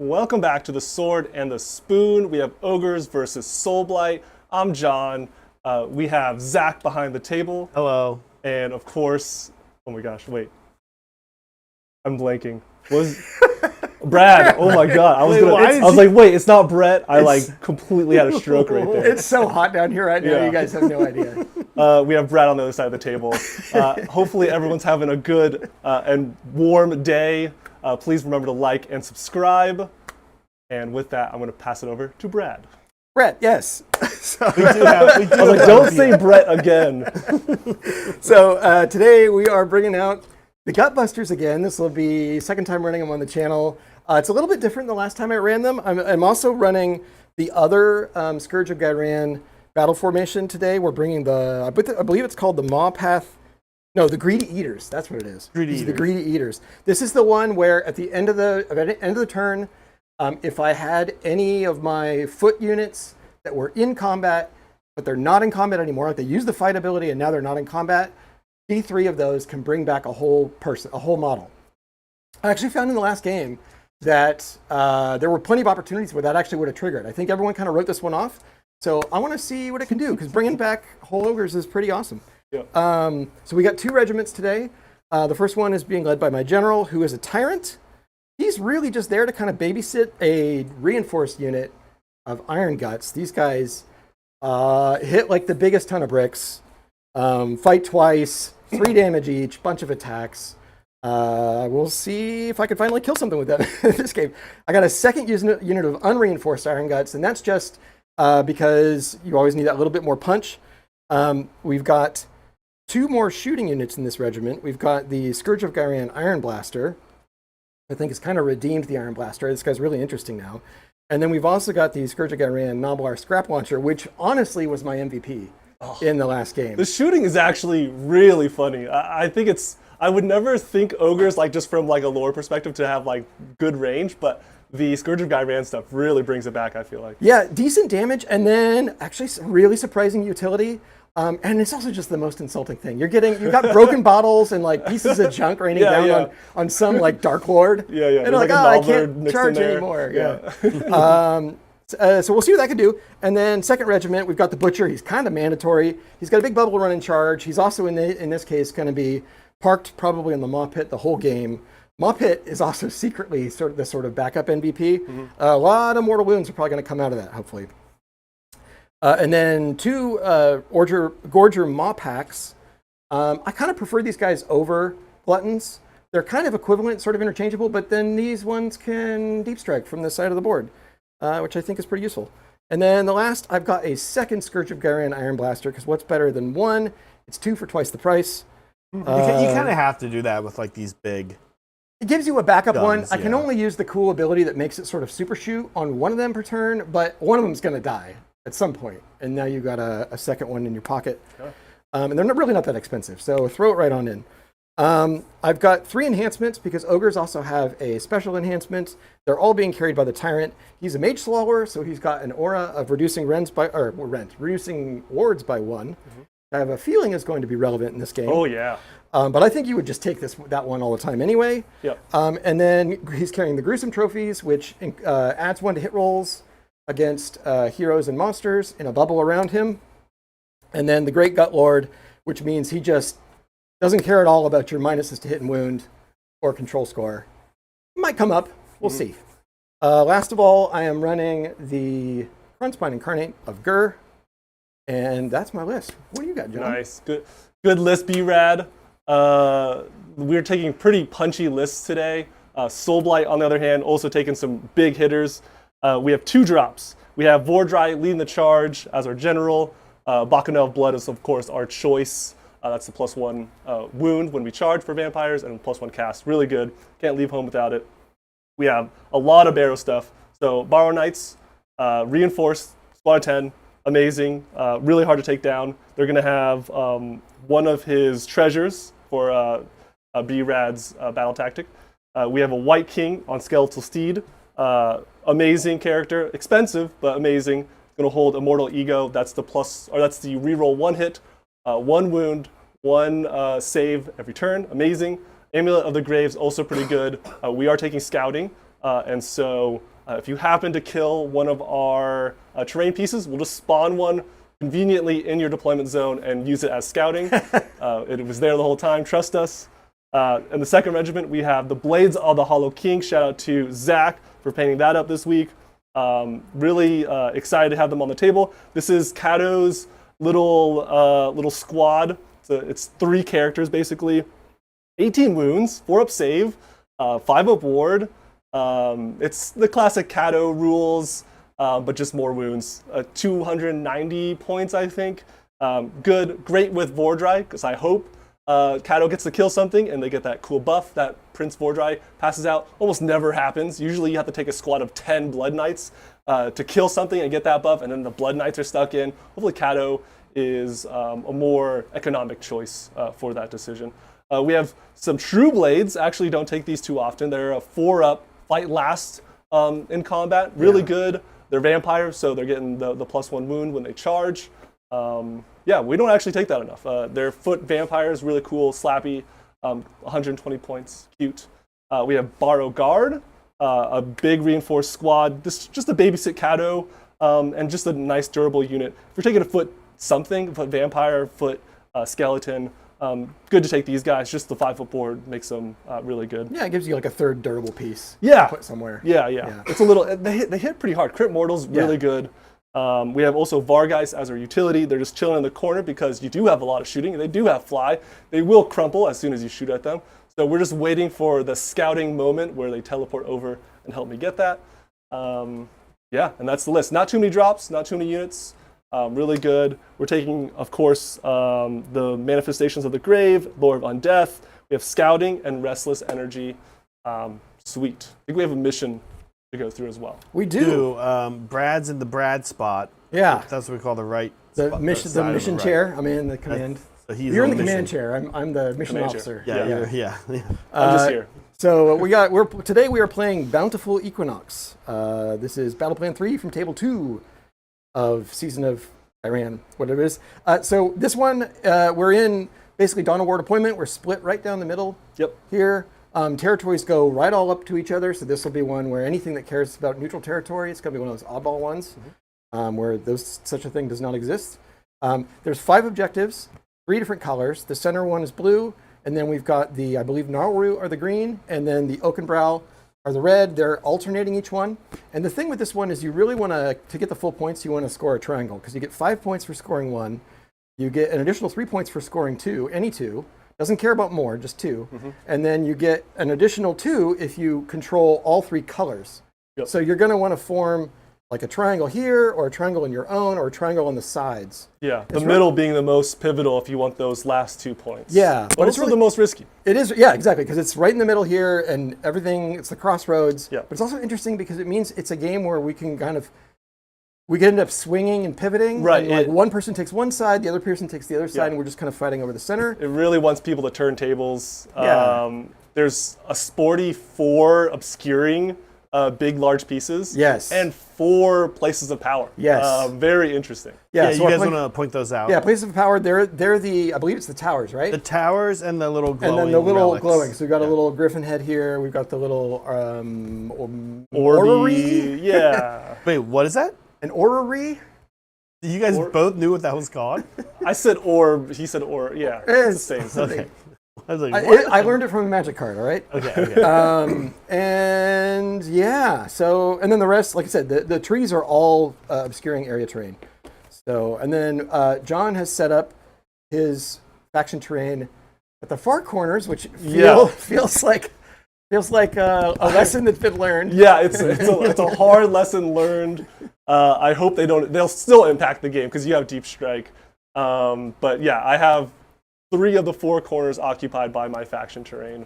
Welcome back to the Sword and the Spoon. We have Ogors versus Soulblight. I'm John. We have Zach behind the table. Hello. And of course, oh my gosh, wait. I'm blanking. Was Brad? Oh my god! I was like, wait, it's not Brett. I completely had a stroke right there. It's so hot down here right now. Yeah. You guys have no idea. We have Brad on the other side of the table. Hopefully, everyone's having a good and warm day. Please remember to like and subscribe. And with that, I'm going to pass it over to Brad. Brett, yes. I was like, don't say Brett again. So today we are bringing out the Gutbusters again. This will be second time running them on the channel. It's a little bit different than the last time I ran them. I'm also running the other Scourge of Ghyran battle formation today. We're bringing I believe it's called the Mawpath. No, the Greedy Eaters. That's what it is. The Greedy Eaters. This is the one where at the end of the turn, if I had any of my foot units that were in combat, but they're not in combat anymore, like they used the fight ability and now they're not in combat, D3 of those can bring back a whole model. I actually found in the last game that there were plenty of opportunities where that actually would have triggered. I think everyone kind of wrote this one off. So I want to see what it can do, because bringing back whole ogres is pretty awesome. Yeah. So we got two regiments today. The first one is being led by my general, who is a tyrant. He's really just there to kind of babysit a reinforced unit of Iron Guts. These guys hit like the biggest ton of bricks, fight twice, 3 damage each, bunch of attacks. We'll see if I can finally kill something with that in this game. I got a second unit of unreinforced Iron Guts, and that's just because you always need that little bit more punch. We've got 2 more shooting units in this regiment. We've got the Scourge of Ghyran Iron Blaster. I think has kind of redeemed the Iron Blaster. This guy's really interesting now. And then we've also got the Scourge of Ghyran Noblar Scrap Launcher, which honestly was my MVP in the last game. The shooting is actually really funny. I think I would never think ogres, like just from like a lore perspective, to have like good range, but the Scourge of Ghyran stuff really brings it back, I feel like. Yeah, decent damage, and then actually some really surprising utility. And it's also just the most insulting thing. You've got broken bottles and like pieces of junk raining down on some like Dark Lord. Yeah. And like, I can't charge anymore. Yeah. So we'll see what that can do. And then second regiment, we've got the Butcher. He's kind of mandatory. He's got a big bubble run in charge. He's also in this case going to be parked probably in the Maw Pit the whole game. Maw Pit is also secretly sort of backup MVP. Mm-hmm. A lot of mortal wounds are probably going to come out of that, hopefully. And then 2 Gorger Maw Packs. I kind of prefer these guys over Gluttons. They're kind of equivalent, sort of interchangeable, but then these ones can deep strike from the side of the board, which I think is pretty useful. And then the last, I've got a second Scourge of Ghyran Iron Blaster, because what's better than 1? It's 2 for twice the price. You kind of have to do that with like these big. It gives you a backup guns, one. I can only use the cool ability that makes it sort of super shoot on one of them per turn, but one of them's going to die at some point, and now you've got a second one in your pocket. Okay. And they're really not that expensive, so throw it right on in. I've got 3 enhancements, because ogres also have a special enhancement. They're all being carried by the tyrant. He's a mage swallower, so he's got an aura of reducing reducing wards by 1. Mm-hmm. I have a feeling is going to be relevant in this game. Oh yeah. But I think you would just take that one all the time anyway. Yep. And then he's carrying the Gruesome Trophies, which adds 1 to hit rolls against heroes and monsters in a bubble around him. And then the Great Gut Lord, which means he just doesn't care at all about your minuses to hit and wound or control score. It might come up. We'll see. Last of all, I am running the Crunspine Incarnate of Gur. And that's my list. What do you got, John? Nice. Good list, B-Rad. We're taking pretty punchy lists today. Soulblight, on the other hand, also taking some big hitters. We have 2 drops. We have Vordhai leading the charge as our general. Bacchanal of Blood is, of course, our choice. That's the +1 wound when we charge for vampires, and +1 cast. Really good. Can't leave home without it. We have a lot of Barrow stuff. So Barrow Knights, reinforced, squad of 10, amazing. Really hard to take down. They're going to have one of his treasures for B-Rad's battle tactic. We have a White King on Skeletal Steed. Amazing character, expensive but amazing. Going to hold Immortal Ego. That's the reroll 1 hit, 1 wound, 1 save every turn. Amazing. Amulet of the Graves also pretty good. We are taking scouting. And so if you happen to kill one of our terrain pieces, we'll just spawn one conveniently in your deployment zone and use it as scouting. It was there the whole time, trust us. In the 2nd Regiment, we have the Blades of the Hollow King. Shout out to Zach for painting that up this week. Really excited to have them on the table. This is Cado's little squad. So it's 3 characters basically. 18 wounds, 4 up save, 5 up ward. It's the classic Cado rules, but just more wounds. 290 points, I think. Great with Vordhai, because I hope Cado gets to kill something and they get that cool buff that Prince Vordhai passes out. Almost never happens. Usually you have to take a squad of 10 Blood Knights to kill something and get that buff, and then the Blood Knights are stuck in. Hopefully Cado is a more economic choice for that decision. We have some True Blades. Actually, don't take these too often. They're a 4-up, fight last in combat. Really good. They're vampires, so they're getting the +1 wound when they charge. Yeah, we don't actually take that enough. They're foot vampires, really cool, slappy, 120 points, cute. We have Borrow Guard, a big reinforced squad. This just a babysit Cado, and just a nice durable unit. If you're taking a foot vampire, foot skeleton, good to take these guys. Just the 5-foot board makes them really good. Yeah, it gives you like a 3rd durable piece. Yeah. To put somewhere. Yeah. It's a little. They hit pretty hard. Crit Mortal's really good. We have also Vargeist as our utility. They're just chilling in the corner because you do have a lot of shooting, and they do have fly. They will crumple as soon as you shoot at them. So we're just waiting for the scouting moment where they teleport over and help me get that. Yeah, and that's the list. Not too many drops, not too many units. Really good. We're taking, of course, the Manifestations of the Grave, Lord of Undeath. We have Scouting and Restless Energy. Sweet. I think we have a mission to go through as well. We do. Brad's in the Brad spot. Yeah. That's what we call the right The spot, mission, side the of mission right. chair. I'm in the command. So he's You're in on the mission. command chair. I'm the mission Command officer. chair. Yeah. I'm just here. So today we are playing Bountiful Equinox. This is Battle Plan 3 from Table 2 of Season of Iran, whatever it is. So this one, we're in basically Dawn of War deployment. We're split right down the middle here. Territories go right all up to each other. So this will be one where anything that cares about neutral territory, it's going to be one of those oddball ones where such a thing does not exist. There's 5 objectives, 3 different colors. The center one is blue. And then we've got the, I believe, Nauru are the green, and then the Oakenbrow are the red. They're alternating each one. And the thing with this one is you really want to get the full points, you want to score a triangle, because you get 5 points for scoring 1. You get an additional 3 points for scoring 2, any 2. Doesn't care about more, just 2. And then you get an additional 2 if you control all 3 colors. So you're going to want to form like a triangle here, or a triangle in your own, or a triangle on the sides. Yeah, the middle being the most pivotal if you want those last 2 points. Yeah, but it's really the most risky. It is, yeah, exactly, because it's right in the middle here, and everything, it's the crossroads. Yeah. But it's also interesting because it means it's a game where we can end up swinging and pivoting. Right. And like one person takes one side, the other person takes the other side, and we're just kind of fighting over the center. It really wants people to turn tables. Yeah. There's a sporty 4 obscuring big, large pieces. Yes. And 4 places of power. Yes. Very interesting. Yeah, so you guys want to point those out? Yeah, places of power, they're the, I believe it's the towers, right? The towers and the little glowing and then the little relics. glowing. So we've got a little griffin head here. We've got the little Orby. orrery. Yeah. Wait, what is that? An orrery? You guys both knew what that was called? I said orb. He said or. Yeah. It's the same. Okay. I was like, what? I learned it from a magic card, all right? Okay. And yeah, so, and then the rest, like I said, the trees are all obscuring area terrain. So, and then John has set up his faction terrain at the far corners, which feels like a lesson that's been learned. Yeah, it's a hard lesson learned. I hope they'll still impact the game because you have deep strike. But yeah, I have 3 of the 4 corners occupied by my faction terrain.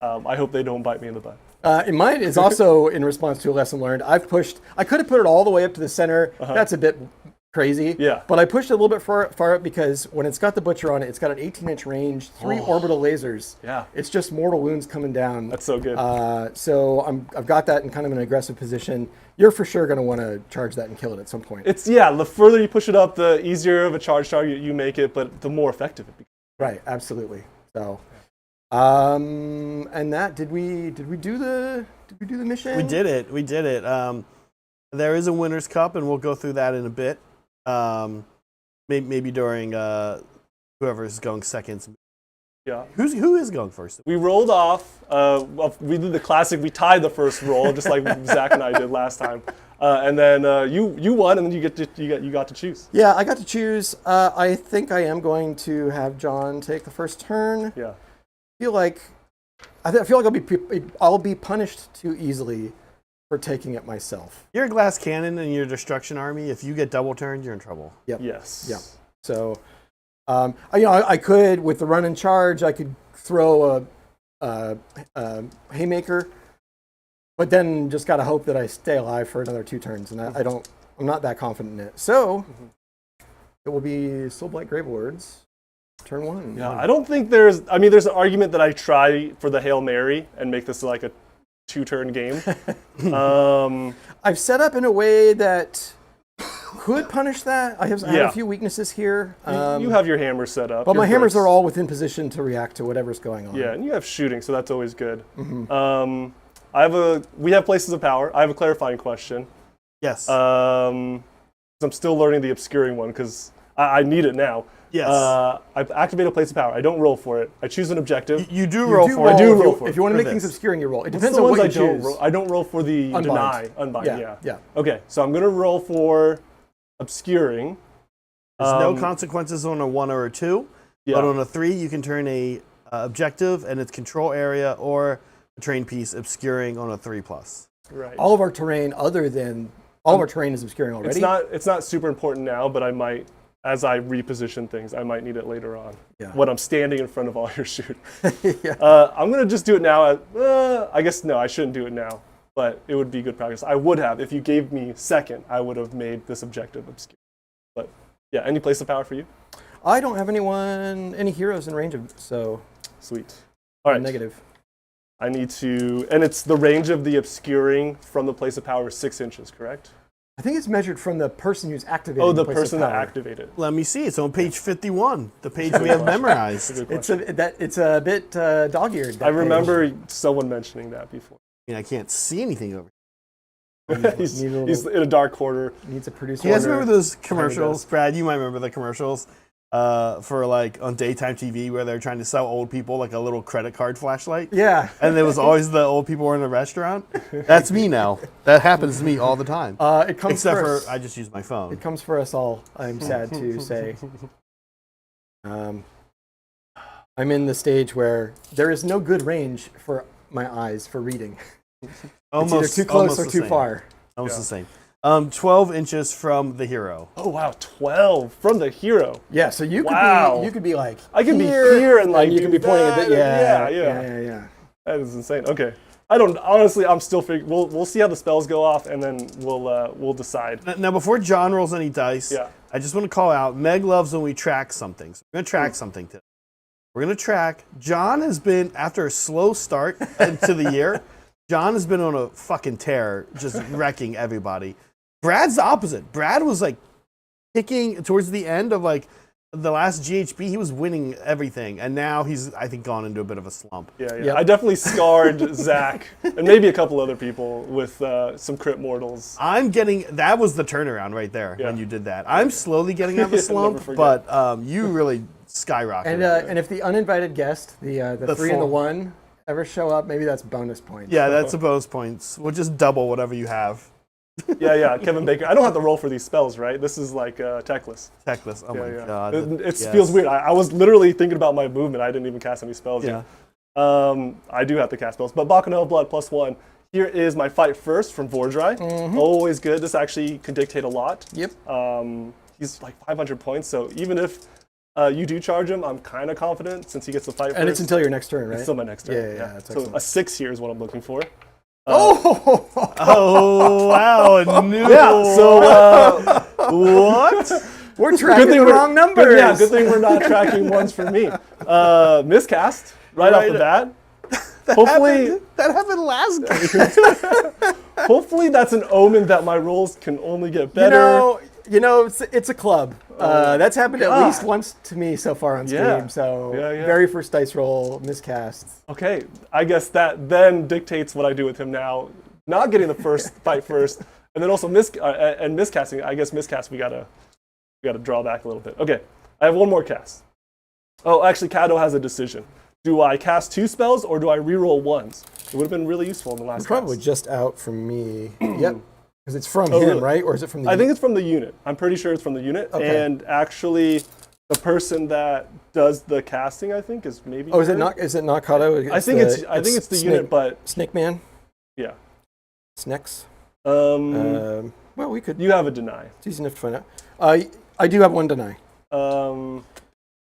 I hope they don't bite me in the butt. And mine is also in response to a lesson learned. I could have put it all the way up to the center. That's a bit crazy. Yeah. But I pushed it a little bit far up because when it's got the Butcher on it, it's got an 18-inch range, 3 orbital lasers. Yeah. It's just mortal wounds coming down. That's so good. So I've got that in kind of an aggressive position. You're for sure going to want to charge that and kill it at some point. The further you push it up, the easier of a charge target you make it, but the more effective it becomes. Right, absolutely. So, And that did we do the mission? We did it. There is a Winners' Cup, and we'll go through that in a bit. Maybe during whoever's going second. Yeah. Who is going first? We rolled off. We did the classic. We tied the first roll, just like Zach and I did last time. And then you won, and then you got to choose. Yeah, I got to choose. I think I am going to have John take the first turn. Yeah. I feel like I'll be punished too easily for taking it myself. You're a glass cannon in your destruction army. If you get double turned, you're in trouble. Yep. Yes. Yeah. So, I could, with the run and charge, I could throw a haymaker, but then just gotta hope that I stay alive for another 2 turns, and I'm not that confident in it. So, it will be Soulblight Gravelords, turn 1. Yeah. I don't think there's an argument that I try for the Hail Mary and make this like a 2-turn game. I've set up in a way that could punish that. I have a few weaknesses here. You have your hammer set up. But my hammers are all within position to react to whatever's going on. Yeah, and you have shooting, so that's always good. Mm-hmm. We have places of power. I have a clarifying question. Yes. I'm still learning the obscuring one because I need it now. Yes. I activate a place of power. I don't roll for it. I choose an objective. You do roll for it. I do roll for it. If you want to for make things this. obscuring, you roll. It What's depends the on ones what you I don't choose. roll? I don't roll for the Unbind. unbind. Yeah. Okay, so I'm gonna roll for obscuring. There's no consequences on a 1 or a 2, but on a 3, you can turn a objective and its control area or a terrain piece obscuring on a 3+. Right. All of our terrain, all of our terrain is obscuring already. It's not super important now, but I might, as I reposition things, I might need it later on. Yeah. When I'm standing in front of all your shooting. Yeah. I'm gonna just do it now. I guess no, I shouldn't do it now, but it would be good practice. I would have, if you gave me second, I would have made this objective obscure. But yeah, any place of power for you? I don't have any heroes in range of, so Sweet. All right. negative. I need to, and it's the range of the obscuring from the place of power is 6 inches, correct? I think it's measured from the person who's activating. Oh, the place of person that power. activated. Let me see. It's on page 51, the page we have memorized. It's a bit dog-eared. I remember someone mentioning that before. I can't see anything over he's in a dark corner. Needs a producer. You guys remember those commercials? Brad, you might remember the commercials for like on daytime TV where they're trying to sell old people like a little credit card flashlight? Yeah. And there was always the old people were in a restaurant. That's me now. That happens to me all the time. It comes Except for for us. I just use my phone. It comes for us all. I'm sad to say. I'm in the stage where there is no good range for my eyes for reading. It's either too close or too far. Almost the same. 12 inches from the hero. Oh wow, 12 from the hero. Yeah, so you could be like I could be here and like you could be pointing at the yeah. That is insane. Okay. I'm still figuring. We'll see how the spells go off, and then we'll decide. Now, before John rolls any dice, Yeah. I just want to call out, Meg loves when we track something. So we're going to track something today. We're going to track. John has been, after a slow start to the year, John has been on a fucking tear, just wrecking everybody. Brad's the opposite. Brad was like kicking towards the end of like the last GHB. He was winning everything, and now he's, I think, gone into a bit of a slump. Yeah. Yep. I definitely scarred Zach and maybe a couple other people with some crit mortals. That was the turnaround right there when you did that. I'm slowly getting out of the slump, Never but you really skyrocketed. And if the uninvited guest, the 3 and the 1, ever show up, maybe that's bonus points. Yeah, that's a bonus points. We'll just double whatever you have. Yeah, Kevin Baker. I don't have to roll for these spells, right? This is like techless. Techless. Oh my god. It feels weird. I was literally thinking about my movement. I didn't even cast any spells yet. I do have to cast spells. But Bacchanal Blood +1. Here is my fight first from Vordhai. Always good. This actually can dictate a lot. Yep. He's like 500 points, so even if you do charge him, I'm kind of confident since he gets the fight first. And it's until your next turn, right? It's still my next turn. Yeah, that's so excellent. a 6 here is what I'm looking for. Oh wow! New. Yeah. So what? We're tracking the wrong numbers. Good thing we're not tracking ones for me. Miscast right off the bat. Hopefully that happened last game. Hopefully that's an omen that my rolls can only get better. It's a club. That's happened at least once to me so far on stream. Yeah. So Yeah. very first dice roll, miscast. Okay, I guess that then dictates what I do with him now. Not getting the first fight first, and then also miscasting. I guess miscast we gotta draw back a little bit. Okay, I have one more cast. Oh, actually, Cado has a decision. Do I cast 2 spells or do I reroll ones? It would have been really useful in the last. Probably just out from me. Yep. Because it's from him, really? right? Or is it from the I think it's from the unit. I'm pretty sure it's from the unit. Okay. And actually, the person that does the casting, I think, is maybe. Oh, is it not Cado? I think it's the unit, but Snake Man? yeah. Snacks? Um, Well, we could. you have a deny. It's easy enough to find out. I do have one deny. Um,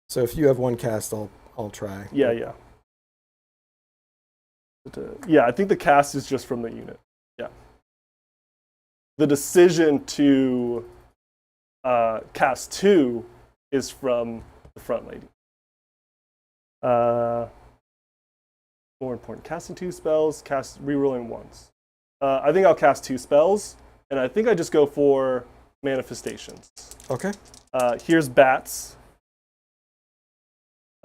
So if you have one cast, I'll try. yeah. Yeah, I think the cast is just from the unit. Yeah. The decision to cast 2 is from the front lady. More important, casting 2 spells, rerolling once. I think I'll cast 2 spells, and I think I just go for manifestations. Okay. Here's bats.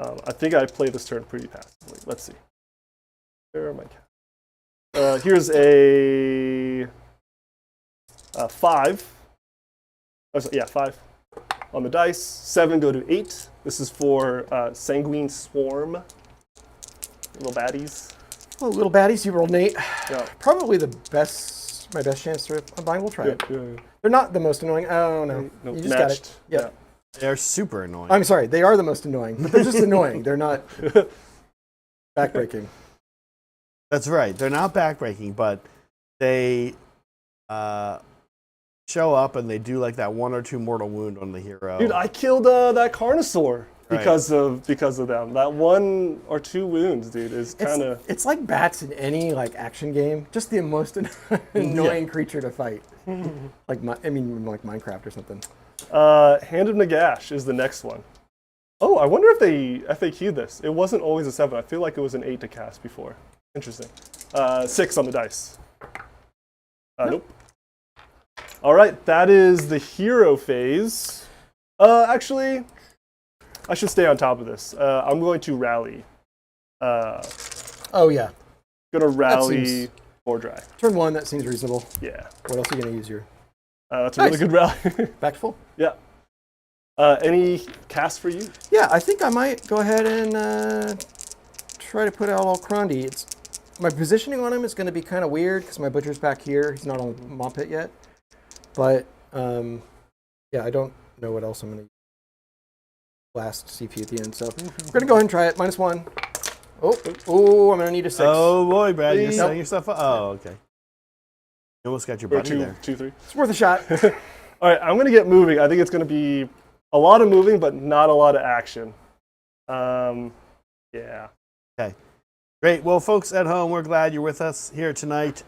I think I play this turn pretty passively. Let's see. Where are my cats? Here's a 5. Oh, so, yeah, 5 on the dice. 7 go to 8. This is for Sanguine Swarm. Little baddies. Well, little baddies, you rolled an 8. Yeah. Probably my best chance to combine. We'll try it. Yeah. They're not the most annoying. Oh, no. Nope, You just got matched. it. Yep. They're super annoying. I'm sorry. They are the most annoying. But they're just annoying. They're not backbreaking. That's right. They're not backbreaking, but they show up and they do like that 1 or 2 mortal wound on the hero. Dude, I killed that Carnosaur because of them. That 1 or 2 wounds, dude, is kind of. It's like bats in any action game. Just the most annoying creature to fight. like Minecraft or something. Hand of Nagash is the next one. Oh, I wonder if they FAQ'd this. It wasn't always a 7. I feel like it was an 8 to cast before. Interesting. 6 on the dice. Nope. All right, that is the hero phase. Actually, I should stay on top of this. I'm going to rally. Oh, yeah. Gonna rally Vordhai. Turn 1, that seems reasonable. Yeah. What else are you going to use here? That's a really good rally. Back to full? Yeah. Any cast for you? Yeah, I think I might go ahead and try to put out all Crondy. My positioning on him is going to be kind of weird because my butcher's back here. He's not on Maw Pit yet. But, yeah, I don't know what else I'm going to use. Last CP at the end. So we're going to go ahead and try it. -1. Oh, I'm going to need a 6. Oh, boy, Brad. You're Nope. setting yourself up. Oh, okay. You almost got your Or buddy there. 2, 3. It's worth a shot. All right, I'm going to get moving. I think it's going to be a lot of moving, but not a lot of action. Yeah. Okay. Great. Well, folks at home, we're glad you're with us here tonight.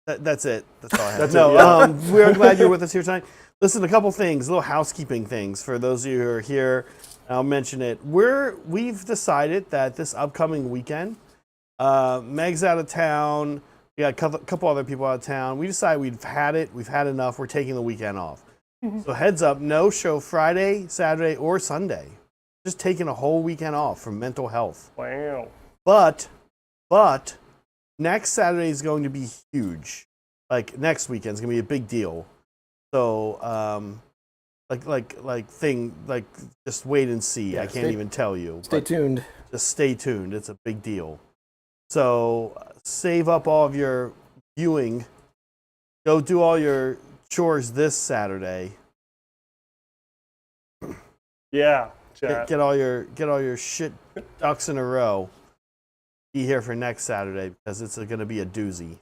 That's it. That's all I have. That's no, it, yeah. we're glad you're with us here tonight. Listen, a couple things, little housekeeping things for those of you who are here. I'll mention it. We've decided that this upcoming weekend, Meg's out of town. We got a couple other people out of town. We decided we've had it. We've had enough. We're taking the weekend off. So heads up, no show Friday, Saturday, or Sunday. Just taking a whole weekend off from mental health. Wow. But next Saturday is going to be huge. Like next weekend is going to be a big deal. So just wait and see. Yeah, I can't even tell you. Stay tuned. Just stay tuned. It's a big deal. So save up all of your viewing. Go do all your chores this Saturday. Yeah. Chat. Get all your shit ducks in a row. Be here for next Saturday because it's going to be a doozy.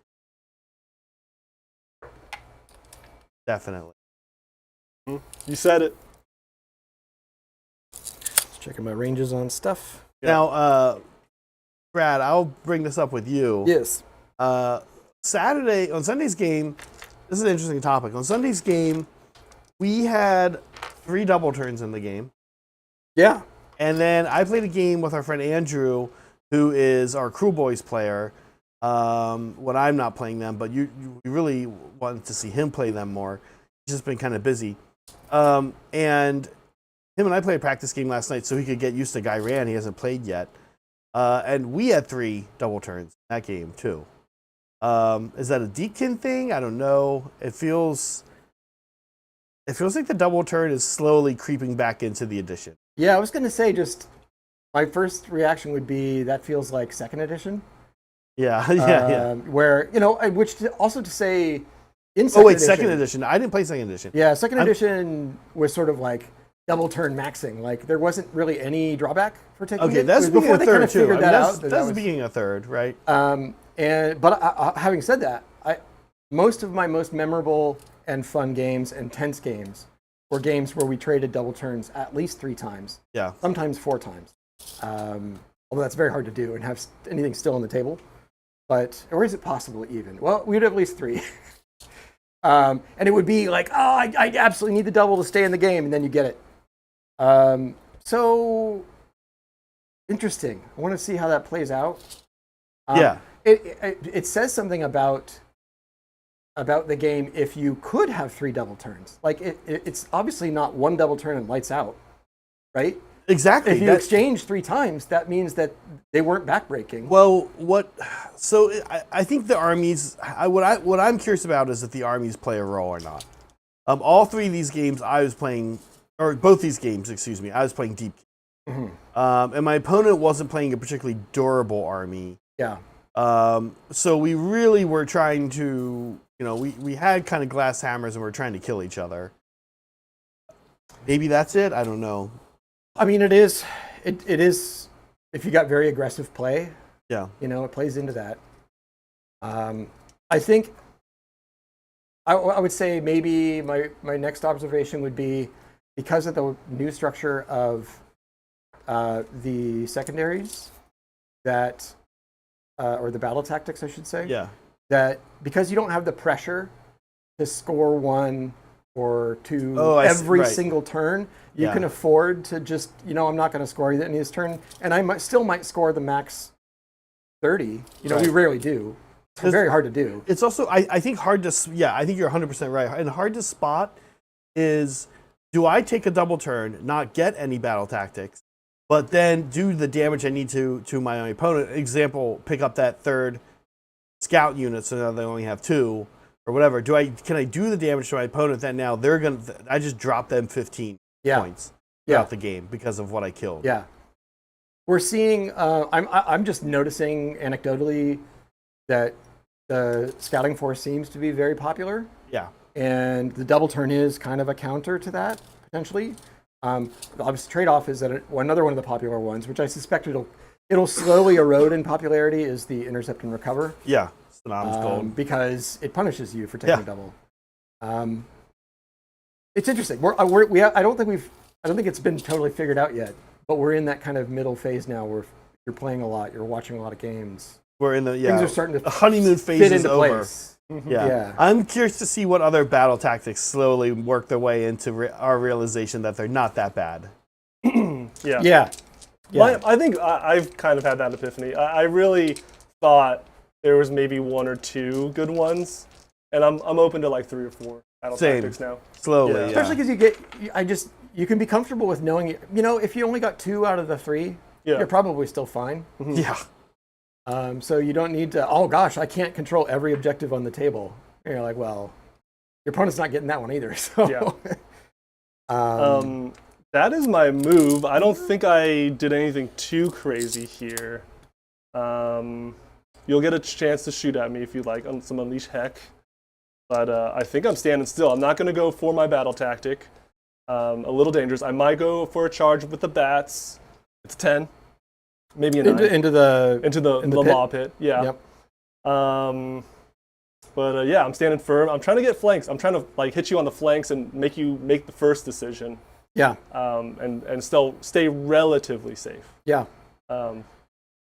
Definitely. You said it. Just checking my ranges on stuff. Yeah. Now, Brad, I'll bring this up with you. Yes. On Sunday's game, this is an interesting topic. On Sunday's game, we had 3 double turns in the game. Yeah. And then I played a game with our friend Andrew, who is our Crew Boys player. when I'm not playing them, but you really wanted to see him play them more. He's just been kind of busy. And him and I played a practice game last night so he could get used to Guy Ran. He hasn't played yet. And we had 3 double turns in that game, too. Is that a Deepkin thing? I don't know. It feels like the double turn is slowly creeping back into the edition. Yeah, I was going to say just my first reaction would be that feels like second edition. Yeah, yeah. Where, which also to say in second edition. I didn't play second edition. Yeah, second edition was sort of like double turn maxing. Like there wasn't really any drawback for taking it. Okay, that's the before beginning they of kind third of too. figured that out. That's the beginning of third, right? But having said that, most of my most memorable and fun games and tense games were games where we traded double turns at least 3 times. Yeah. Sometimes 4 times. Although that's very hard to do and have anything still on the table. Or is it possible even? Well, we'd have at least 3. And it would be like, I absolutely need the double to stay in the game, and then you get it. So interesting. I want to see how that plays out. Yeah. It says something about the game if you could have 3 double turns. Like it's obviously not 1 double turn and lights out, right? Exactly. If you exchange 3 times, that means that they weren't backbreaking. Well, so I think the armies. What I'm curious about is if the armies play a role or not. All 3 of these games I was playing, or both these games, excuse me, I was playing deep. Mm-hmm. And my opponent wasn't playing a particularly durable army. Yeah. So we really were trying to, we had kind of glass hammers and we were trying to kill each other. Maybe that's it. I don't know. I mean, it is. If you got very aggressive play, yeah, it plays into that. I think I would say maybe my next observation would be because of the new structure of the secondaries that, or the battle tactics, I should say. Yeah. That because you don't have the pressure to score 1 or 2 every single turn, you can afford to just, I'm not going to score any this turn, and I still might score the max 30. We rarely do. It's very hard to do. It's also, I think hard to, I think you're 100% right. And hard to spot is, do I take a double turn, not get any battle tactics, but then do the damage I need to my own opponent? Example, pick up that 3rd scout unit so now they only have 2 or whatever. Can I do the damage to my opponent that now I just drop them 15 points throughout the game because of what I killed? Yeah. We're seeing, I'm just noticing anecdotally that the scouting force seems to be very popular. Yeah. And the double turn is kind of a counter to that, potentially. The obvious trade-off is that another one of the popular ones, which I suspect it'll slowly erode in popularity, is the intercept and recover. Yeah, synonymous gold. Because it punishes you for taking a double. It's interesting. I don't think it's been totally figured out yet, but we're in that kind of middle phase now where you're playing a lot, you're watching a lot of games. We're in things are starting to the honeymoon phase fit is into over. Place. Yeah. I'm curious to see what other battle tactics slowly work their way into our realization that they're not that bad. Yeah. Well, I think I've kind of had that epiphany. I really thought there was maybe 1 or 2 good ones, and I'm open to like 3 or 4 battle tactics now. Slowly, especially because you can be comfortable with knowing if you only got 2 out of the 3, you're probably still fine. Mm-hmm. Yeah. So you don't need to, oh gosh, I can't control every objective on the table. And you're like, well, your opponent's not getting that one either. So that is my move. I don't think I did anything too crazy here. You'll get a chance to shoot at me if you like on some Unleash Heck. But I think I'm standing still. I'm not going to go for my battle tactic. A little dangerous. I might go for a charge with the bats. It's 10. Maybe into the maw pit. Yeah. Yep. But I'm standing firm. I'm trying to get flanks. I'm trying to hit you on the flanks and make you make the first decision. Yeah. And still stay relatively safe. Yeah.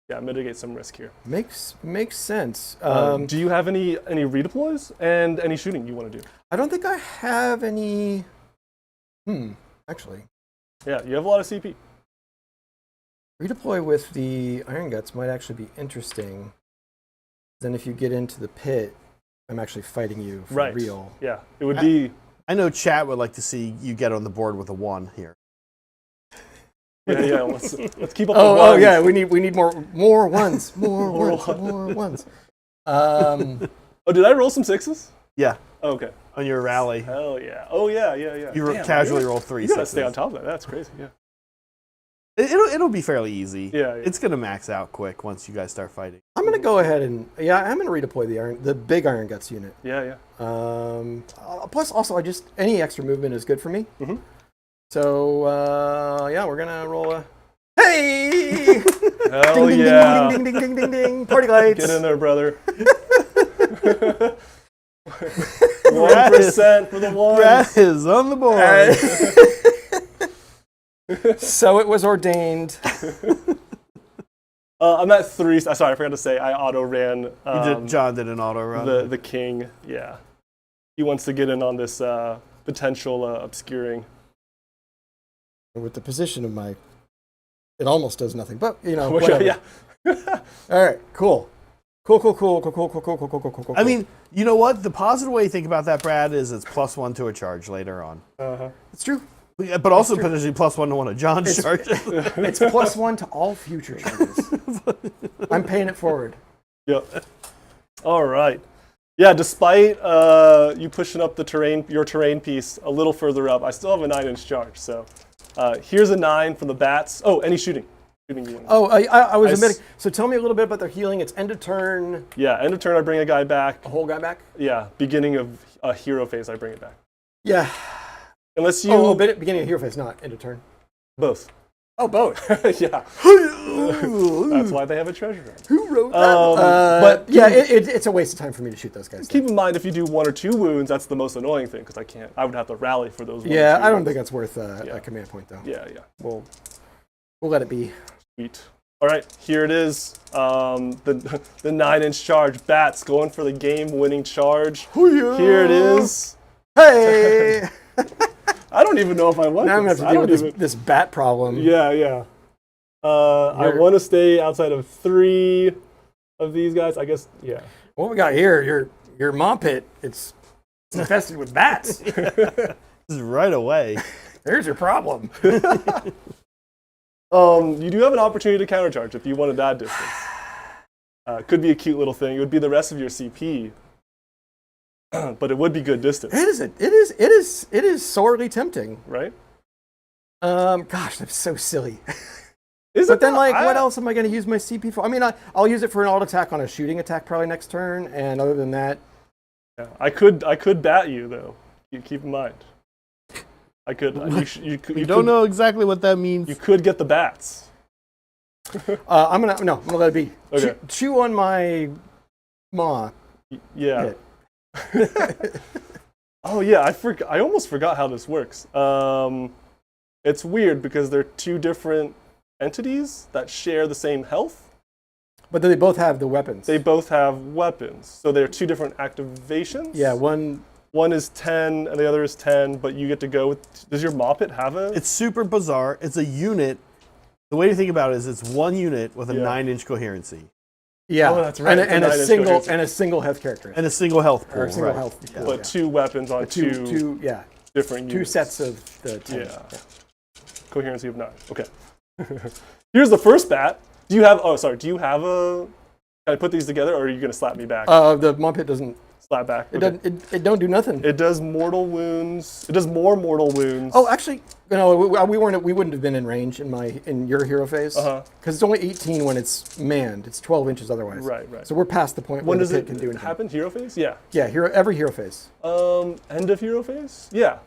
Mitigate some risk here. Makes sense. Do you have any redeploys and any shooting you want to do? I don't think I have any. Actually. Yeah, you have a lot of CP. Redeploy with the Iron Guts might actually be interesting. Then if you get into the pit, I'm actually fighting you for Right. real. Yeah, it would be. I know chat would like to see you get on the board with a 1 here. Yeah. Let's keep up. Oh, the oh ones. yeah, we need more ones, more ones. Oh, did I roll some 6s? Yeah, Oh, okay. on your rally. Hell yeah. Oh yeah. You Damn, casually roll 3 You gotta sixes. stay on top of that. That's crazy. Yeah. It'll be fairly easy. Yeah. It's gonna max out quick once you guys start fighting. I'm gonna go ahead and I'm gonna redeploy the big Iron Guts unit. Yeah. Plus, also, any extra movement is good for me. Mhm. So yeah, we're gonna roll a hey! Hell ding, ding, yeah. ding, ding, ding, ding, ding, ding! Party lights. Get in there, brother. 1% for the one. Brad is on the board. So it was ordained. I'm at 3. Sorry, I forgot to say I auto ran. John did an auto run. The king. Yeah, he wants to get in on this potential obscuring. With the position of my, it almost does nothing. But Oh, whatever. yeah. All right, cool. Cool. I mean, you know what? The positive way to think about that, Brad, is it's +1 to a charge later on. It's true. But also potentially +1 to one of John's charges. It's +1 to all future charges. I'm paying it forward. Yep. All right. Yeah, despite you pushing up your terrain piece a little further up, I still have a 9-inch charge. So here's a 9 from the bats. Oh, any shooting. Shooting you want. Oh, I was admitting. So tell me a little bit about their healing. It's end of turn. Yeah, end of turn I bring a guy back. A whole guy back? Yeah, beginning of a hero phase I bring it back. Yeah. Unless you... Beginning of hero phase, not end of turn. Both. Oh, both. Yeah. That's why they have a treasure room. Who wrote that? But yeah, it's a waste of time for me to shoot those guys. Keep in mind, if you do 1 or 2 wounds, that's the most annoying thing, because I would have to rally for those 1 or 2 Yeah, I don't wounds. think that's worth a command point, though. Yeah. We'll let it be. Sweet. All right, here it is. The 9-inch charge. Bats going for the game-winning charge. Here it is. Hey! I don't even know if I want Now I'm this. going to have to deal with this bat problem. Yeah. I want to stay outside of 3 of these guys. I guess, yeah. What we got here, your mom pit, it's infested with bats. This is right away. There's your problem. You do have an opportunity to countercharge if you wanted that distance. Could be a cute little thing. It would be the rest of your CP, but it would be good distance. It is sorely tempting. Right? Gosh, that's so silly. But then, what else am I going to use my CP for? I mean, I'll use it for an alt attack on a shooting attack probably next turn, and other than that, Yeah, I could bat you though. You keep in mind. I could. You don't know exactly what that means. You could get the bats. I'm gonna let it be. Okay. Chew on my maw. Yeah. Pit. Oh yeah, I almost forgot how this works. It's weird because they're 2 different entities that share the same health. But they both have the weapons. They both have weapons, so they're 2 different activations. Yeah, one is 10 and the other is 10, but you get to go with. Does your Moppet have a? It's super bizarre. It's a unit. The way to think about it is it's 1 unit with a 9-inch coherency. Yeah, oh, that's right. And a single health character. And a single health pool. Or a single right. health pool. But 2 weapons on two different 2 units. sets of the 10. Yeah. Coherency of 9. Okay. Here's the first bat. Do you have a? Can I put these together, or are you gonna slap me back? The mom pit doesn't. Slap back. It Okay. doesn't. It don't do nothing. It does mortal wounds. It does more mortal wounds. Oh, actually, we wouldn't have been in range in your hero phase because it's only 18 when it's manned. It's 12 inches otherwise. Right. So we're past the point When where does the it pit can do anything. happen? Hero phase? Yeah. Yeah, every hero phase. End of hero phase? Yeah.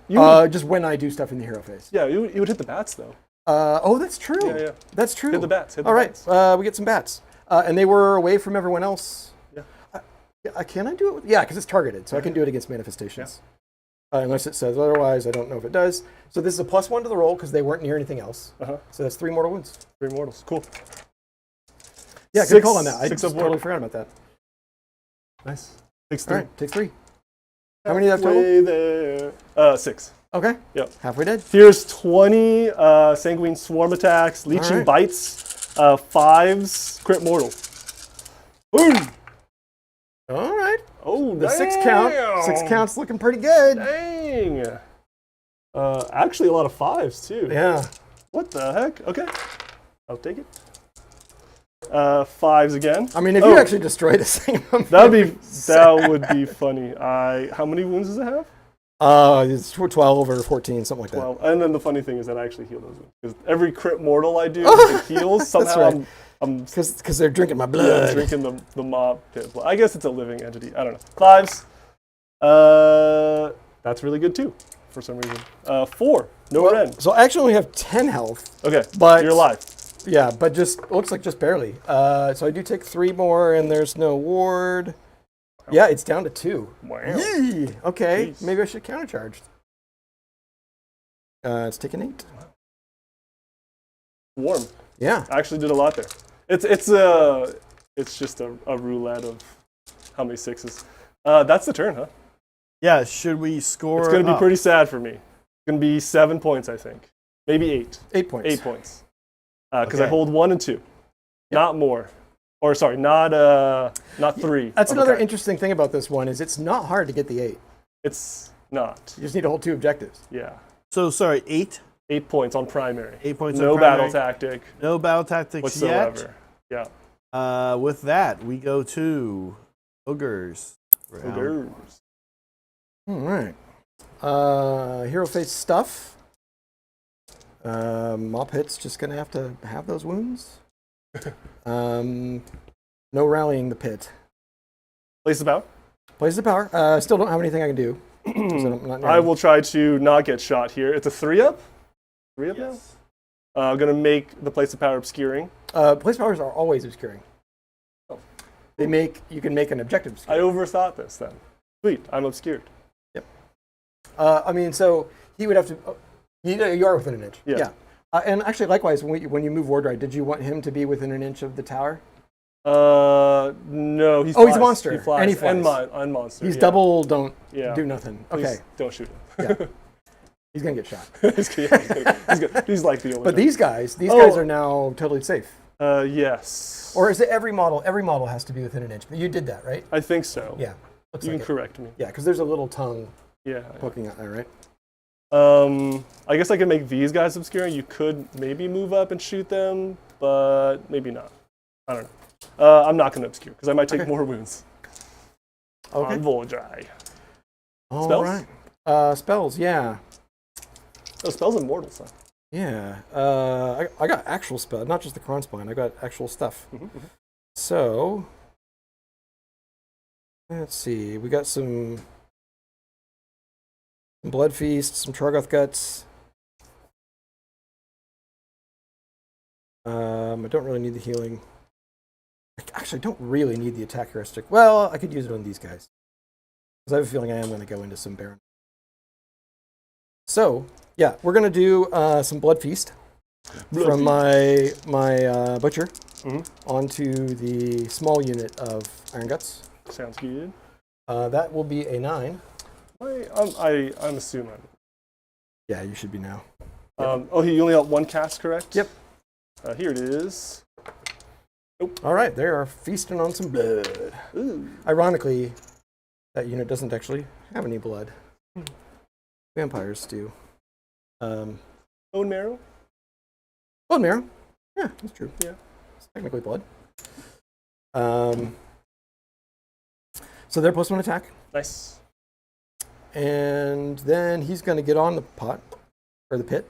Just when I do stuff in the hero phase. Yeah, you would hit the bats though. Oh, that's true. Yeah. That's true. Hit the bats. All right, we get some bats, and they were away from everyone else. Can I do it? Yeah, because it's targeted, so I can do it against manifestations. Yeah. Unless it says otherwise, I don't know if it does. So this is a +1 to the roll because they weren't near anything else. So that's 3 mortal wounds. 3 mortals. Cool. Yeah, good call on that. I 6 just of totally forgot about that. Nice. Takes 3. All right, takes 3. How many do you have total? There. 6. Okay. Yep. Halfway dead. Here's 20 sanguine swarm attacks, leeching bites, 5s, crit mortal. Boom! All right. Oh, The 6 count. 6 count's looking pretty good. Dang. Actually, a lot of 5s too. Yeah. What the heck? Okay, I'll take it. 5s again. I mean, if you actually destroy this thing, that would be funny. How many wounds does it have? It's 12 or 14, something like that. 12. And then the funny thing is that I actually heal those wounds because every crit mortal I do it heals somehow. Right. I'm Because they're drinking my blood. drinking the mob pit blood. I guess it's a living entity. I don't know. 5s. That's really good too, for some reason. 4. No ren. So I actually only have 10 health. Okay, but you're alive. Yeah, but looks like just barely. So I do take 3 more, and there's no ward. Yeah, it's down to 2. Wow. Yee! Okay, Jeez. maybe I should countercharge. It's taking 8. Warm. Yeah. I actually did a lot there. It's just a roulette of how many 6s. That's the turn, huh? Yeah, should we score? It's going to be up? pretty sad for me. It's going to be 7 points, I think. Maybe 8. 8 points. 8 points. Because I Okay. hold 1 and 2. Not more. Or sorry, not 3. That's of a another kind. interesting thing about this one is it's not hard to get the 8. It's not. You just need to hold 2 objectives. Yeah. So sorry, 8. 8 points on primary. 8 points. No on battle primary. tactic No battle tactics whatsoever. Yeah. yet. With that, we go to Ogors. Ogors. All right. Hero face stuff. Mop hit's just going to have those wounds. No rallying the pit. Place the bow. Places of power. Still don't have anything I can do. 'cause I'm not I will try to not get shot here. It's a 3-up. 3-up now. I'm gonna make the place of power obscuring. Place powers are always obscuring. Oh. You can make an objective I obscuring. overthought this then. Sweet, I'm obscured. I mean, so he would have to. You are within an inch. Yeah. And actually, likewise, when you move Vordhai, did you want him to be within an inch of the tower? No, he's He's a monster, He flies. and he flies. And monster. He's yeah. double. Don't Yeah. do nothing. Please Okay. don't shoot Yeah. He's gonna get shot. him. He's like the only. But guy. these guys are now totally safe. Yes. Or is it every model? Every model has to be within an inch. But you did that, right? I think so. Yeah. Looks You like can it. correct me. Yeah, because there's a little tongue Yeah. poking out there, right? I guess I could make these guys obscuring. You could maybe move up and shoot them, but maybe not. I don't know. I'm not going to obscure because I might take more wounds. Okay. On Vordhai. All Spells? right. Spells, yeah. Oh, spells immortals, huh? Yeah. I got actual spell, not just the Kron spine. I got actual stuff. Mm-hmm. So, let's see. We got some Blood Feast, some Troggoth Guts. I don't really need the healing. Actually, I don't really need the attack heuristic. Well, I could use it on these guys. Because I have a feeling I am going to go into some Baron. So, yeah, we're going to do some Blood Feast from my Butcher onto the small unit of Iron Guts. Sounds good. That will be a 9. I'm assuming. Yeah, you should be now. Oh, you only got one cast, correct? Yep. Here it is. All right, they are feasting on some blood. Ooh. Ironically, that unit doesn't actually have any blood. Vampires do. Bone marrow? Bone marrow. Yeah, that's true. Yeah. It's technically blood. So they're +1 attack. Nice. And then he's going to get on the pot, or the pit.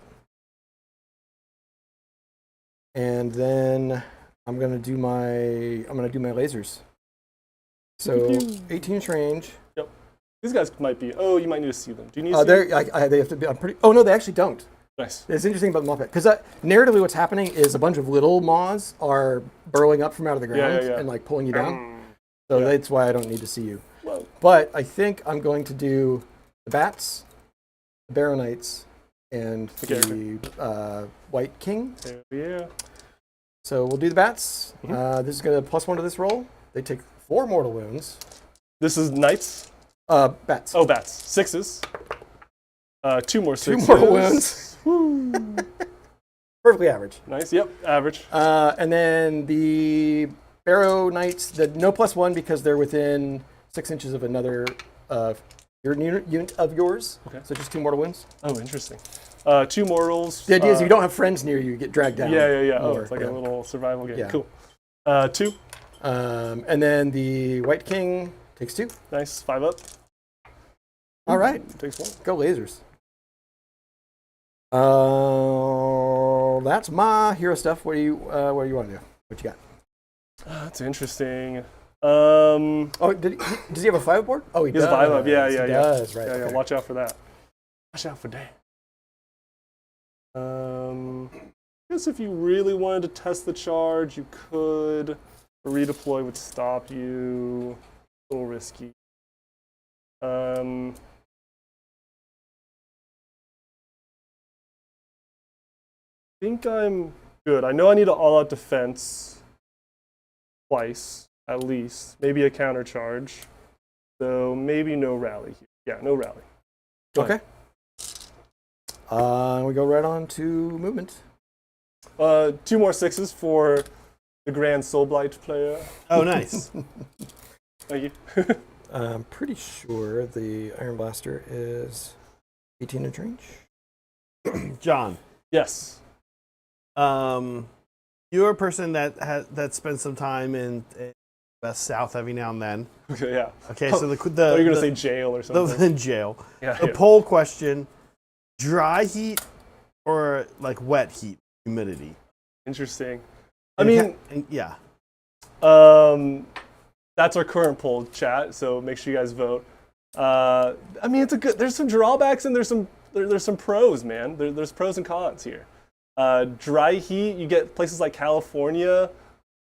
And then I'm going to do my lasers. So 18-inch range. Yep. These guys might be. Oh, you might need to see them. Do you need to see them? They have to be. I'm pretty. Oh no, they actually don't. Nice. It's interesting about the Mawpeth because narratively, what's happening is a bunch of little maws are burrowing up from out of the ground and like pulling you down. So that's why I don't need to see you. Whoa. But I think I'm going to do the bats, the Baronites, and the White King. Yeah. So we'll do the bats. This is going to +1 to this roll. They take 4 mortal wounds. This is knights. Bats. Oh, bats. 6s. 2 more 6s. 2 mortal wounds. Perfectly average. Nice. Yep. Average. And then the Arrow Knights, the no +1 because they're within 6 inches of another unit of yours. Okay. So just 2 mortal wounds. Oh, interesting. 2 mortals. The idea is if you don't have friends near you, you get dragged down. Yeah. Oh, more, it's like a little survival game. Yeah. Cool. 2. And then the White King takes 2. Nice. 5 up. All right. Takes 1. Go lasers. That's my hero stuff. What do you want to do? What you got? That's interesting. Oh, does he have a 5 board? Oh, he He has does. 5 up. Yeah. He does, right. Yeah. Okay. Watch out for that. Watch out for that. I guess if you really wanted to test the charge, you could. Redeploy would stop you. A little risky. I think I'm good. I know I need an all-out defense twice, at least. Maybe a counter charge. So maybe no rally here. Yeah, no rally. Go Okay. We go right on to movement. 2 more 6s for the Grand Soulblight player. Oh, nice. Thank you. I'm pretty sure the Iron Blaster is 18-inch range. John, Yes. you're a person that spends some time in West South every now and then. Okay, yeah. Okay, Oh, so I thought you were going to say jail or something. the jail. Yeah, The yeah. poll question: dry heat or like wet heat, humidity? Interesting. I mean, yeah. That's our current poll, chat. So make sure you guys vote. I mean, it's a good. There's some drawbacks and there's some pros, man. There's pros and cons here. Dry heat, you get places like California,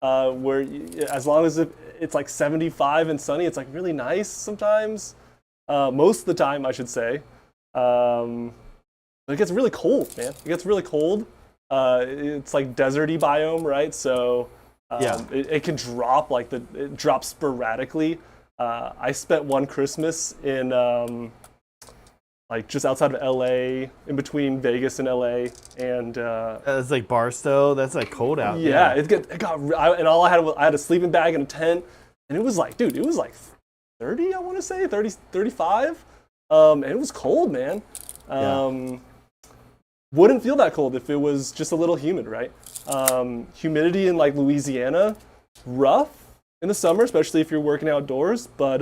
where as long as it's like 75 and sunny, it's like really nice sometimes. Most of the time, I should say. But it gets really cold, man. It gets really cold. It's like deserty biome, right? So it can drop it drops sporadically. I spent one Christmas in like just outside of LA, in between Vegas and LA, and It's like Barstow. That's like cold out. yeah, it got and all I had a sleeping bag and a tent, and it was like, dude, it was like 30, I want to say 30, 35, and it was cold, man. Wouldn't feel that cold if it was just a little humid, right? Humidity in like Louisiana, rough in the summer, especially if you're working outdoors, but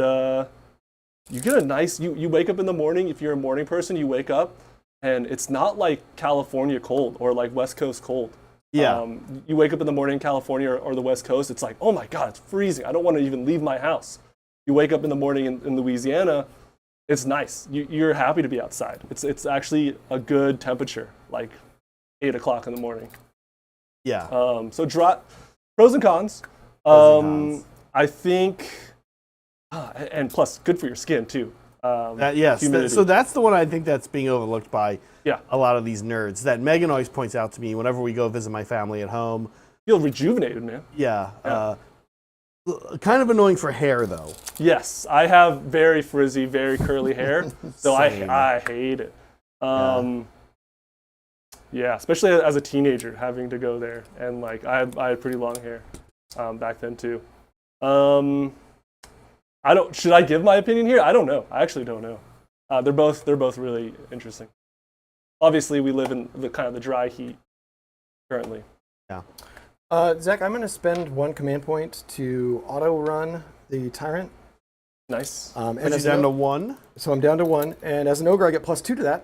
you get a nice, you wake up in the morning, if you're a morning person, you wake up, and it's not like California cold or like West Coast cold. Yeah. You wake up in the morning in California or the West Coast, it's like, oh my God, it's freezing. I don't want to even leave my house. You wake up in the morning in Louisiana, it's nice. You're happy to be outside. It's actually a good temperature, like 8 o'clock in the morning. Yeah. So pros and cons. I think, and plus good for your skin too. Yes. humidity. So that's the one I think that's being overlooked by Yeah. a lot of these nerds. That Megan always points out to me whenever we go visit my family at home. Feel rejuvenated, man. Yeah. Kind of annoying for hair though. Yes, I have very frizzy, very curly hair, so Same. I hate it. Yeah, especially as a teenager, having to go there, and like I had pretty long hair back then too. Should I give my opinion here? I don't know. I actually don't know. They're both really interesting. Obviously, we live in the kind of the dry heat currently. Yeah. Zach, I'm going to spend 1 command point to auto run the Tyrant. Nice. And Put you as down an to o- 1. So I'm down to 1, and as an Ogre, I get +2 to that.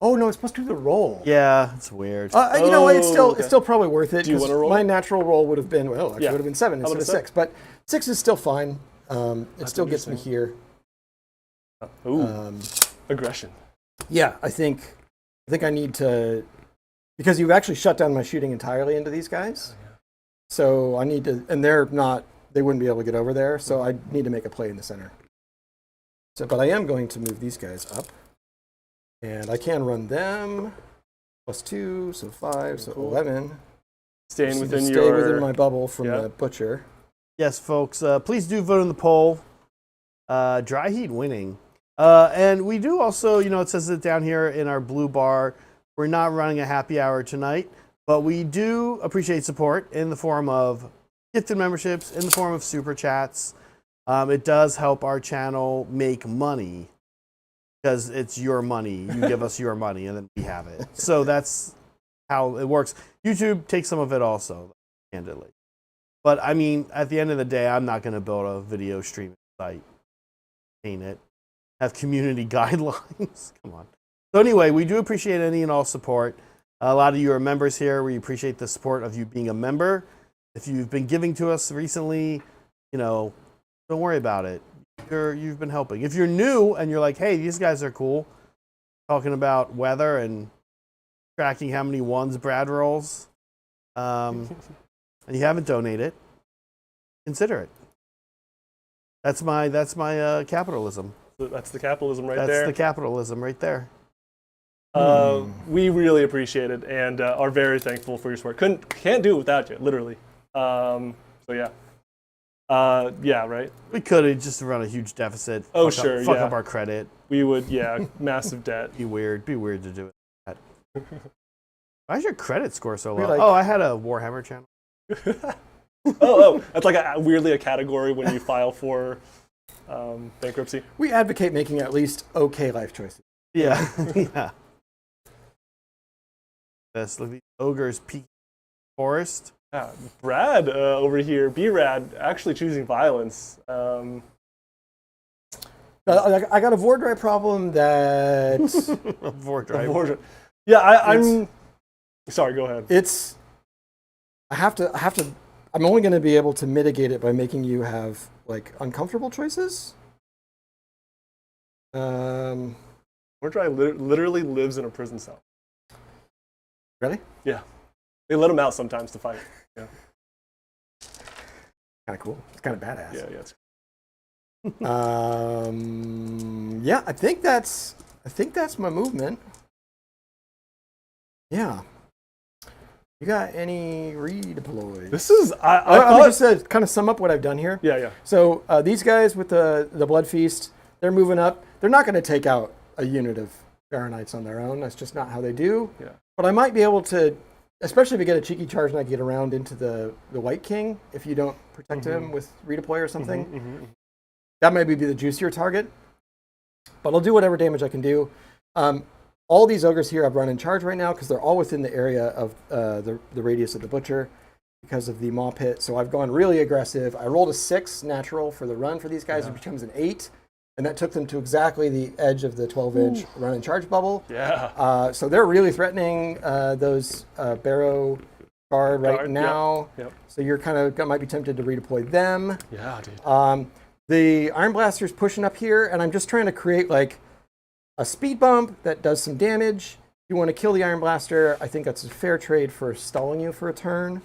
Oh no, it's +2 to the roll. Yeah, it's weird. You know what? It's okay. still probably worth it. Do you 'cause wanna roll? My natural roll would have been Yeah. would have been 7 How instead about of a 6, but 6 is still fine. It still gets me interesting. here. Ooh, aggression. Yeah, I think I need to, because you've actually shut down my shooting entirely into these guys. So I need to, and they wouldn't be able to get over there. So I need to make a play in the center. So, but I am going to move these guys up, and I can run them +2, so 5, so Cool. 11. Staying Just need to within stay your within my bubble from Yeah. the butcher. Yes, folks, please do vote in the poll. Dry heat winning. And we do also, it says it down here in our blue bar, we're not running a happy hour tonight, but we do appreciate support in the form of gifted memberships in the form of super chats. It does help our channel make money because it's your money. You give us your money and then we have it. So that's how it works. YouTube takes some of it also, candidly. But I mean, at the end of the day, I'm not going to build a video streaming site, paint it, have community guidelines. Come on. So anyway, we do appreciate any and all support. A lot of you are members here. We appreciate the support of you being a member. If you've been giving to us recently, you know, don't worry about it. You've been helping. If you're new and you're like, hey, these guys are cool, talking about weather and tracking how many ones Brad rolls, and you haven't donated, consider it. That's my capitalism. That's the capitalism right That's there. the capitalism right there. We really appreciate it and are very thankful for your support. Can't do it without you, literally. So yeah. Yeah, right? We could have just run a huge deficit. Oh, fuck sure, up, fuck yeah. up our credit. We would, yeah, massive debt. Be weird to do it. Why is your credit score so low? like- Oh, I had a Warhammer channel. That's like weirdly a category when you file for bankruptcy. We advocate making at least okay life choices. Yeah, yeah. This look at the Ogor's Peak Forest. Yeah, Brad over here, B-Rad, actually choosing violence. I got a Vordhai problem that Vordhai. Yeah, I'm sorry. Go ahead. it's. I have to. I'm only going to be able to mitigate it by making you have like uncomfortable choices. Vordhai literally lives in a prison cell. Really? Yeah, they let him out sometimes to fight. Yeah, Kind of cool. It's kind of badass. yeah, yeah. Yeah, I think that's my movement. Yeah. You got any redeploys? This is I I thought. just to kind of sum up what I've done here. Yeah, yeah. So these guys with the Blood Feast, they're moving up. They're not going to take out a unit of Baronites on their own. That's just not how they do. Yeah. But I might be able to, especially if you get a cheeky charge and I get around into the White King, if you don't protect him with redeploy or something. That might be the juicier target. But I'll do whatever damage I can do. All these ogres here I've run in charge right now because they're all within the area of the radius of the Butcher because of the Maw Pit. So I've gone really aggressive. I rolled a 6 natural for the run for these guys. It becomes an 8. And that took them to exactly the edge of the 12-inch run and charge bubble. Yeah. So they're really threatening those Barrow Guard right now. Yep. So you're kind of might be tempted to redeploy them. Yeah, dude. The Iron Blaster's pushing up here, and I'm just trying to create like a speed bump that does some damage. If you want to kill the Iron Blaster, I think that's a fair trade for stalling you for a turn.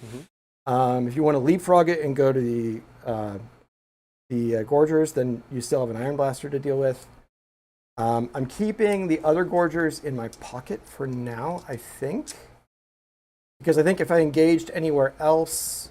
If you want to leapfrog it and go to the Gorgers, then you still have an Iron Blaster to deal with. I'm keeping the other Gorgers in my pocket for now, I think. Because I think if I engaged anywhere else,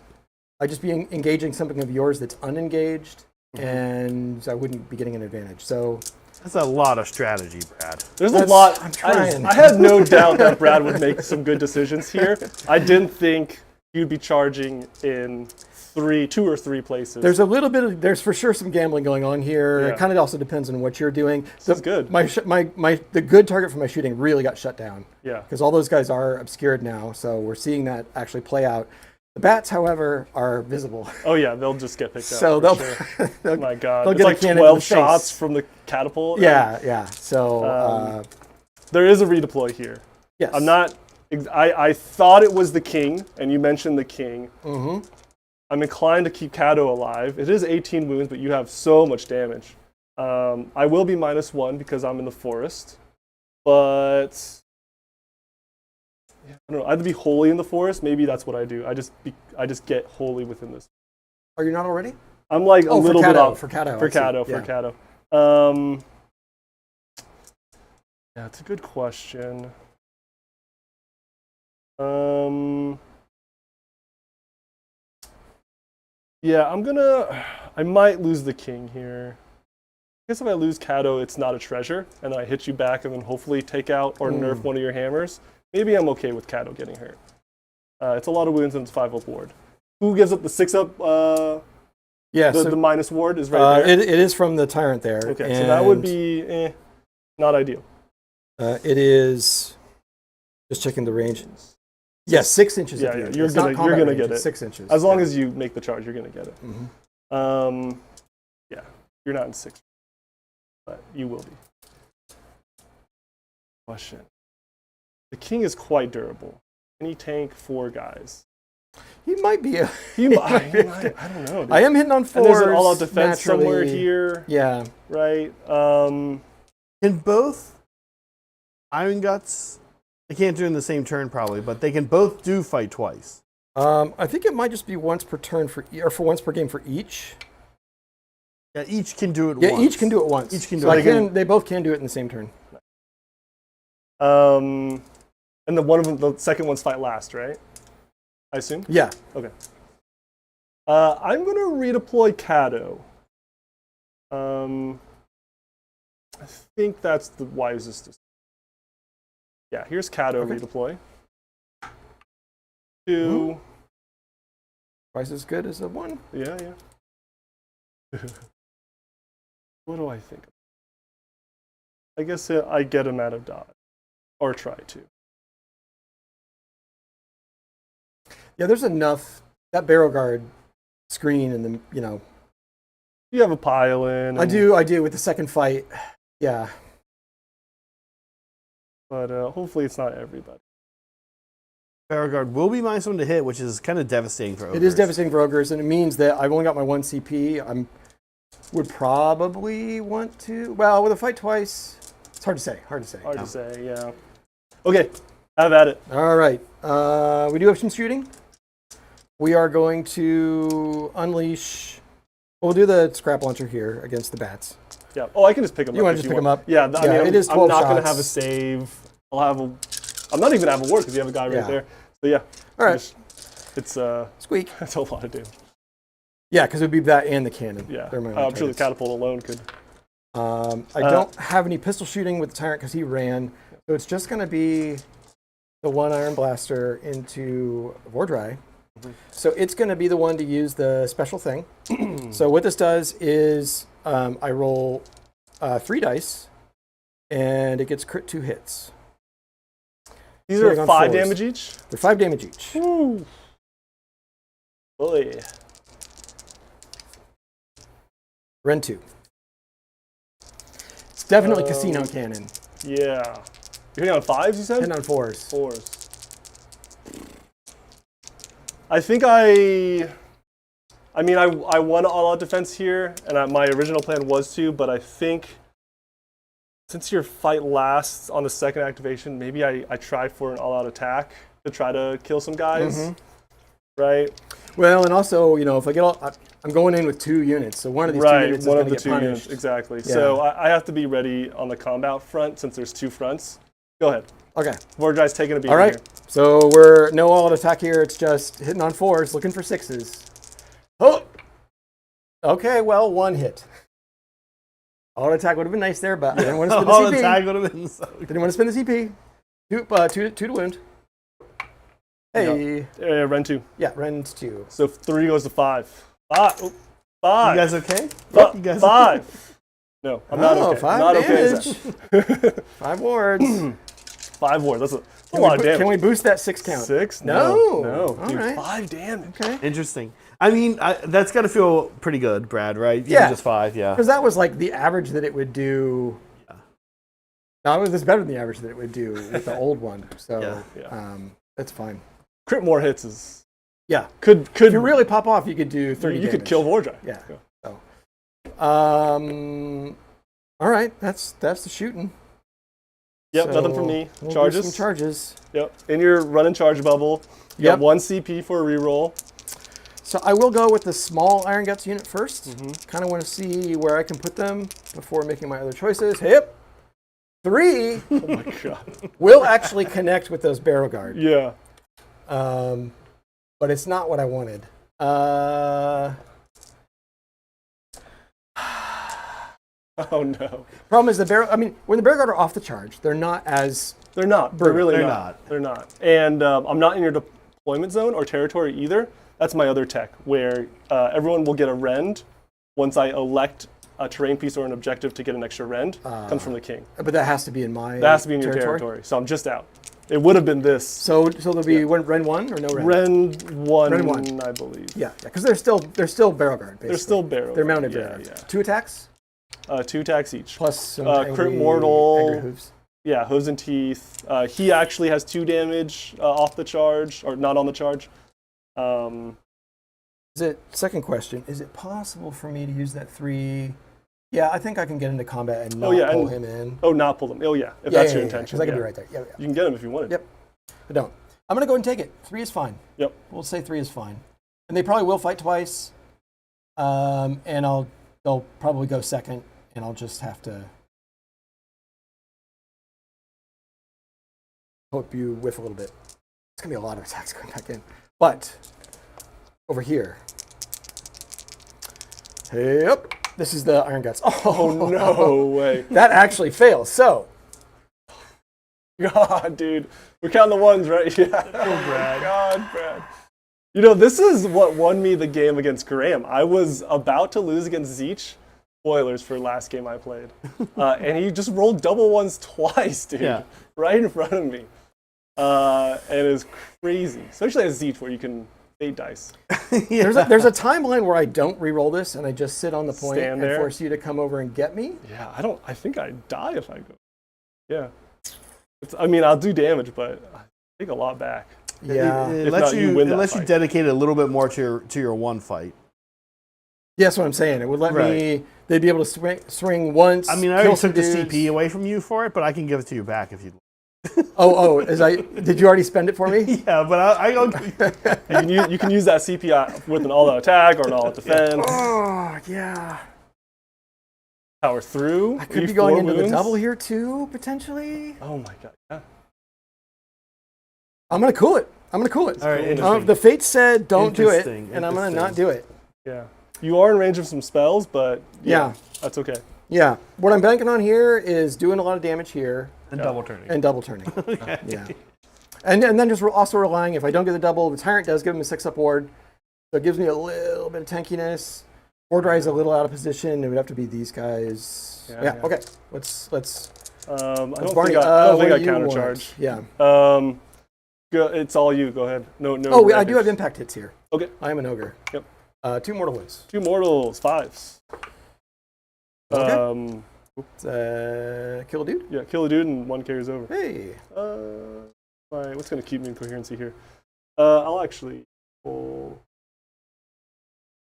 I'd just be engaging something of yours that's unengaged, and I wouldn't be getting an advantage. So That's a lot of strategy, Brad. There's a lot. I'm trying. I had no doubt that Brad would make some good decisions here. I didn't think you'd be charging in 2 or 3 places. There's for sure some gambling going on here. Yeah. It kind of also depends on what you're doing. That's good. The good target for my shooting really got shut down. Yeah. Because all those guys are obscured now, so we're seeing that actually play out. The bats, however, are visible. Oh yeah, they'll just get picked up. So for they'll, sure. they'll My God, they'll it's get a like cannon in 12 the face. shots from the catapult. Yeah. So There is a redeploy here. yes, I'm not. I thought it was the king, and you mentioned the king. Mm-hmm. I'm inclined to keep Cado alive. It is 18 wounds, but you have so much damage. I will be -1 because I'm in the forest, but yeah, I don't know. I'd be holy in the forest. Maybe that's what I do. I just get holy within this. Are you not already? I'm like a little bit off for Cado. for Cado. Yeah, it's a good question. Yeah, I might lose the king here. I guess if I lose Cado, it's not a treasure, and then I hit you back and then hopefully take out or nerf one of your hammers. Maybe I'm okay with Cado getting hurt. It's a lot of wounds and it's 5-up ward. Who gives up the 6-up? Yeah, The minus ward is right there. it is from the Tyrant there. Okay, so that would be not ideal. It is just checking the range. Yeah, 6 inches. Yeah, of yeah, range. you're It's not gonna combat range, get it's it. 6 inches. As long as you make the charge, you're gonna get it. Mhm. Yeah, you're not in 6, but you will be. Question: the king is quite durable. Can he tank 4 guys? He might be. He might. I don't know. Dude. I am hitting on 4s. And there's an all-out defense naturally. somewhere here. Yeah. Right. Can both Iron Guts? They can't do it in the same turn probably, but they can both do fight twice. I think it might just be once per turn or for once per game for each. Yeah, each can do it Yeah, once. each can do it once. Each can do so it. they both can do it in the same turn. And then the second one's fight last, right? I assume. Yeah. Okay. I'm gonna redeploy Cado. I think that's the wisest. Yeah, here's Cado redeploy. 2. Twice as good as a 1. Yeah. What do I think? I guess I get him out of dodge, or try to. Yeah, there's enough. That barrel guard screen and the You have a pile in. I do with the second fight. Yeah. But hopefully it's not everybody. Paragard will be -1 to hit, which is kind of devastating for Ogors. It is devastating for Ogres, and it means that I've only got my 1 CP. Would probably want to. Well, with a fight twice, it's hard to say. Hard to say, yeah. Okay, have at it. All right. We do have some shooting. We are going to unleash. We'll do the scrap launcher here against the bats. Yeah. Oh, I can just pick them up. You want to just pick them up? Yeah. I mean, it is 12 I'm not shots. going to have a save. I'm not even going to have a ward because you have a guy right there. So yeah. All right. It's Squeak. That's a lot of damage. Yeah, because it would be that and the cannon. Yeah. They're my I'm sure the catapult alone could. I don't have any pistol shooting with the Tyrant because he ran. So it's just going to be the 1 Iron Blaster into Vordhai. So it's going to be the one to use the special thing. So what this does is I roll 3 dice, and it gets crit 2 hits. These are 5 damage each? They're 5 damage each. Ooh. Boy. Ren 2. It's definitely casino cannon. Yeah. You're hitting on 5s, you said? Hitting on 4s. 4s. I think I want an all-out defense here, and my original plan was to, but I think since your fight lasts on the second activation, maybe I try for an all-out attack to try to kill some guys, right? Well, and also, if I get I'm going in with 2 units, so one of these 2 units is going to get punished. Units, exactly. Yeah. So I have to be ready on the combat front since there's 2 fronts. Go ahead. Okay. Vordhai's taking a beat. All right. Here. So we're no all-out attack here. It's just hitting on 4s, looking for 6s. Oh. Okay. Well, 1 hit. All-out attack would have been nice there, but I didn't want to spend the All CP. attack would have been so good. Didn't want to spend the CP. 2 to wound. Hey. Yeah, Ren 2. Yeah, Ren's 2. So 3 goes to 5. 5. Oh, 5. You guys okay? You guys 5. Okay? No, I'm not okay. 5 not damage. Okay 5 wards. 5 wards. That's a lot of damage. Can we boost that 6 count? 6? No. No. All Dude, right. 5 damage. Okay. Interesting. I mean, that's got to feel pretty good, Brad, right? Even Yeah. just 5, yeah. Because that was like the average that it would do. Yeah. No, it was better than the average that it would do with the old one. So Yeah. that's fine. Crit more hits is Yeah. could If you really pop off, you could do 30 you could damage. kill Vordhai. Yeah. So, all right. That's the shooting. Yep, So nothing from me. we'll do Charges. some charges. Yep. In your run and charge bubble, you Yep. got 1 CP for a reroll. So I will go with the small Iron Guts unit first. Mm-hmm. Kind of want to see where I can put them before making my other choices. Yep. 3 Oh my god. will actually connect with those barrel guard. Yeah. But it's not what I wanted. Oh no. Problem is the barrel. I mean, when the barrel guard are off the charge, they're not as. They're not. They're really They're not. They're not. And I'm not in your deployment zone or territory either. that's my other tech, where everyone will get a rend once I elect a terrain piece or an objective to get an extra rend. Comes from the king. But that has to be in my That has to be in your territory. So I'm just out. It would have been this. So there'll be Ren 1 or no Ren? Ren 1, Ren 1. I believe. Yeah, because they're still barrel guard, basically. They're still barrel. They're mounted yeah, barrel guard. yeah. 2 attacks? 2 attacks each. Plus some crit mortal. angry hooves. Yeah, hooves and teeth. He actually has 2 damage off the charge, or not on the charge. Second question, is it possible for me to use that 3? Yeah, I think I can get into combat and not pull him in. Oh, not pull him. Oh, yeah, if that's your intention. Because I can be right there. Yeah. You can get him if you wanted. Yep. I don't. I'm going to go ahead and take it. 3 is fine. Yep. We'll say 3 is fine. And they probably will fight twice. And they'll probably go second, and I'll just have to hope you whiff a little bit. It's going to be a lot of attacks going back in. But over here. Yep. This is the Iron Guts. Oh, no way. That actually fails. So. God, dude. We're counting the ones, right? Yeah. Oh, Brad. God, Brad. You know, this is what won me the game against Graham. I was about to lose against Zeech. Spoilers for last game I played. And he just rolled double ones twice, dude. Yeah. Right in front of me. And it was crazy. Especially as Zeech, where you can fade dice. There's a timeline where I don't re-roll this and I just sit on the point Stand and there. force you to come over and get me. Yeah, I think I'd die if I go. Yeah. I'll do damage, but I take a lot back. Yeah. It If lets not, you, you win it that lets you fight. dedicate a little bit more to your one fight. Yeah, that's what I'm saying. It would let me. They'd be able to swing once. I mean, I kill already some took the dudes. CP away from you for it, but I can give it to you back if you'd like. Did you already spend it for me? Yeah, but You can use that CP with an all-out attack or an all-out defense. Oh, yeah. Power through. I could be going into the double here too, potentially. Oh my god. Yeah. I'm going to cool it. All right, interesting. The fate said don't do it, Interesting, and I'm going to not interesting. do it. Yeah. You are in range of some spells, but Yeah. that's okay. Yeah. What I'm banking on here is doing a lot of damage here And double turning. and double turning. Yeah. And then just also relying, if I don't get the double, the Tyrant does give him a 6-up ward. So it gives me a little bit of tankiness. Vordhai is a little out of position. It would have to be these guys. Yeah. Okay. Let's. I don't Barney, think I what do you countercharge. want? Yeah. It's all you. Go ahead. No. Oh, I do have impact hits here. Okay. I am an ogre. Yep. 2 mortal wounds. 2 mortals, 5s. Okay. Kill a dude. Yeah, kill a dude and 1 carries over. Hey. All right, what's going to keep me in coherency here? I'll actually pull...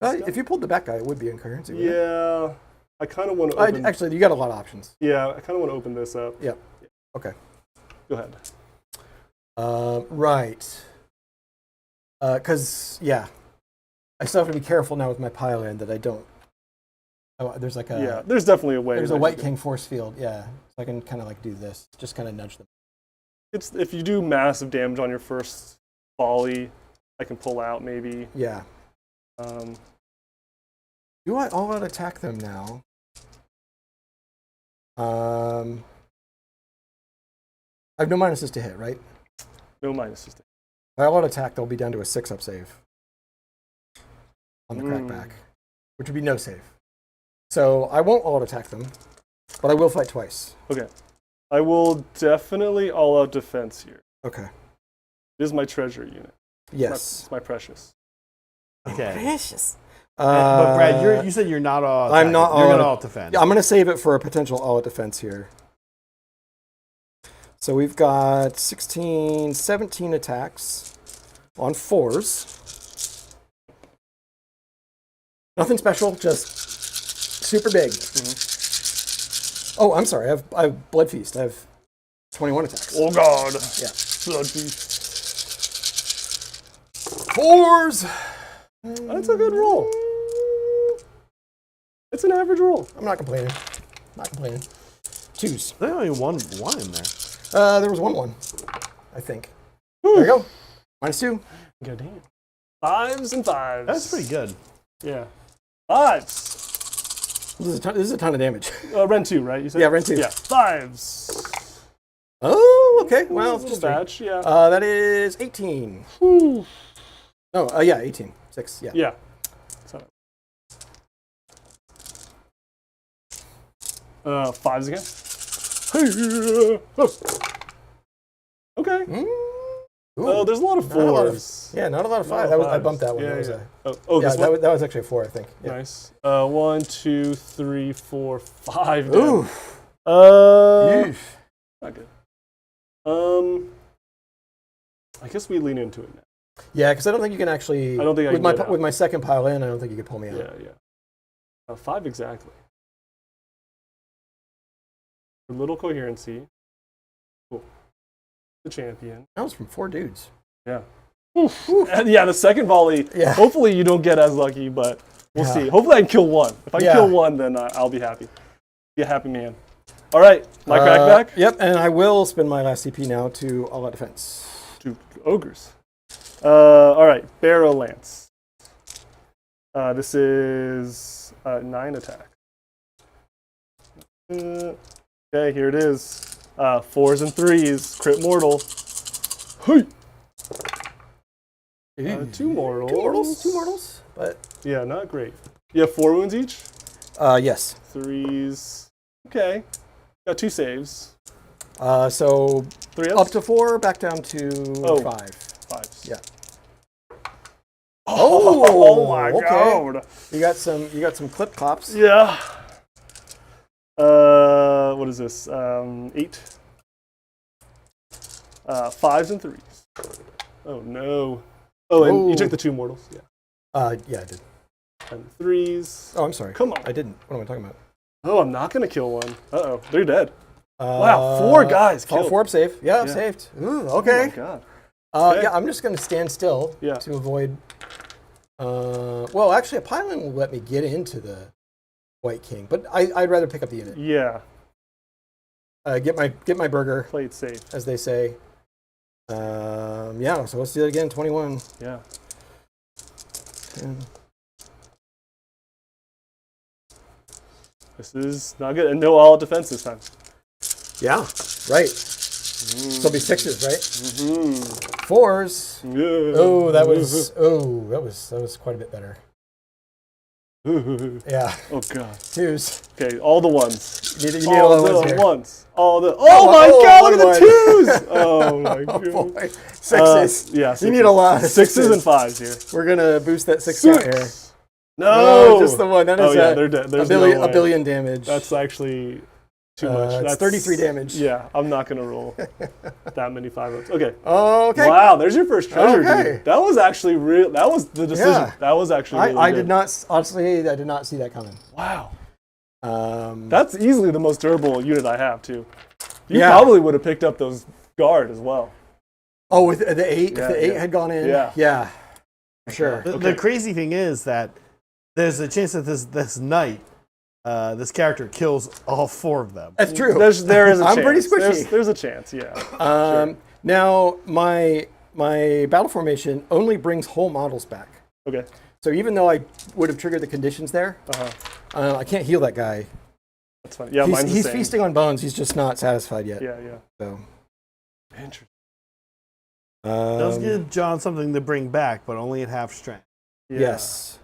If you pulled the back guy, it would be incoherency. wouldn't it? Yeah, I kind of want to open... Actually, you got a lot of options. Yeah, I kind of want to open this up. Yep. Okay. Go ahead. Right. Because, I still have to be careful now with my pile in that I don't... Oh, there's like a... Yeah, there's definitely a way. There's that a you White can- King force field, yeah. So I can kind of like do this. Just kind of nudge them. It's if you do massive damage on your first volley, I can pull out maybe. Yeah. Do I all out attack them now? I have no minuses to hit, right? No minuses. If I all out attack, they'll be down to a 6-up save on the crackback, which would be no save. So I won't all out attack them, but I will fight twice. Okay. I will definitely all-out defense here. Okay. This is my treasure unit. Yes. It's my precious. Okay. Precious. But Brad, you said you're not all. I'm not You're all- gonna all defend. Yeah, I'm going to save it for a potential all-out defense here. So we've got 16, 17 attacks on 4s. Nothing special, just super big. Oh, I'm sorry. I have Blood Feast. I have 21 attacks. Oh god. Yeah. Blood feast. 4s! That's a good roll. It's an average roll. I'm not complaining. Not complaining. 2s. There's only one in there. There was 1, I think. There you go. -2. God damn. 5s and 5s. That's pretty good. Yeah. 5s. This is a ton of damage. Ren 2, right? You said? Yeah, Ren 2. Yeah. 5s. Oh, okay. Well, Little just batch, yeah. that is 18. Whew. No, yeah, 18. 6, yeah. Yeah. So, 5s again. Okay. Oh, there's a lot of 4s. Yeah, not a lot of 5. Not a lot of I bumped that 5s. one. Yeah, That was yeah. yeah, This one? that was actually a 4, I think. Yeah. Nice. 1, 2, 3, 4, 5. Ooh. Not good. I guess we lean into it now. Yeah, because I don't think you can actually. I don't think I with can get out. with my second pile in, I don't think you could pull me out. Yeah. 5 exactly. A little coherency. Cool. The champion. That was from 4 dudes. Yeah. And yeah, the second volley. Yeah. Hopefully you don't get as lucky, but we'll Yeah. see. Hopefully I can kill one. If I can kill one, then I'll be happy. Be a happy man. All right, my crackback. Yep, and I will spend my last CP now to all out defense. To ogres. All right, Barrow Lance. This is 9 attack. Okay, here it is. 4s and 3s, crit mortal. Hey. 2 mortals. 2 mortals. 2 mortals. But Yeah, not great. You have 4 wounds each? yes. 3s. Okay. Got 2 saves. So 3 up to 4, back down to 5. 5s. Yeah. Oh my god. You got some clip clops. Yeah. What is this? 8. 5s and 3s. Oh no. Oh, and you took the 2 mortals. Yeah. Yeah, I did. And 3s. Oh, I'm sorry. Come on. I didn't. What am I talking about? Oh, I'm not gonna kill one. Uh-oh, they're dead. Wow, 4 guys killed. 4 up save. Yeah, Yeah. saved. Ooh, Oh okay. my god. Yeah, I'm just going to stand still Yeah. to avoid. Well, actually, a pylon will let me get into the White King, but I'd rather pick up the unit. Yeah. Get my burger, Play it safe. as they say. Yeah, so let's do that again. 21. Yeah. 10. This is not good. And no all-out defense this time. Yeah, right. So it'll be 6s, right? Mm-hmm. 4s. Yeah. Oh, that was quite a bit better. Yeah. Oh god. 2s. Okay, all the ones. You need all the ones here. ones. All the. Oh my oh, god! one, Look at the 2s. Oh my god. Oh boy. 6s. Yeah. You need a lot of 6s and 5s here. We're gonna boost that 6 count here. No, just the one. That is they're dead. There's no a way. billion damage. That's actually too much. It's That's 33 damage. Yeah, I'm not gonna roll that many 5-0s. Okay. Okay. Wow, there's your first treasure, Okay. dude. That was actually real. That was the decision. Yeah. That was actually. Really I good. did not. Honestly, I did not see that coming. Wow. Um, That's easily the most durable unit I have too. You Yeah. probably would have picked up those guard as well. oh, with the 8, Yeah, if the 8 yeah. had gone in, Yeah. for sure. The crazy thing is that there's a chance that this knight, this character kills all 4 of them. That's true. There is a I'm chance. pretty squishy. There's a chance, yeah. Now my battle formation only brings whole models back. Okay. So even though I would have triggered the conditions there, I can't heal that guy. That's fine. Yeah, mine's the He's same. feasting on bones. He's just not satisfied yet. Yeah, yeah. So. Interesting. Does give John something to bring back, but only at half strength. Yeah. Yes.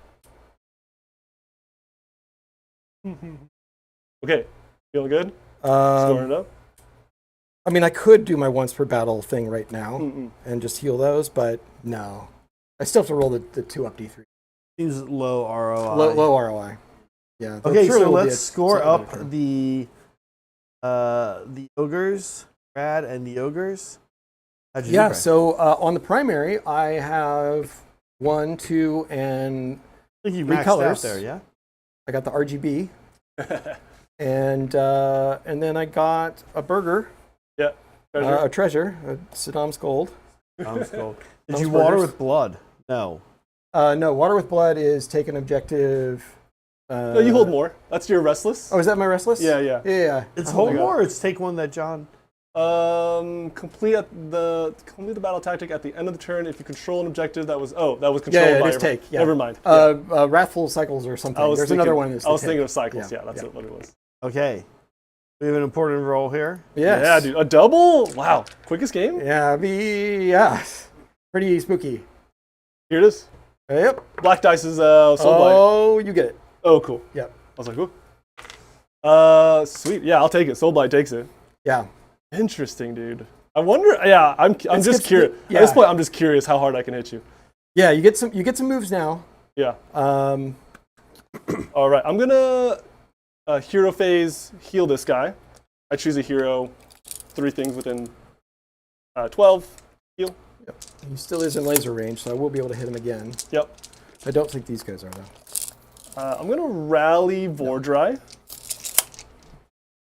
Okay. Feeling good? Storing it up? I mean, I could do my once per battle thing right now and just heal those, but no. I still have to roll the 2 up D3. Seems low ROI. Low ROI. Yeah. Okay, truly so will be let's a score second up turn. the ogres, Brad, and the ogres. How'd you do, Yeah, Brad? so on the primary, I have 1, 2, and I think you 3 maxed colors. out there, yeah? I got the RGB. and then I got a burger, Yeah. Treasure. a treasure, Saddam's gold. Sounds cool. Did Those you water burgers? with blood? No. No, water with blood is take an objective. No, you hold more. That's your restless. Oh, is that my restless? Yeah, yeah. Yeah. It's Oh, hold my God. more, or it's take one that John... Complete the battle tactic at the end of the turn if you control an objective that was controlled Yeah, it by is your- take. Yeah. Never mind. Yeah. Wrathful cycles or something. I was There's thinking, another one. That's I was the thinking take. of cycles. Yeah, Yeah, that's yeah. what it was. Okay. We have an important role here. Yes. Yeah, dude. A double? Wow. Quickest game? Yeah, pretty spooky. Here it is. Yep. Black dice is Soulblight. Oh, you get it. Oh, cool. Yep. I was like, ooh. Sweet. Yeah, I'll take it. Soulblight takes it. Yeah. Interesting, dude. I wonder. Yeah, I'm just curious. Yeah. At this point, I'm just curious how hard I can hit you. Yeah, you get some moves now. Yeah. Um, All right. I'm gonna hero phase heal this guy. I choose a hero. 3 things within 12. Heal. yep. He still is in laser range, so I will be able to hit him again. Yep. I don't think these guys are though. I'm gonna rally Vordhai.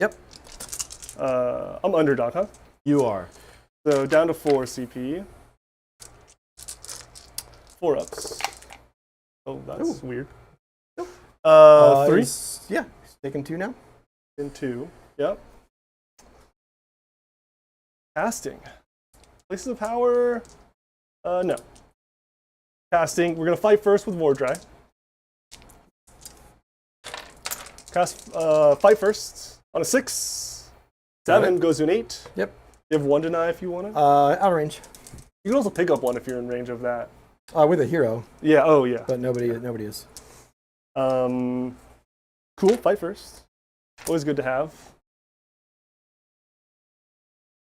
Yep. I'm underdog, huh? You are. So down to 4 CP. 4 ups. Oh, that's weird. 3 Yeah, he's taking 2 now. and 2. Yep. Casting. Places of power. No. Casting. We're gonna fight first with Vordhai. Cast. Fight first on a 6. 7 goes to an 8. Yep. You have 1 deny if you want it. Out of range. You can also pick up 1 if you're in range of that. With a hero, Yeah. Oh yeah. but nobody is. Cool. Fight first. Always good to have.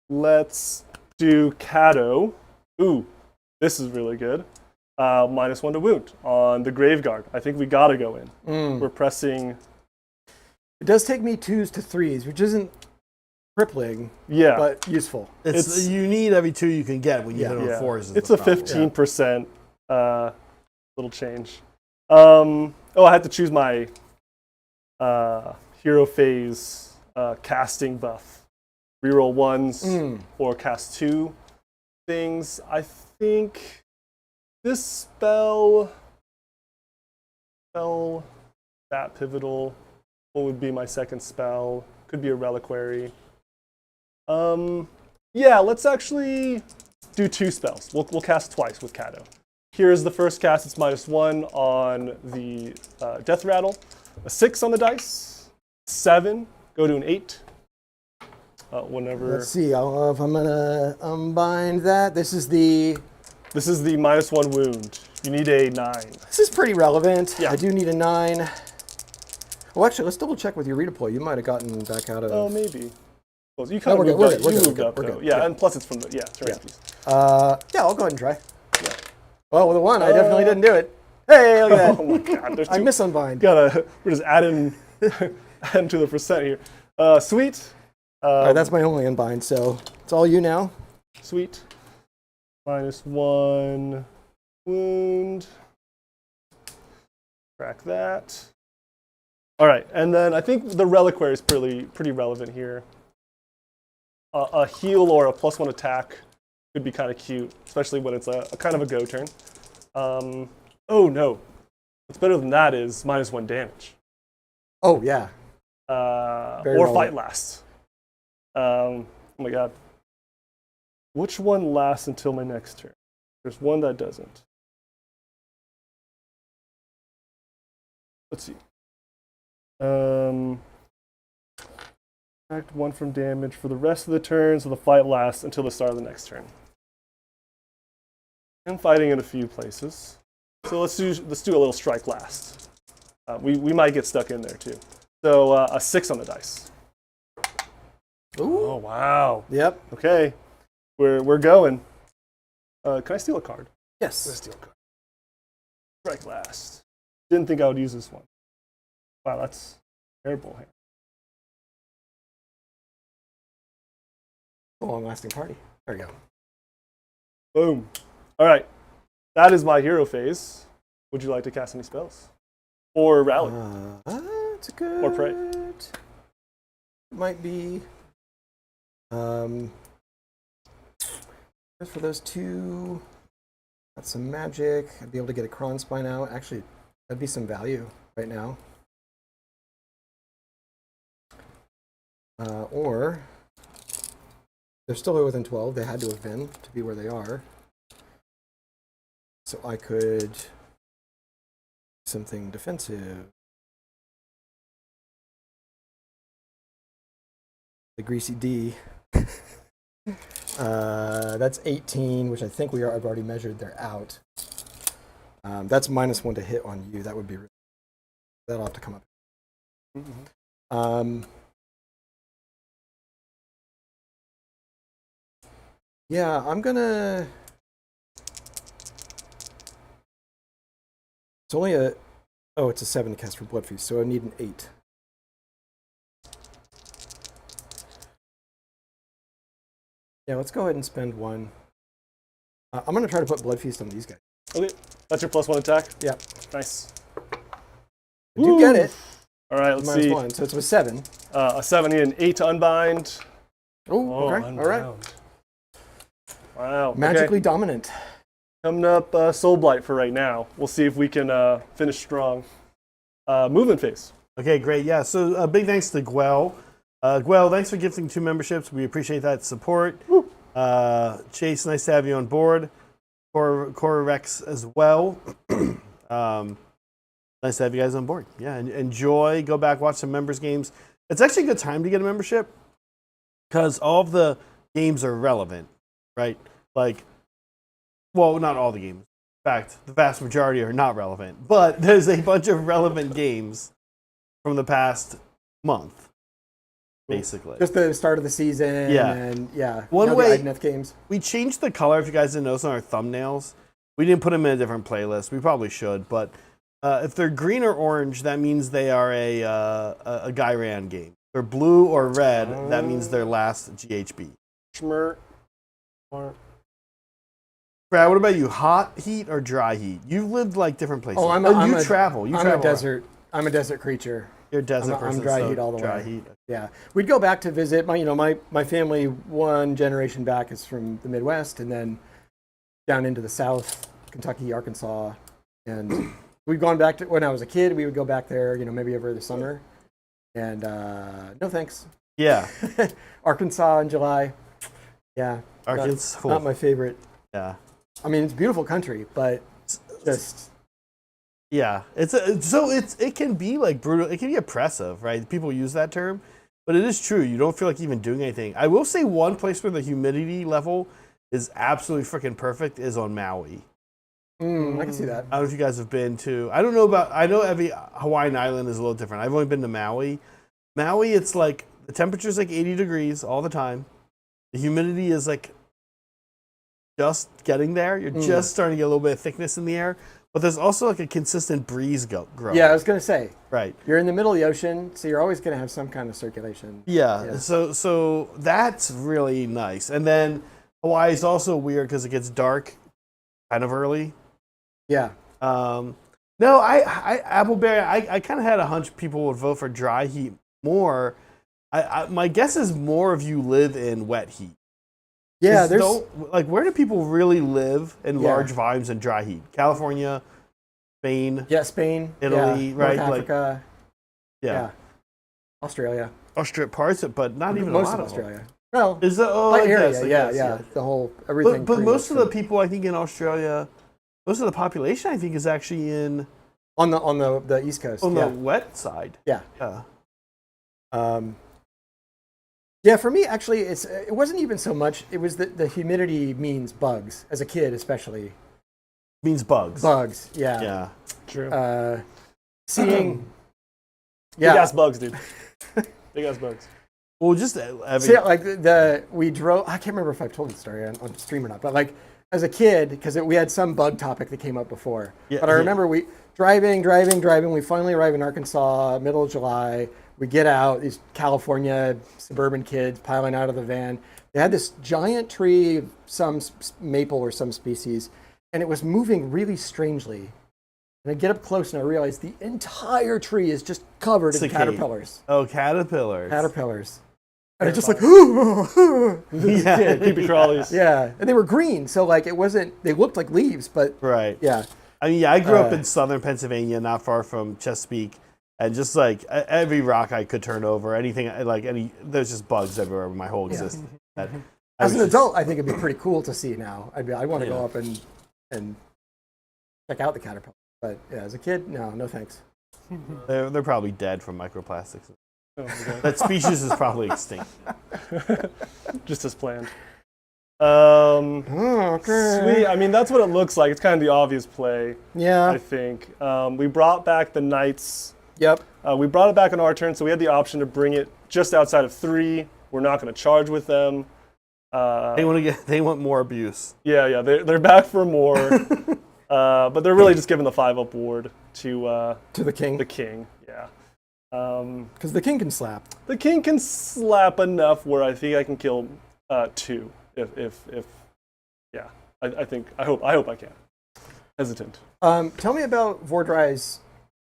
Let's do Cado. Ooh, this is really good. -1 to wound on the Grave Guard. I think we gotta go in. We're pressing. It does take me 2s to 3s, which isn't crippling, Yeah. but useful. It's you need every 2 you can get when you hit on yeah. 4s. is It's the a problem. 15% little change. Oh, I had to choose my hero phase casting buff. Reroll 1s or cast 2 things. I think this spell that pivotal. What would be my second spell? Could be a reliquary. Yeah, let's actually do 2 spells. We'll cast twice with Cado. Here's the first cast. It's -1 on the death rattle. A 6 on the dice. 7. Go to an 8. Whenever. Let's see. I don't know if I'm gonna unbind that. This is the. This is the -1 wound. You need a 9. This is pretty relevant. Yeah. I do need a 9. Well, actually, let's double check with your redeploy. You might have gotten back out of. Oh, maybe. Well, you No, kind of we're moved good, we're up. You good, moved we're up, good, though. we're good. Yeah, Yeah. and plus it's from the terrain piece. Yeah, I'll go ahead and try. Yeah. Well, with a 1, I definitely didn't do it. Hey, look at that. Oh my God! There's I two. miss unbind. We're just adding to the percent here. Sweet. All right, that's my only unbind, so it's all you now. Sweet. -1 wound. Crack that. All right, and then I think the reliquary is pretty relevant here. A heal or a +1 attack could be kind of cute, especially when it's a kind of a go turn. Oh no, what's better than that is -1 damage. Oh, yeah. Or relevant. fight last. Oh my god. Which one lasts until my next turn? There's one that doesn't. Let's see. Subtract 1 from damage for the rest of the turn, so the fight lasts until the start of the next turn. I'm fighting in a few places. So let's do a little strike last. We might get stuck in there too. So a 6 on the dice. Ooh. Oh wow. Yep. Okay. We're going. Can I steal a card? Yes. Let's steal a card. Strike last. Didn't think I would use this one. Wow, that's terrible here. A long-lasting party. There we go. Boom. All right. That is my hero phase. Would you like to cast any spells? Or rally? That's a good. Or pray. Might be. As for those 2, got some magic. I'd be able to get a Cron Spine out. Actually, that'd be some value right now. Or they're still within 12. They had to have been to be where they are. So I could do something defensive. The Greasy D. That's 18, which I think I've already measured. They're out. That's -1 to hit on you. That would be that'll have to come up. Yeah, I'm gonna. It's only a. Oh, it's a 7 to cast for Blood Feast, so I need an 8. Yeah, let's go ahead and spend 1. I'm gonna try to put Blood Feast on these guys. Okay, that's your +1 attack. Yeah, Nice. I do get it. All right, let's see. -1, so it's a 7. A 7 and an 8 to unbind. Oh, okay, all right. Unbound. Wow. Magically dominant. Coming up, Soulblight for right now. We'll see if we can finish strong. Movement phase. Okay, great. Yeah, so big thanks to Gwell. Gwell, thanks for gifting 2 memberships. We appreciate that support. Chase, nice to have you on board. Cora Rex as well. Nice to have you guys on board. Yeah, enjoy. Go back, watch some members games. It's actually a good time to get a membership because all of the games are relevant, right? Like, well, not all the games. In fact, the vast majority are not relevant. But there's a bunch of relevant games from the past month, basically. Just the start of the season. Yeah. And yeah. One way- the Idneth games. We changed the color, if you guys didn't notice, on our thumbnails. We didn't put them in a different playlist. We probably should, but if they're green or orange, that means they are a Gyran game. If they're blue or red, that means their last GHB. Schmert. Brad, what about you? Hot heat or dry heat? You've lived like different places. Oh, you travel. I'm a desert. I'm a desert creature. You're a desert I'm person. dry so heat all the dry way. Heat. Yeah, we'd go back to visit. My family, one generation back, is from the Midwest, and then down into the South, Kentucky, Arkansas, and we've gone back to when I was a kid. We would go back there, maybe over the summer, and no thanks. Yeah, Arkansas in July. Yeah, Arkansas. not my favorite. Yeah, I mean, it's a beautiful country, but just yeah, it can be like brutal. It can be oppressive, right? People use that term, but it is true. You don't feel like even doing anything. I will say one place where the humidity level is absolutely freaking perfect is on Maui. I can see that. I don't know if you guys have been to. I know every Hawaiian island is a little different. I've only been to Maui. Maui, it's like the temperature's like 80 degrees all the time. The humidity is like just getting there. You're just starting to get a little bit of thickness in the air. But there's also like a consistent breeze growing. Yeah, I was gonna say. Right. You're in the middle of the ocean, so you're always gonna have some kind of circulation. Yeah. So that's really nice. And then Hawaii is also weird because it gets dark kind of early. Yeah. No, Appleberry, I kind of had a hunch people would vote for dry heat more. My guess is more of you live in wet heat. Yeah, where do people really live in large volumes in dry heat? California, Spain. Yeah, Spain, Italy, right? North Africa. Yeah. Australia. Parts, but not even Most a lot of of Australia. Well, is the I area? guess. The whole everything. But most of the people I think in Australia, most of the population I think is actually in on the East Coast. On the wet side. Yeah. Yeah. Yeah, for me, actually, it wasn't even so much. It was the humidity means bugs, as a kid especially. Means bugs. Bugs, yeah. Yeah. True. Seeing... Big ass bugs, dude. Big ass bugs. Well, just we drove... I can't remember if I've told the story on stream or not, but like, as a kid, because we had some bug topic that came up before. Yeah, but I remember we driving. We finally arrive in Arkansas, middle of July. We get out, these California suburban kids piling out of the van. They had this giant tree, some maple or some species, and it was moving really strangely. And I get up close and I realize the entire tree is just covered in caterpillars. Oh, caterpillars. Caterpillars. And it's just like, yeah, creepy crawlies. Yeah, and they were green, so like it wasn't. They looked like leaves, but right. Yeah. I mean, I grew up in southern Pennsylvania, not far from Chesapeake, and just like every rock I could turn over, there's just bugs everywhere. My whole existence. As an adult, I think it'd be pretty cool to see now. I want to go up and check out the caterpillar, but yeah, as a kid, no thanks. They're probably dead from microplastics. Oh, okay. That species is probably extinct. Just as planned. Okay. Sweet. I mean, that's what it looks like. It's kind of the obvious play, Yeah. I think. We brought back the Knights. Yep. We brought it back on our turn, so we had the option to bring it just outside of 3. We're not going to charge with them. They want more abuse. Yeah. They're back for more. But they're really just giving the 5-up ward to the king. the king. Yeah. Because the king can slap. The king can slap enough where I think I can kill 2. If yeah. I hope I can. Hesitant. Tell me about Vordhai's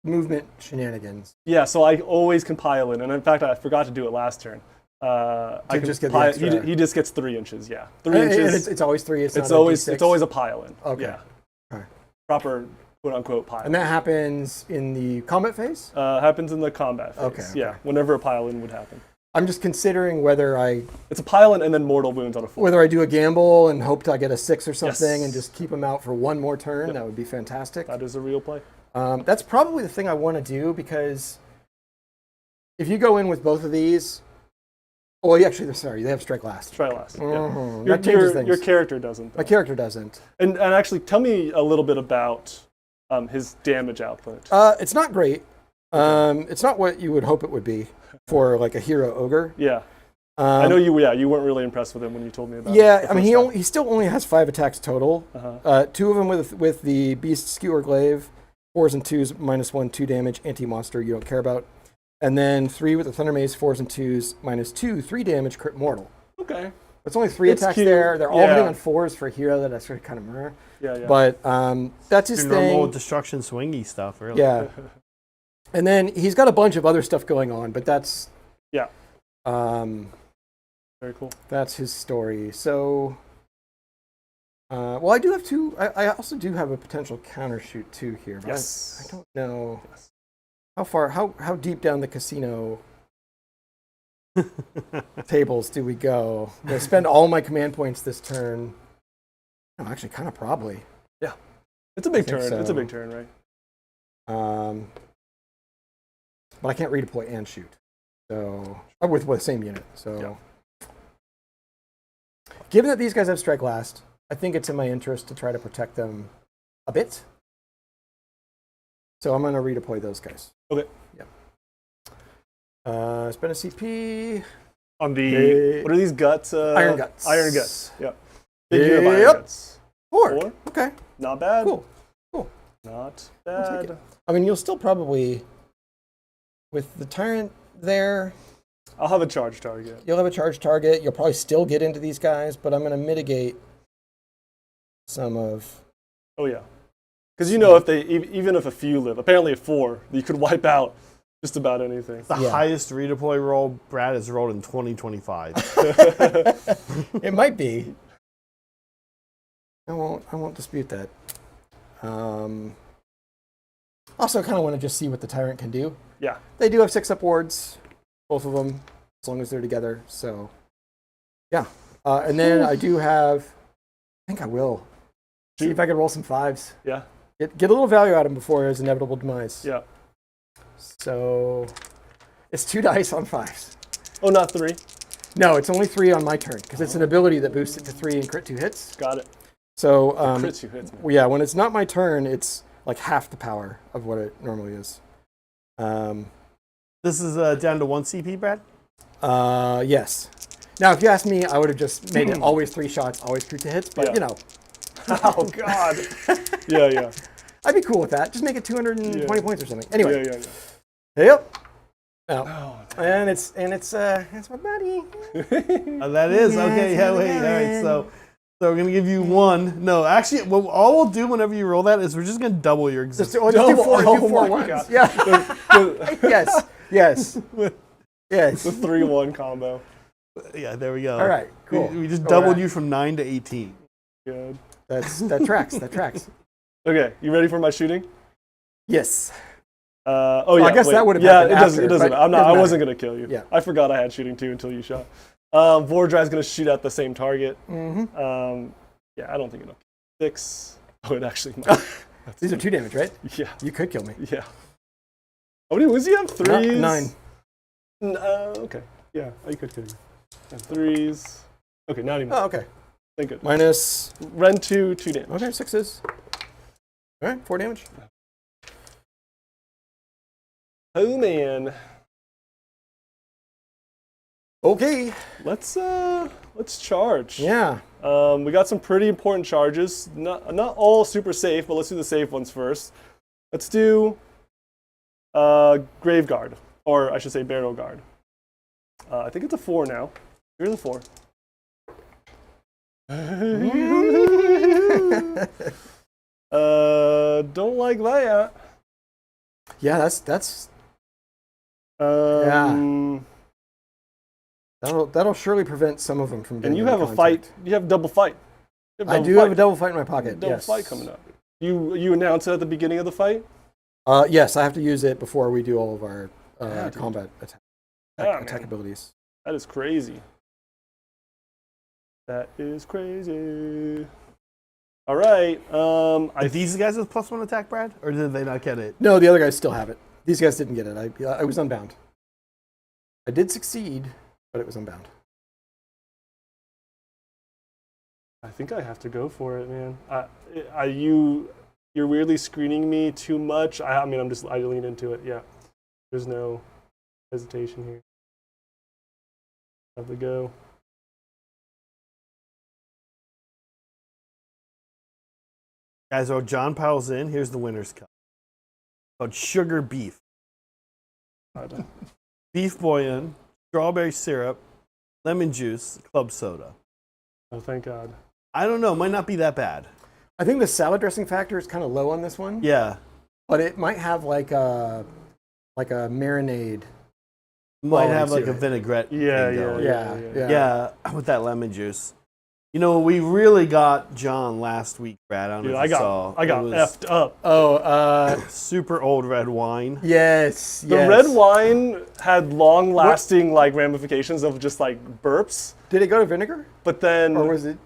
movement shenanigans. Yeah, so I always can pile in, and in fact I forgot to do it last turn. I can just get the pile, extra. he just gets 3 inches. Yeah, 3 And inches. it's always 3. It's always a pile in. Okay. Yeah. Okay. Proper quote unquote pile. And that happens in the combat phase? Happens in the combat phase. Okay. Yeah, whenever a pile in would happen. I'm just considering whether I It's a pile in and then mortal wounds on a 4. do a gamble and hope to get a 6 or something Yes. and just keep him out for one more turn. That would be fantastic. That is a real play. That's probably the thing I want to do, because if you go in with both of these, they have strike last. Try last. Mhm. Yeah. That changes things. Your character doesn't. My character doesn't. And actually, tell me a little bit about his damage output. It's not great. It's not what you would hope it would be for like a hero ogre. Yeah. I know you. Yeah, you weren't really impressed with him when you told me about. Yeah, it I mean he still only has 5 attacks total. 2 of them with the beast skewer glaive, 4s and 2s, -1, 2 damage, anti-monster you don't care about, and then 3 with the thunder mace, 4s and 2s, -2, 3 damage, crit mortal. Okay. It's only 3 It's attacks cute. there. They're all Yeah. hitting on 4s for a hero that I sort of kind of murder. Yeah. But that's his Your normal thing. destruction swingy stuff, really. Yeah. And then he's got a bunch of other stuff going on, but that's Yeah. Very cool. that's his story. So, well, I do have 2. I also do have a potential counter shoot too here. But Yes. I don't know how deep down the casino tables do we go? Do I spend all my command points this turn? No, actually, kind of probably. Yeah. It's a big think turn. so. It's a big turn, right? But I can't redeploy and shoot. So with the same unit. So given that these guys have strike last, I think it's in my interest to try to protect them a bit. So I'm going to redeploy those guys. Okay. Yeah. Spend a CP. On the what are these guts? Iron guts. Iron guts. Yeah. Big unit of iron guts. 4. Okay. Not bad. Cool. Not I'll take bad. I mean, you'll still probably, with the tyrant there, I'll have a charge target. you'll have a charge target. You'll probably still get into these guys, but I'm going to mitigate some of. Oh yeah. Because if they even if a few live, apparently a 4, you could wipe out just about anything. The highest redeploy roll Brad has rolled in 2025. It might be. I won't dispute that. Also, kind of want to just see what the tyrant can do. Yeah. They do have 6-up wards, both of them, as long as they're together. So, yeah. And then I do have. I think I will see if I can roll some 5s. Yeah. Get a little value out of him before his inevitable demise. Yeah. So it's 2 dice on 5s. Oh, not 3. No, it's only 3 on my turn because it's an ability that boosts it to 3 and crit 2 hits. Got it. So Crits 2 hits, man. yeah, when it's not my turn, it's like half the power of what it normally is. This is down to 1 CP, Brad? Yes. Now, if you asked me, I would have just made it always 3 shots, always crit 2 hits. But Yeah. Oh God. Yeah. I'd be cool with that. Just make it 220 points or something. Anyway. Yeah. Yep. Oh. Oh, And it's my buddy. That is okay. Yeah, wait. All right. So we're gonna give you 1. No, actually, all we'll do whenever you roll that is we're just gonna double your Just existence. do Double. 4 Oh my ones. God. Yeah. Yes. It's a 3-1 combo. Yeah, there we go. All right. Cool. We just All doubled right. you from 9 to 18. Good. That tracks. That tracks. Okay, you ready for my shooting? Yes. Oh yeah. I guess wait. that would have Yeah, happened it doesn't. after, It doesn't. but I'm not. doesn't I matter. wasn't gonna kill you. Yeah. I forgot I had shooting too until you shot. Vordhai's gonna shoot at the same target. Mm-hmm. Yeah, I don't think it'll. 6. Oh, it actually might. These are 2 damage, right? Yeah. You could kill me. Yeah. How many wounds do you have? 3s? 9. Okay. Yeah, I could kill you. And 3s. Okay, not even. Oh, okay. Think it. Minus. Rend 2, 2 damage. Okay, 6s. All right, 4 damage. Oh man. Okay. Let's charge. Yeah. We got some pretty important charges. Not all super safe, but let's do the safe ones first. Let's do Grave Guard, or I should say Burial Guard. I think it's a 4 now. Here's a 4. Don't like that. Yeah, that's. That'll surely prevent some of them from getting. And you have a fight. You have double fight. I do have a double fight in my pocket. Double fight coming up. You announce it at the beginning of the fight. Yes, I have to use it before we do all of our combat attack abilities. That is crazy. That is crazy. All right. Are these guys with +1 attack, Brad, or did they not get it? No, the other guys still have it. These guys didn't get it. I was unbound. I did succeed, but it was unbound. I think I have to go for it, man. You're weirdly screening me too much. I mean, I lean into it. Yeah. There's no hesitation here. Have to go. Guys, oh, John piles in. Here's the winner's cup. Called Sugar Beef. Beef bouillon, strawberry syrup, lemon juice, club soda. Oh, thank God. I don't know. Might not be that bad. I think the salad dressing factor is kind of low on this one. Yeah. But it might have like a marinade. Might have to like a it. vinaigrette. Yeah, thing going. Yeah. With that lemon juice. You know, we really got John last week, Brad. I don't know if you saw. I got effed up. Oh, super old red wine. yes. The red wine had long-lasting like ramifications of just like burps. Did it go to vinegar? But then, Or was it?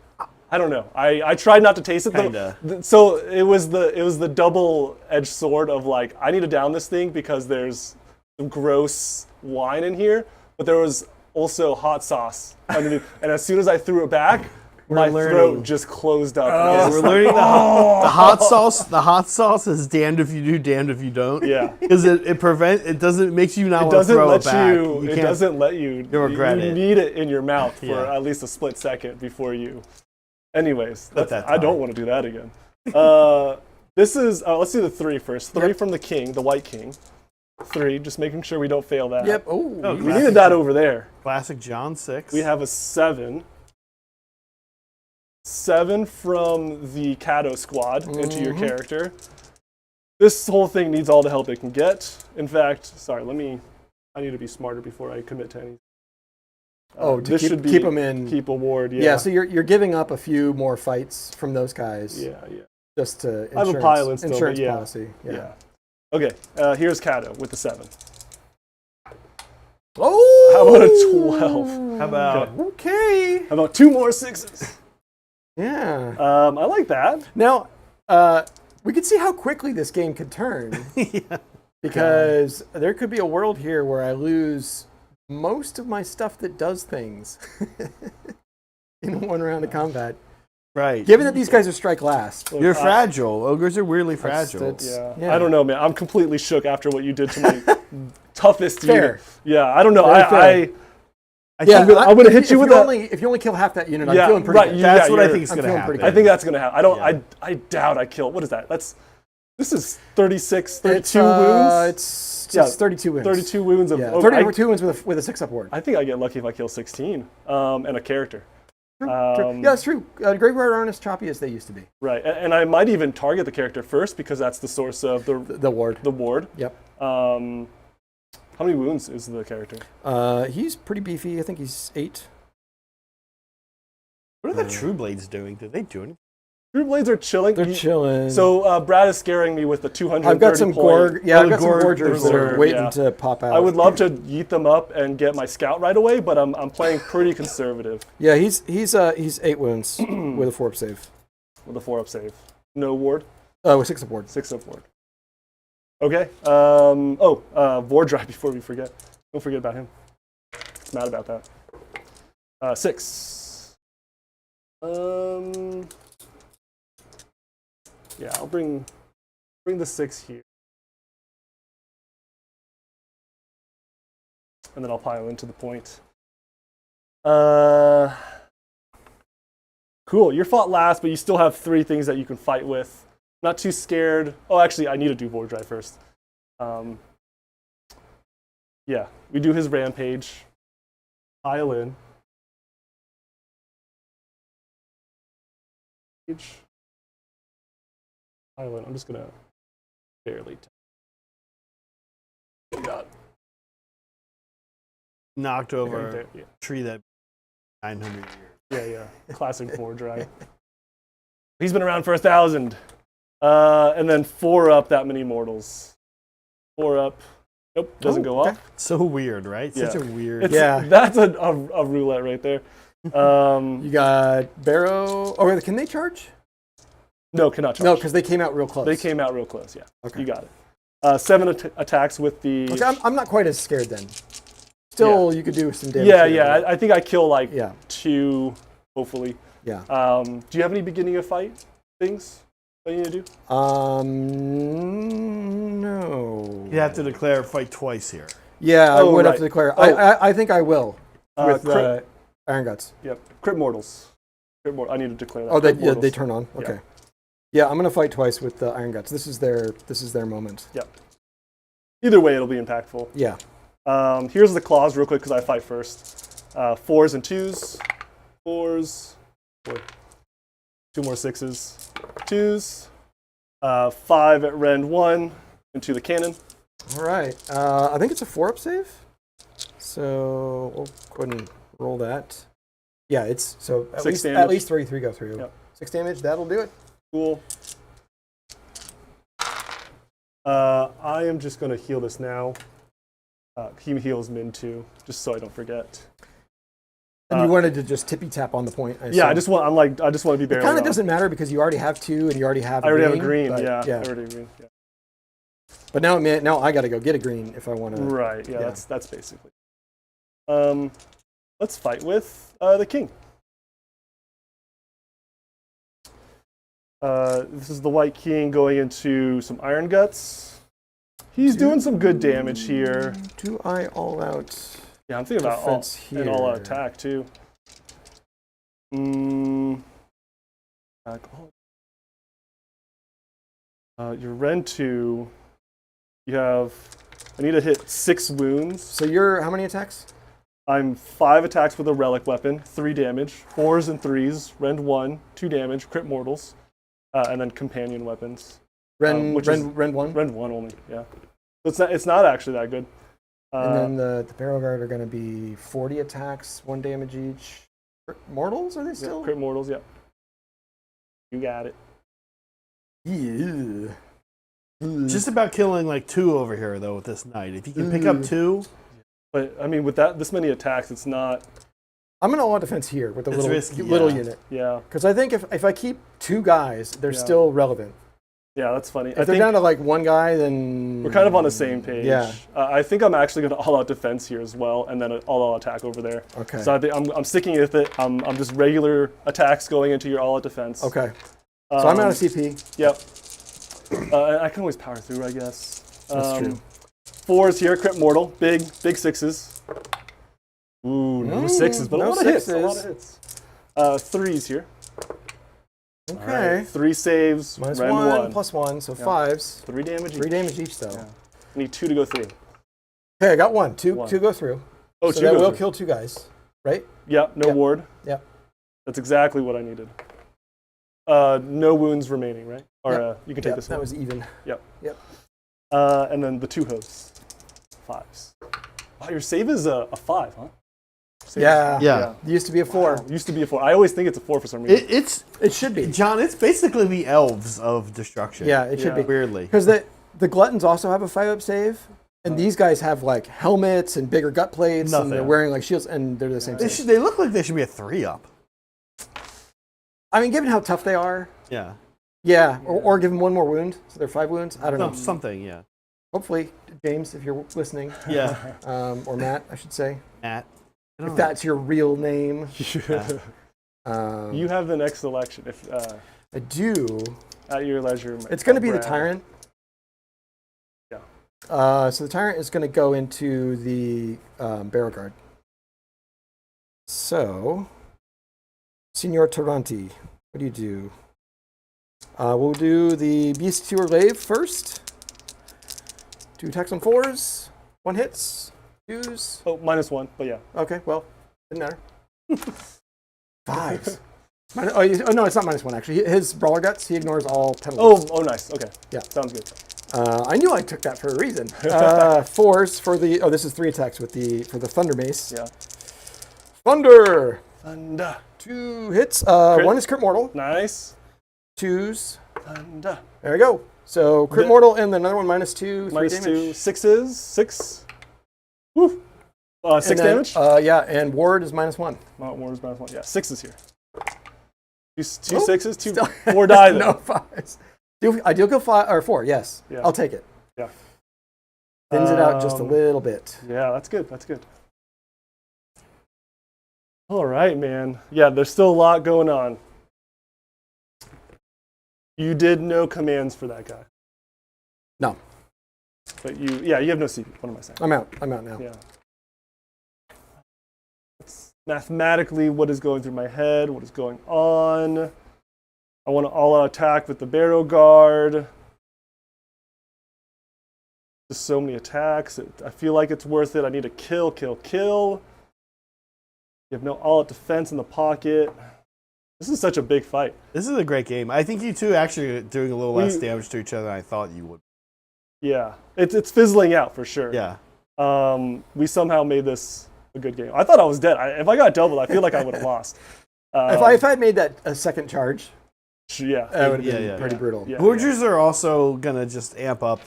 I don't know. I tried not to taste it. Kinda. So it was the double-edged sword of like, I need to down this thing because there's some gross wine in here, but there was also hot sauce underneath. And as soon as I threw it back, my throat just closed up. We're learning the hot sauce. The hot sauce is damned if you do, damned if you don't. Yeah. Because it doesn't makes you not want to throw it back. It doesn't let you. You'll regret it. You need it in your mouth for Yeah. at least a split second before you. Anyways, At that I don't time. want to do that again. This is let's do the 3 first. 3 from the king, the White King. 3, just making sure we don't fail that. Yep. Oh, We needed that over there. Classic John 6. We have a 7. 7 from the Cado squad into your character. This whole thing needs all the help it can get. In fact, sorry, I need to be smarter before I commit to any. To keep them in. Keep a ward, yeah. Yeah, so you're giving up a few more fights from those guys. Yeah. Just to I have a pile still, insurance but yeah. policy. Yeah. Okay, here's Cado with the 7. Oh! How about a 12? How about Okay. How about 2 more 6s? Yeah. I like that. Now, we could see how quickly this game could turn. yeah. Because there could be a world here where I lose most of my stuff that does things in one round of combat. Right. Given that these guys are strike last. You're fragile. Ogres are weirdly fragile. Yeah. I don't know, man. I'm completely shook after what you did to my toughest Fair. unit. Yeah, I don't know. Very fair. I'm gonna hit you with if you only kill half that unit, I'm feeling pretty good. That's what I you're- think is I'm going to feeling happen. pretty I think that's gonna happen. I doubt I kill. What is that? This is 36, 32 wounds. It's just 32 wounds. 32 wounds of. Yeah, oh, 32 wounds with a 6-up ward. I think I get lucky if I kill 16 and a character. True. Yeah, that's true. Graveyard aren't as choppy as they used to be. Right, and I might even target the character first because that's the source of The ward. the ward. Yep. How many wounds is the character? He's pretty beefy. I think he's 8. What are the True Blades doing? Did they do anything? True Blades are chilling. They're chilling. So Brad is scaring me with the 230 I've got some point. I've got some Gorgers that are Gorg, waiting yeah. to pop out. I would love to yeet them up and get my scout right away, but I'm playing pretty conservative Yeah, he's 8 wounds with a 4-up save. with a 4-up save. No ward, With 6-up ward. 6-up ward. Okay. Vordhai before we forget. Don't forget about him. He's mad about that. 6. Yeah, I'll bring the 6 here. And then I'll pile into the point. Cool. You're fought last, but you still have 3 things that you can fight with. Not too scared. Oh, actually, I need to do Vordhai first. Yeah, we do his rampage. Pile in. Pile in. I'm just gonna barely. Got Knocked over there, yeah. a tree that 900 years. Yeah. Classic Vordhai. He's been around for 1,000. And then 4 up that many mortals. 4 up. Nope, doesn't go up. So weird, right? Yeah. Such a weird. That's a roulette right there. You got Barrow. Oh, can they charge? No, cannot charge. No, because they came out real close. They came out real close, yeah. Okay. You got it. 7 attacks with the... Okay, I'm not quite as scared then. Still, you could do some damage. Yeah, here, yeah. but- I think I kill like Yeah. 2, hopefully. Yeah. Do you have any beginning of fight things that you need to do? No. You have to declare fight twice here. Yeah, I Oh, would have right. to declare. Oh. I think I will with crit- Iron Guts. Yep. Crit mortals. I need to declare that. Oh, Crit they mortals. turn on. Okay. Yeah, I'm gonna fight twice with the Iron Guts. This is their moment. Yep. Either way, it'll be impactful. Yeah. Here's the claws real quick because I fight first. 4s and 2s. 4s. 4. 2 more 6s. 2s. 5 at rend 1 into the cannon. All right. I think it's a 4-up save. So we'll go ahead and roll that. Yeah, it's so at 6 least damage. at least 3 go through. Yep. 6 damage. That'll do it. Cool. I am just going to heal this now. He heals Min too, just so I don't forget. And you wanted to just tippy tap on the point. Yeah, I just want to be barely. It kind of off. doesn't matter because you already have 2 and you already have. I already have a green. green. But, Yeah, I already have a green. Yeah. But now I got to go get a green if I want to. Right. Yeah, that's basically. Let's fight with the king. This is the White King going into some Iron Guts. He's doing some good damage here. Do I all out? Yeah, I'm thinking about an all-out attack too. Your Rend 2, you have. I need to hit 6 wounds. So you're how many attacks? I'm 5 attacks with a relic weapon, 3 damage, 4s and 3s, Rend 1, 2 damage, crit mortals, and then companion weapons. Rend 1? Rend 1 only, yeah. So it's not actually that good. And then the Barrow Guard are going to be 40 attacks, 1 damage each. Crit mortals, are they still? Crit mortals, yeah. You got it. Yeah. Just about killing like 2 over here though with this knight. If you can pick up 2, But I mean, with this many attacks, it's not. I'm going to all-out defense here with the It's little risky, little yeah. unit. Yeah, Because I think if I keep 2 guys, they're Yeah. still relevant. yeah, that's funny. If I they're think down to like 1 guy, then we're kind of on the same page. Yeah. I think I'm actually going to all-out defense here as well, and then an all-out attack over there. Okay. So I think I'm sticking with it. I'm just regular attacks going into your all-out defense. Okay. So I'm out of CP. Yep. I can always power through, I guess. That's true. 4s here, crit mortal, big 6s. Ooh, no 6s, but no a lot of hits. A 6s. lot of hits. 3s here. Okay. All right, 3 saves, Minus rend 1, plus 1, so 5s. 3 damage each. 3 damage each, though. Yeah. I need 2 to go through. Okay, I got 1. 2 1. go through. Oh, so 2 that go will through. kill 2 guys, right? Yep, no Yep. ward. Yep. That's exactly what I needed. No wounds remaining, right? Or Yep. You can take Yep, this that one. was even. Yep. Yep. And then the 2 hosts. 5s. Wow, your save is a 5, huh? Save Yeah. is- Yeah. It used to be a 4. Wow, used to be a 4. I always think it's a 4 for some reason. It should be. John, it's basically the elves of destruction. Yeah, it should Yeah. be. Weirdly. Because the Gluttons also have a 5-up save, and these guys have like helmets and bigger gut plates, and they're Nothing. wearing like shields, and they're the same save. They look like they should be a 3-up. I mean, given how tough they are, Yeah. yeah, or give them 1 more wound, so they're 5 wounds. I don't know. Something, yeah. Hopefully, James, if you're listening, Yeah. or Matt, I should say, Matt. I don't if know. that's your real name. Yeah. You have the next selection. If I do. at your leisure. It's going to be the Brad. Tyrant. Yeah. So the Tyrant is going to go into the Barrel Guard. So, Signor Taranti, what do you do? We'll do the Beast Sewer Glaive first. 2 attacks on 4s. 1 hits. 2s. Oh, -1, but yeah. Okay, well, didn't matter. 5s. Oh, no, it's not -1 actually. His Brawler Guts, he ignores all penalties. Oh, nice. Okay. Yeah. Sounds good. I knew I took that for a reason. 4s for the. Oh, this is 3 attacks with for the Thunder Mace. Yeah. Thunder. Thunder. 2 hits. 1 is crit mortal. Nice. 2s. Thunder. There we go. So crit mortal and then another one -2, 3 -2. damage. 6s. 6. Woo. 6 And then, damage. Yeah, and ward is -1. Ward is -1. Yeah, 6s here. Two 6s. 4 die then. No 5s. I do go 5 or 4. Yes. Yeah. I'll take it. Yeah. Thins it out just a little bit. Yeah, that's good. That's good. All right, man. Yeah, there's still a lot going on. You did no commands for that guy. No. But you have no CP. What am I saying? I'm out now. Yeah. That's mathematically what is going through my head, what is going on. I want to all-out attack with the Barrow Guard. Just so many attacks. I feel like it's worth it. I need to kill. You have no all-out defense in the pocket. This is such a big fight. This is a great game. I think you two actually are doing a little less damage to each other than I thought you would. Yeah, it's fizzling out for sure. Yeah. We somehow made this a good game. I thought I was dead. If I got doubled, I feel like I would have lost. If I had made that a second charge, Yeah. that would have been pretty brutal. Yeah. Vordhai are also gonna just amp up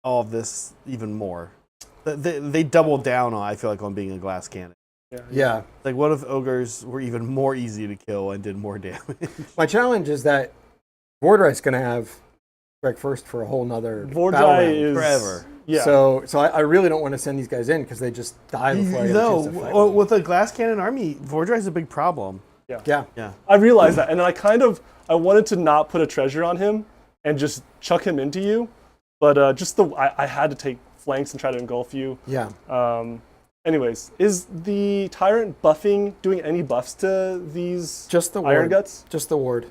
all of this even more. They doubled down on, I feel like, on being a glass cannon. Yeah. Like, what if Ogors were even more easy to kill and did more damage? My challenge is that Vordhai's going to have Greg first for a whole nother battle Vordhai round. is forever. Yeah. So I really don't want to send these guys in because they just die before I get a chance to fight. With a glass cannon army, Vordhai is a big problem. Yeah. I realized that, and then I wanted to not put a treasure on him and just chuck him into you, but I had to take flanks and try to engulf you. Yeah. Anyways, is the Tyrant doing any buffs to these Just the ward. Iron Guts? Just the ward.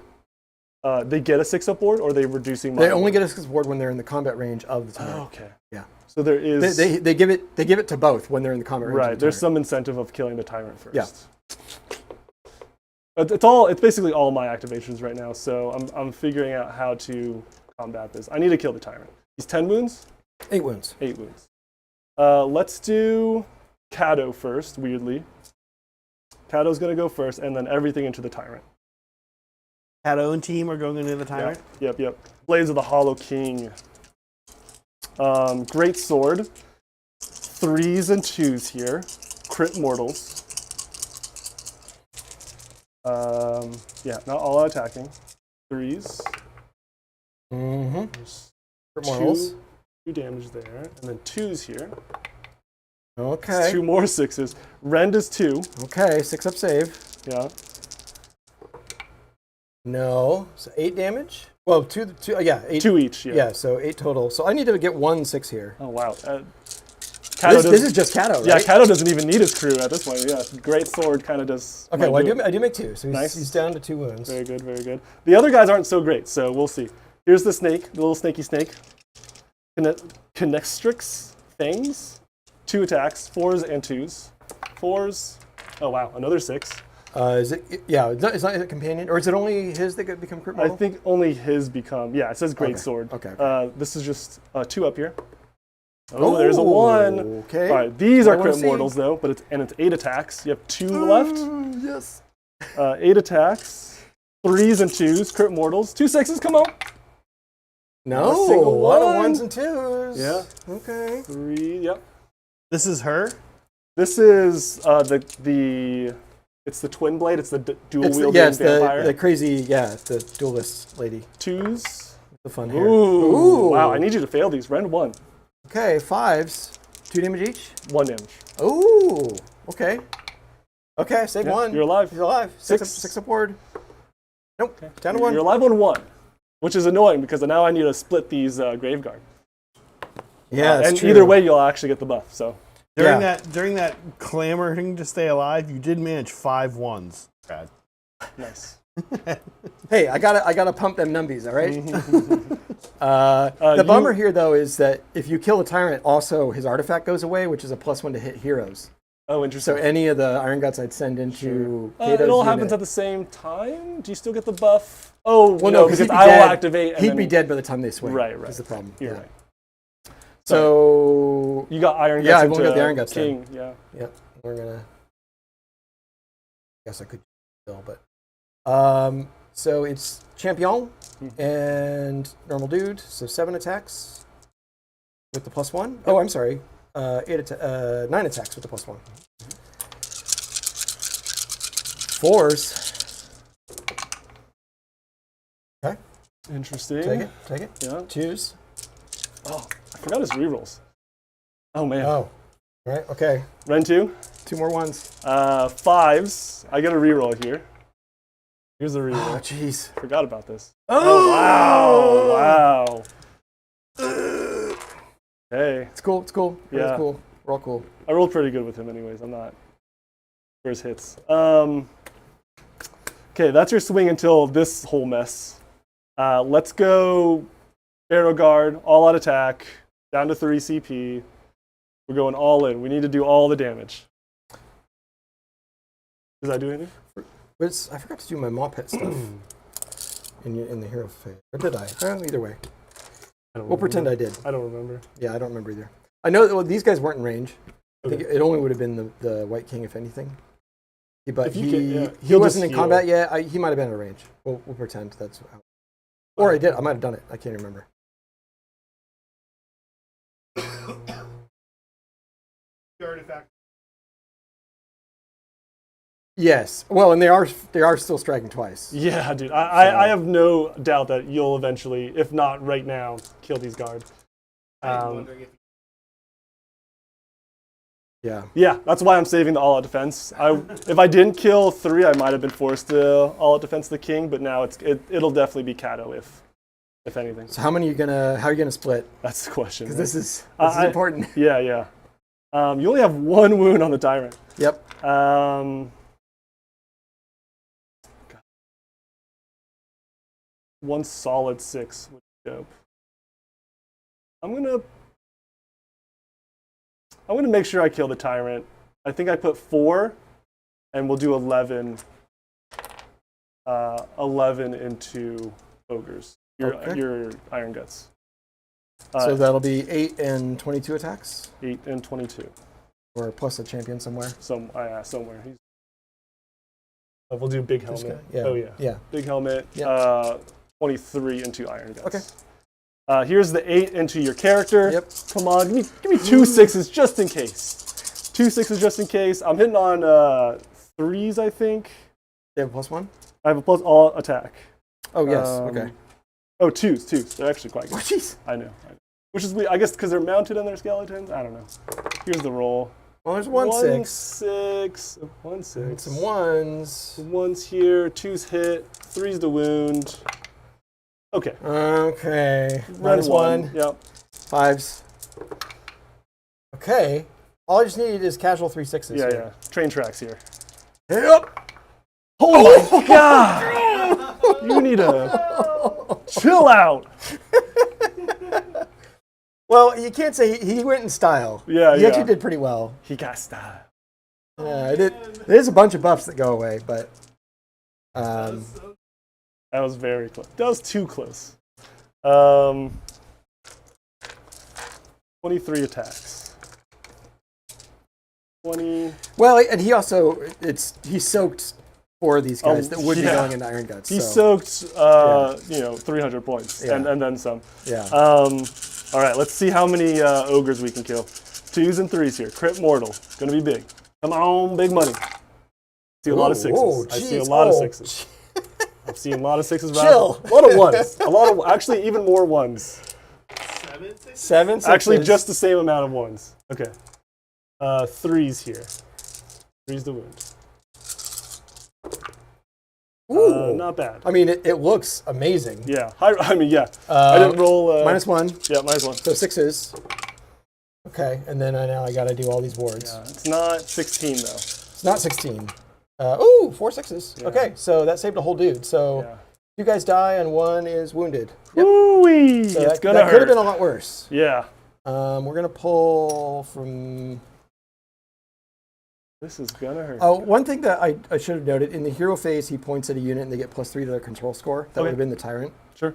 They get a 6-up ward, or are they reducing? They only get a 6 ward when they're in the combat range of the Tyrant. Oh, okay. Yeah. So there is. They give it to both when they're in the combat range. Right. Of the There's Tyrant. some incentive of killing the Tyrant first. Yeah. It's basically all my activations right now, so I'm figuring out how to combat this. I need to kill the Tyrant. He's 10 wounds? 8 wounds. 8 wounds. Let's do Cado first, weirdly. Cado's going to go first, and then everything into the Tyrant. Cado and team are going into the Tyrant? Yep. Blades of the Hollow King. Great Sword. 3s and 2s here. Crit mortals. Not all out attacking. 3s. Mm-hmm. There's Crit mortals. 2 damage there, and then 2s here. Okay. 2 more 6s. Rend is 2. Okay, 6-up save. Yeah. No. So 8 damage? Well, 2, 8. 2 each. Yeah, so 8 total. So I need to get 1 6 here. Oh wow. This is just Cado, right? Yeah, Cado doesn't even need his crew at this point. Yeah, Great Sword kind of does. Okay, well, I do make 2, so Nice. he's down to 2 wounds. Very good, very good. The other guys aren't so great, so we'll see. Here's the snake, the little snaky snake. Connextrix Fangs. 2 attacks, 4s and 2s. 4s. Oh wow, another 6. Is it? Yeah, it's not a companion, or is it only his that become crit I mortal? think only his become. Yeah, it says Great Sword. Okay. This is just 2 up here. Oh, there's a 1. Okay. All right, these are I wanna crit see. mortals though, but it's 8 attacks. You have 2 left. Yes. 8 attacks, 3s and 2s, crit mortals, 2 6s. Come on. No, a single a lot of one. 1s and 2s. Yeah. Okay. 3. Yep. This is her? This is it's the twin blade. It's the dual wielding It's vampire. the crazy, the duelist lady. 2s. The fun hair. Ooh. Wow. I need you to fail these. Rend 1. Okay, 5s. 2 damage each. 1 damage. Ooh. Okay. Okay, save Yeah, one. you're alive. He's alive. Six. Six upward. Nope. Down to one. You're alive on 1, which is annoying because now I need to split these Graveguard. Yeah, that's and true. either way, you'll actually get the buff. So During that clamoring to stay alive, you did manage 5 ones. Brad. nice. Hey, I gotta pump them numbies, all right? The bummer here, though, is that if you kill a tyrant, also his artifact goes away, which is a +1 to hit heroes. Oh, interesting. So any of the Iron Guts I'd send into Cado's it all unit- happens at the same time. Do you still get the buff? Oh, Well, no, because I will activate. And He'd then, be dead by the time they swing. Right. Is the problem. You're Yeah. right. So You got Iron Guts. Yeah, I've into only got the Iron Guts King. Yeah. Yep, we're gonna. Guess I could still, but so it's champion and normal dude, so 7 attacks with the +1. Oh, I'm sorry, 9 attacks with the +1. 4s. Okay, Interesting. take it. Yeah. 2s. Oh, I forgot his rerolls. Oh man. Oh, right. Okay, Ren 2. 2 more ones. 5s. I get a reroll here. Here's a Oh, reroll. jeez. Forgot about this. Oh, Wow. Wow. Hey, It's cool. It's cool. Yeah. It's cool. We're all cool. I rolled pretty good with him anyways. I'm not for his hits. Okay, that's your swing until this whole mess. Let's go Arrow Guard, all out attack, down to 3 CP. We're going all in. We need to do all the damage. Does that do anything? But I forgot to do my mawpath stuff in the hero phase. Or did I? Either way. We'll pretend I did. I don't remember. Yeah, I don't remember either. I know that these guys weren't in range. I think it only would have been the White King, if anything. But If you he, can- yeah. he He'll wasn't just in heal. combat yet. He might have been in range. We'll pretend that's how. Or I did. I might have done it. I can't remember. Artifact. Yes. Well, and they are still striking twice. Yeah, dude. I have no doubt that you'll eventually, if not right now, kill these guard. Yeah. Yeah, that's why I'm saving the all-out defense. If I didn't kill 3, I might have been forced to all-out defense the king, but now it'll definitely be Cado if anything. So how are you gonna split? That's the question. Because Right? this is important. Yeah, yeah. You only have 1 wound on the tyrant. Yep. 1 solid 6 would be dope. I'm gonna make sure I kill the tyrant. I think I put 4, and we'll do 11. 11 into ogres. Your Iron Guts. So that'll be 8 and 22 attacks, 8 and 22. or plus a champion somewhere. Somewhere. We'll do big helmet. Yeah. Oh yeah. Yeah. Big helmet. Yep. 23 into Iron Guts. Okay. Here's the 8 into your character. Yep. Come on, give me 2 6s just in case. 2 6s just in case. I'm hitting on 3s, I think. They have a +1? I have a plus all attack. Oh, yes. Okay. Oh, 2s. They're actually quite Oh, good. jeez. I know. Which is, I guess, because they're mounted on their skeletons. I don't know. Here's the roll. Well, there's 1 1 6. 6. 1 6. Some 1s. 1's here. 2's hit. 3's the wound. Okay. Okay. Run -1. Yep. 5s. Okay. All I just need is casual 3 6s. Yeah, here. yeah. Train tracks here. Yep. Oh my god! You need to chill out. Well, you can't say he went in style. Yeah, He actually did pretty well. He got style. Yeah, there's a bunch of buffs that go away, but That was very close. That was too close. 23 attacks. 20. well, and he also he soaked 4 of these guys that would be yeah. going into Iron Guts. He so. soaked, 300 points Yeah. and then some. Yeah. All right, let's see how many ogres we can kill. 2s and 3s here. Crit mortal. Gonna be big. Come on, big money. See a lot of 6s. Whoa, I see a geez. lot of Oh, 6s. I'm seeing a lot of 6s. Chill. A lot of 1s. Actually, even more 1s. 7 6s. Actually, just the same amount of 1s. Okay. 3s here. 3's the wound. Not bad. I mean, it looks amazing. Yeah. I mean, yeah. I didn't roll. -1. Yeah, -1. So 6s. Okay, and then now I got to do all these wards. Yeah, it's not 16 though. It's not 16. Ooh, 4 6s. Yeah. Okay, so that saved a whole dude. So Yeah. 2 guys die and 1 is wounded. Yep. Woo-wee! So It's that gonna could have hurt. been a lot worse. Yeah. We're gonna pull from. This is gonna hurt. Oh, one thing that I should have noted in the hero phase, he points at a unit and they get +3 to their control score. That would have been the tyrant. Sure.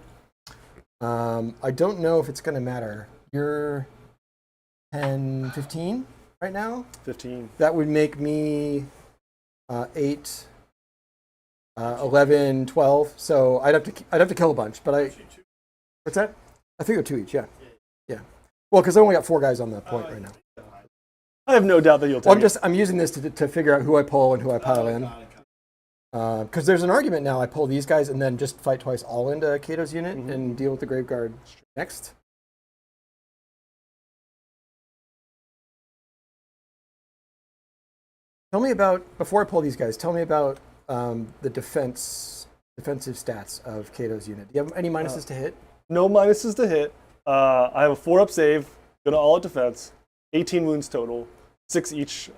I don't know if it's gonna matter. You're 10, 15 right now. 15. That would make me 8, 11, 12. So I'd have to kill a bunch. But what's that? I think they're 2 each. Yeah. Well, because I only got 4 guys on the point right now. I have no doubt that you'll take Well, it. I'm using this to figure out who I pull and who I pile in. Because there's an argument now. I pull these guys and then just fight twice all into Cado's unit and deal with the Graveguard next. Tell me about, before I pull these guys, tell me about the defensive stats of Cado's unit. Do you have any minuses to hit? No minuses to hit. I have a 4-up save. Go to all at defense. 18 wounds total. 6 each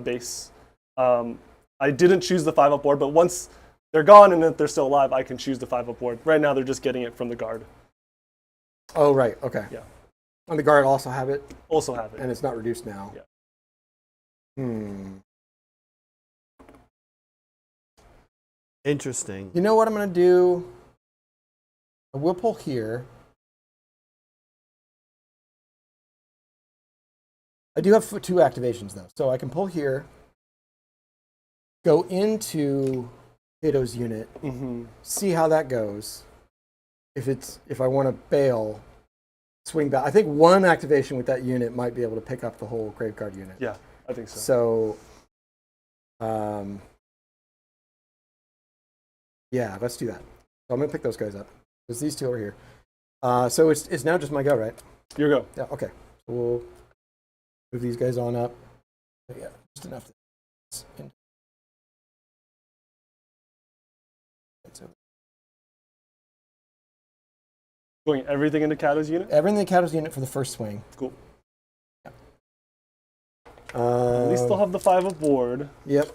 base. I didn't choose the 5-up board, but once they're gone and if they're still alive, I can choose the 5-up board. Right now, they're just getting it from the guard. Oh, right. Okay. Yeah. And the guard also have it, Also have it. and it's not reduced now. Yeah. Interesting. You know what I'm going to do? I will pull here. I do have 2 activations, though. So I can pull here, go into Cado's unit, see how that goes. If I want to bail, swing back. I think 1 activation with that unit might be able to pick up the whole Graveguard unit. Yeah, I think so. So, yeah, let's do that. So I'm going to pick those guys up. There's these 2 over here. So it's now just my go, right? Your go. Yeah, okay. So we'll move these guys on up. Yeah, just enough. Going everything into Cado's unit? Everything in Cado's unit for the first swing. Cool. Yeah. At least they'll have the 5-up board. Yep.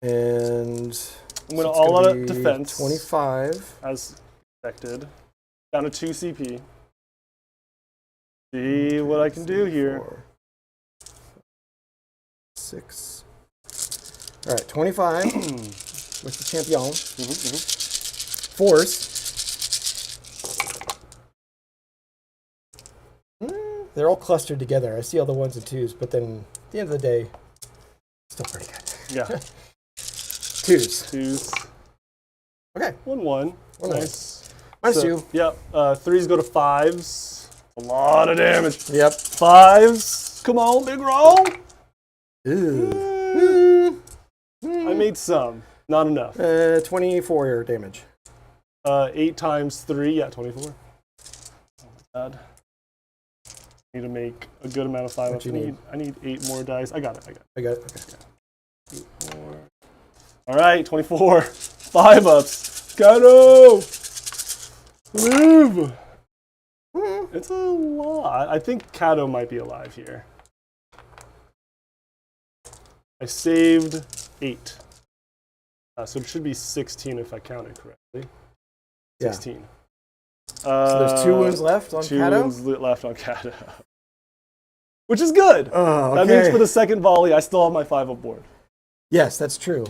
And I'm going to all out at defense. 25. As expected. Down to 2 CP. See what I can do here. 4, 6. All right, 25 with the champion. 4s. They're all clustered together. I see all the 1s and 2s, but then at the end of the day, still pretty good. Yeah. 2s. 2s. Okay. 1-1. Nice. Minus 2. Yep. 3s go to 5s. A lot of damage. Yep. 5s. Come on, big roll. Ew. I made some. Not enough. 24 damage. 8 times 3. Yeah, 24. Oh my god. Need to make a good amount of 5 ups. I need 8 more dice. I got it. I got it. Okay. 8 more. All right, 24. 5 ups. Cado! Live! It's a lot. I think Cado might be alive here. I saved 8. So it should be 16 if I counted correctly. 16. Yeah. So there's 2 wounds left on 2 Cado? wounds left on Cado. Which is good. Oh, okay. That means for the second volley, I still have my 5-up board. Yes, that's true.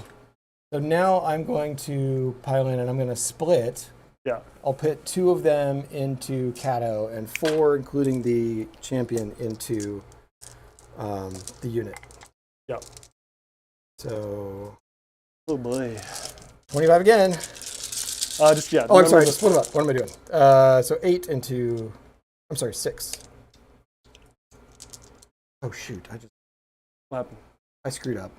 So now I'm going to pile in and I'm going to split. Yeah. I'll put 2 of them into Cado and 4, including the champion, into the unit. Yep. So. Oh boy. 25 again. Just yeah. Oh, I'm sorry. Split them up. What am I doing? So 8 into. I'm sorry, 6. Oh shoot! What happened? I screwed up.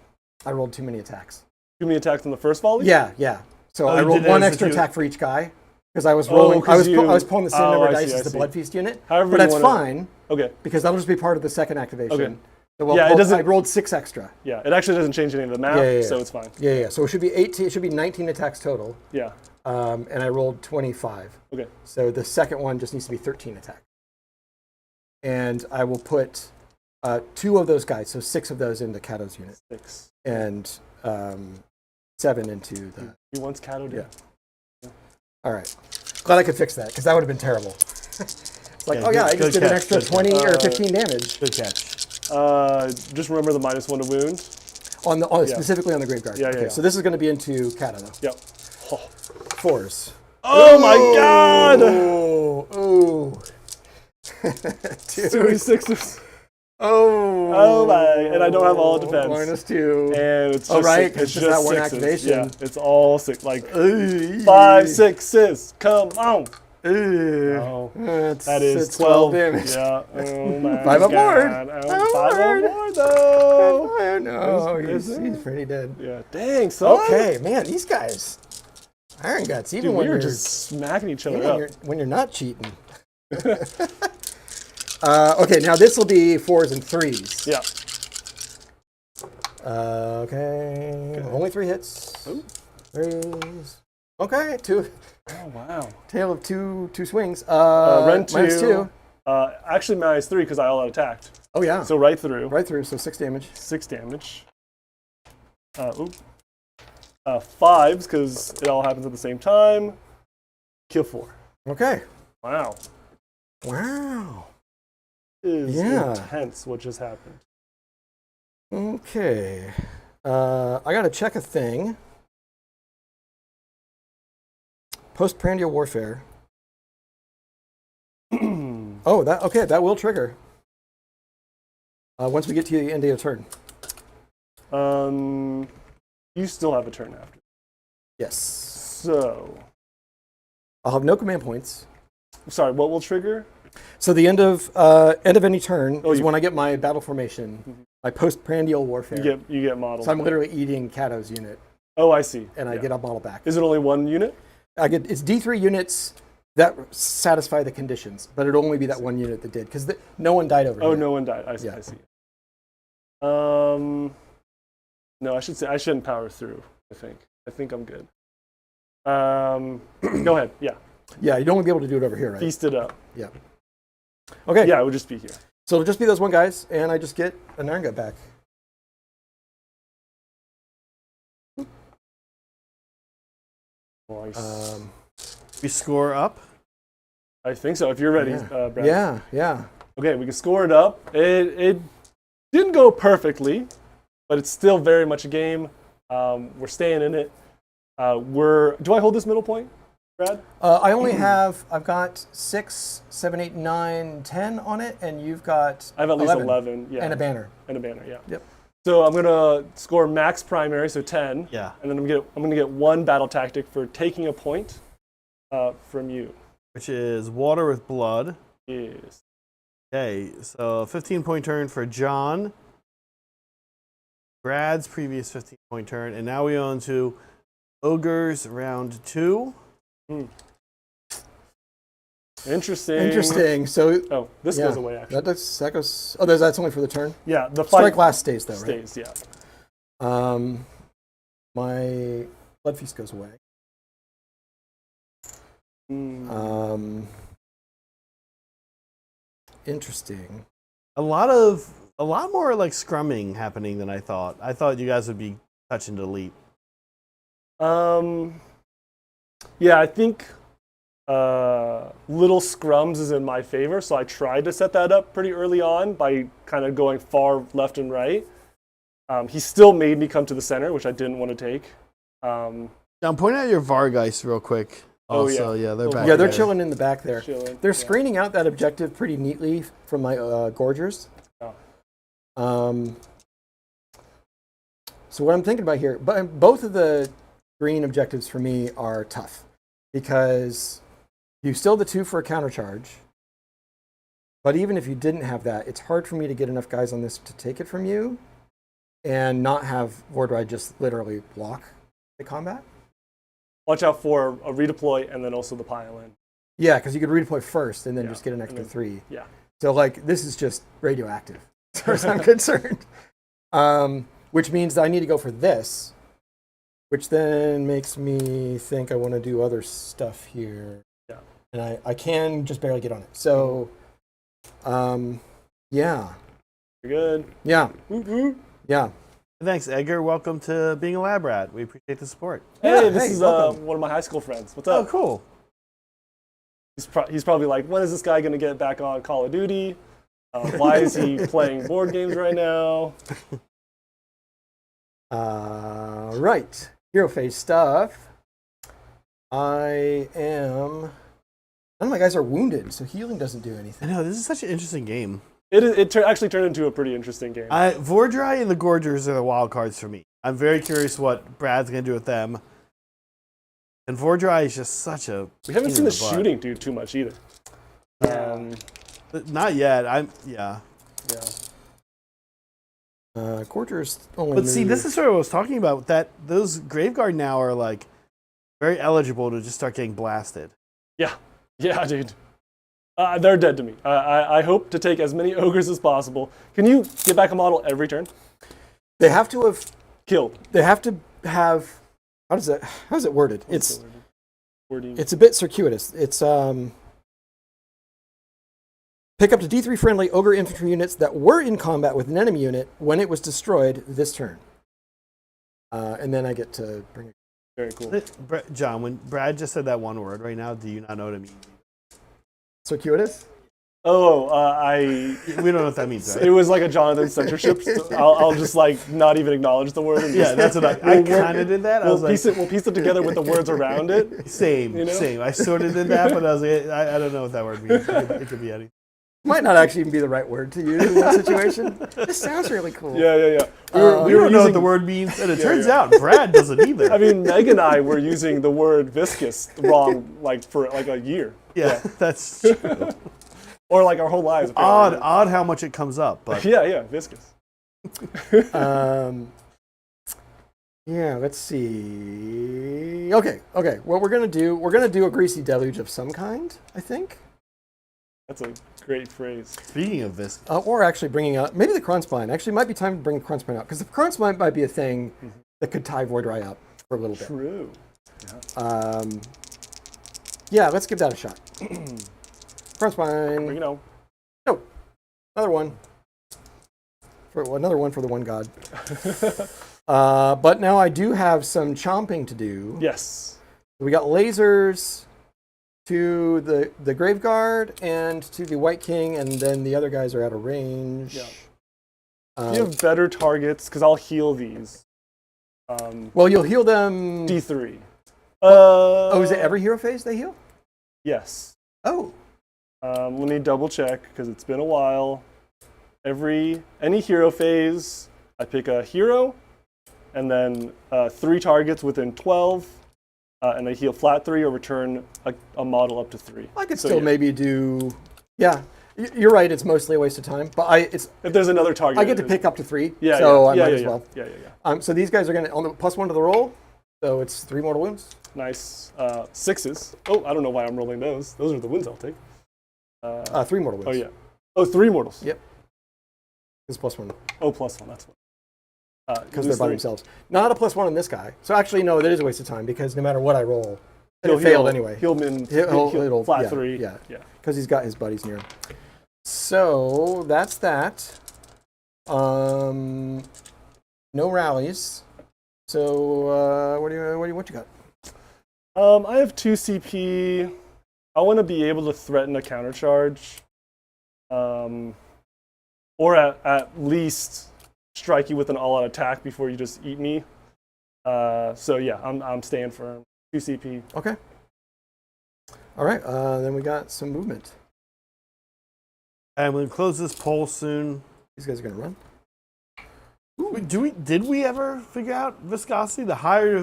I rolled too many attacks. Too many attacks on the first volley? Yeah. So I you rolled did 1 that as extra if you- attack for each guy because I was rolling. I was pulling the same number of dice as the Blood Feast unit. However but you that's wanna- fine Okay. because that'll just be part of the second activation. Okay. Well, Yeah, it doesn't. I rolled 6 extra. Yeah, it actually doesn't change any of the map, Yeah. so it's fine. Yeah. So it should be 18. It should be 19 attacks total. Yeah. And I rolled 25. Okay. So the second one just needs to be 13 attacks. And I will put 2 of those guys, so 6 of those into Cado's unit, 6. and 7 into the. He wants Cado down. Yeah. All right. Glad I could fix that because that would have been terrible. It's like, Yeah, I just did an catch, extra good 20 or 15 damage Good catch. Just remember the -1 to wound. specifically on the Grave Guard. Yeah, Okay, yeah. so this is going to be into Cado though. Yep. Oh, 4s. oh my god! Oh. 2 6s. Oh. Oh my! And I don't have all defense. -2. And it's just Oh, right, it's 'cause just it's that one 6s. activation. Yeah, it's all 6. Like Ooh. 5 6s. Come on. Ooh. Oh, That's, that is it's 12 damage. Yeah. Oh my 5 god. aboard. Oh, 5 aboard though. Oh, no, Is he's pretty dead. Yeah. Dang. Son. Okay, man, these guys, Iron Guts, even Dude, when we were you're just smacking each other even up. when you're not cheating. Okay, now this will be 4s and 3s. Yeah. Okay, only 3 hits. Ooh. 3s. Okay, 2. Oh wow. Tail of two swings. Run -2. Actually -3 because I all out attacked. Oh yeah. So right through. Right through. So 6 damage. 6 damage. 5s because it all happens at the same time. Kill 4. Okay. Wow. Wow. It is Yeah. intense what just happened. Okay. I gotta check a thing. Postprandial warfare. Oh, that will trigger. Once we get to the end of your turn. You still have a turn after. Yes. So, I'll have no command points. sorry, what will trigger? So the end of any turn is you- when I get my battle formation, my postprandial warfare. You get modeled. So I'm literally eating Cado's unit, Oh, I see. and I Yeah. get a model back. Is it only 1 unit? It's D3 units that satisfy the conditions, but it'd only be that 1 unit that did because no one died over Oh, here. no one died. I see. Yeah. I see. No, I shouldn't power through. I think I'm good. Go ahead. Yeah. Yeah, you'd only be able to do it over here, right? Feast it up. Yeah. Okay. Yeah, it would just be here. So it'll just be those 1 guys, and I just get an Iron Gut back. Nice. We score up. I think so. If you're ready, Yeah. Brad. Yeah. Okay, we can score it up. It didn't go perfectly, but it's still very much a game. We're staying in it. Do I hold this middle point, Brad? I only I've got 6, 7, 8, 9, 10 on it, and you've got I have at least 11. Yeah. and a banner. And a banner. Yeah. Yep. So I'm gonna score max primary, so 10. Yeah. And then I'm gonna get 1 battle tactic for taking a point from you. Which is water with blood. Yes. Okay, so 15-point turn for John. Brad's previous 15-point turn, and now we on to Ogors round 2. Interesting. So Oh, this goes away actually. that goes. Oh, that's only for the turn. Yeah, the fight Strike last stays though, right? stays. Yeah. My Blood Feast goes away. Interesting. A lot more like scrumming happening than I thought. I thought you guys would be touch and delete. Yeah, I think little scrums is in my favor, so I tried to set that up pretty early on by kind of going far left and right. He still made me come to the center, which I didn't want to take. Now, I'm pointing out your Vargeist real quick. Oh, Also, yeah. they're back. Yeah, they're there. chilling in the back there. Chilling, They're yeah. screening out that objective pretty neatly from my Gorgers. Oh. So what I'm thinking about here, but both of the green objectives for me are tough because you still have the 2 for a countercharge. But even if you didn't have that, it's hard for me to get enough guys on this to take it from you and not have Vordhai just literally block the combat. Watch out for a redeploy and then also the pile in. Yeah, because you could redeploy first and then Yeah, just get an extra and then- 3. Yeah. So like this is just radioactive. as far as I'm concerned. Which means that I need to go for this, which then makes me think I want to do other stuff here. Yeah. And I can just barely get on it. So, yeah. You're good. Yeah. Woo-hoo. Yeah. Thanks, Edgar. Welcome to being a lab rat. We appreciate the support. Hey, Yeah, this hey, is welcome. one of my high school friends. What's Oh, up? cool. He's probably like, when is this guy going to get back on Call of Duty? Why is he playing board games right now? Right. Hero phase stuff. None of my guys are wounded, so healing doesn't do I anything. know, this is such an interesting game. It actually turned into a pretty interesting game. Vordhai and the Gorgers are the wild cards for me. I'm very curious what Brad's going to do with them. And Vordhai is just such a... We haven't pain seen in the butt. shooting do too much either. Not yet. Yeah. Quarters only. But see, this is sort of what I was talking about. That those Graveguard now are like very eligible to just start getting blasted. Yeah, dude. They're dead to me. I hope to take as many ogres as possible. Can you get back a model every turn? They have to have. Killed. They have to have. How's it worded? What's the wording? It's a bit circuitous. It's pick up to D3 friendly ogre infantry units that were in combat with an enemy unit when it was destroyed this turn. And then I get to bring it. Very cool. John, when Brad just said that one word right now, do you not know what it means? Circuitous? Oh, We don't know what that means, right? it was like a Jonathan censorship. So I'll just like not even acknowledge the word. And Yeah, that's what I kind of did that. I was like, We'll piece it together with the words around it. same. I sort of did that, but I was like, I don't know what that word means. It could be anything. Might not actually even be the right word to use in that situation. This sounds really cool. Yeah. We were don't know what using- the word means, and it turns out Brad doesn't either. I mean, Meg and I were using the word viscous wrong like for like a year. Yeah, that's true. Or like our whole lives. apparently. Odd how much it comes up, but Yeah, viscous. Yeah, let's see. Okay. What we're gonna do a greasy deluge of some kind, I think. That's a great phrase. speaking of this, Or actually bringing out maybe the Kronspine. Actually, might be time to bring the Kronspine out because the Kronspine might be a thing that could tie Vordhai up for a little bit. True. Yeah, let's give that a shot. Kronspine. Bring it on. No, another one. Another one for the one god. But now I do have some chomping to do. Yes. We got lasers to the Graveguard and to the White King, and then the other guys are out of range. Yeah. You have better targets because I'll heal these. Well, you'll heal them. D3. Oh, is it every hero phase they heal? Yes. Oh. Let me double check because it's been a while. Any hero phase, I pick a hero, and then 3 targets within 12, and I heal flat 3 or return a model up to 3. I could still maybe do. Yeah, you're right. It's mostly a waste of time, but If there's another target, I get to pick up to 3. Yeah, so yeah, I might as well. Yeah. So these guys are gonna on the +1 to the roll, so it's 3 mortal wounds. Nice. 6s. Oh, I don't know why I'm rolling those. Those are the wins I'll take. 3 mortal wounds. Oh yeah. Oh, 3 mortals. Yep. It's +1 Oh, +1. That's what. because they're by themselves. Not a +1 on this guy. So actually, no, that is a waste of time because no matter what I roll, it failed anyway. He'll flat yeah, 3. Yeah. Yeah. Because he's got his buddies near him. So that's that. No rallies. So what you got? I have 2 CP. I want to be able to threaten a countercharge, or at least strike you with an all-out attack before you just eat me. So yeah, I'm staying firm. 2 CP. Okay. All right. Then we got some movement. and we'll close this poll soon. These guys are gonna run. Did we ever figure out viscosity? The higher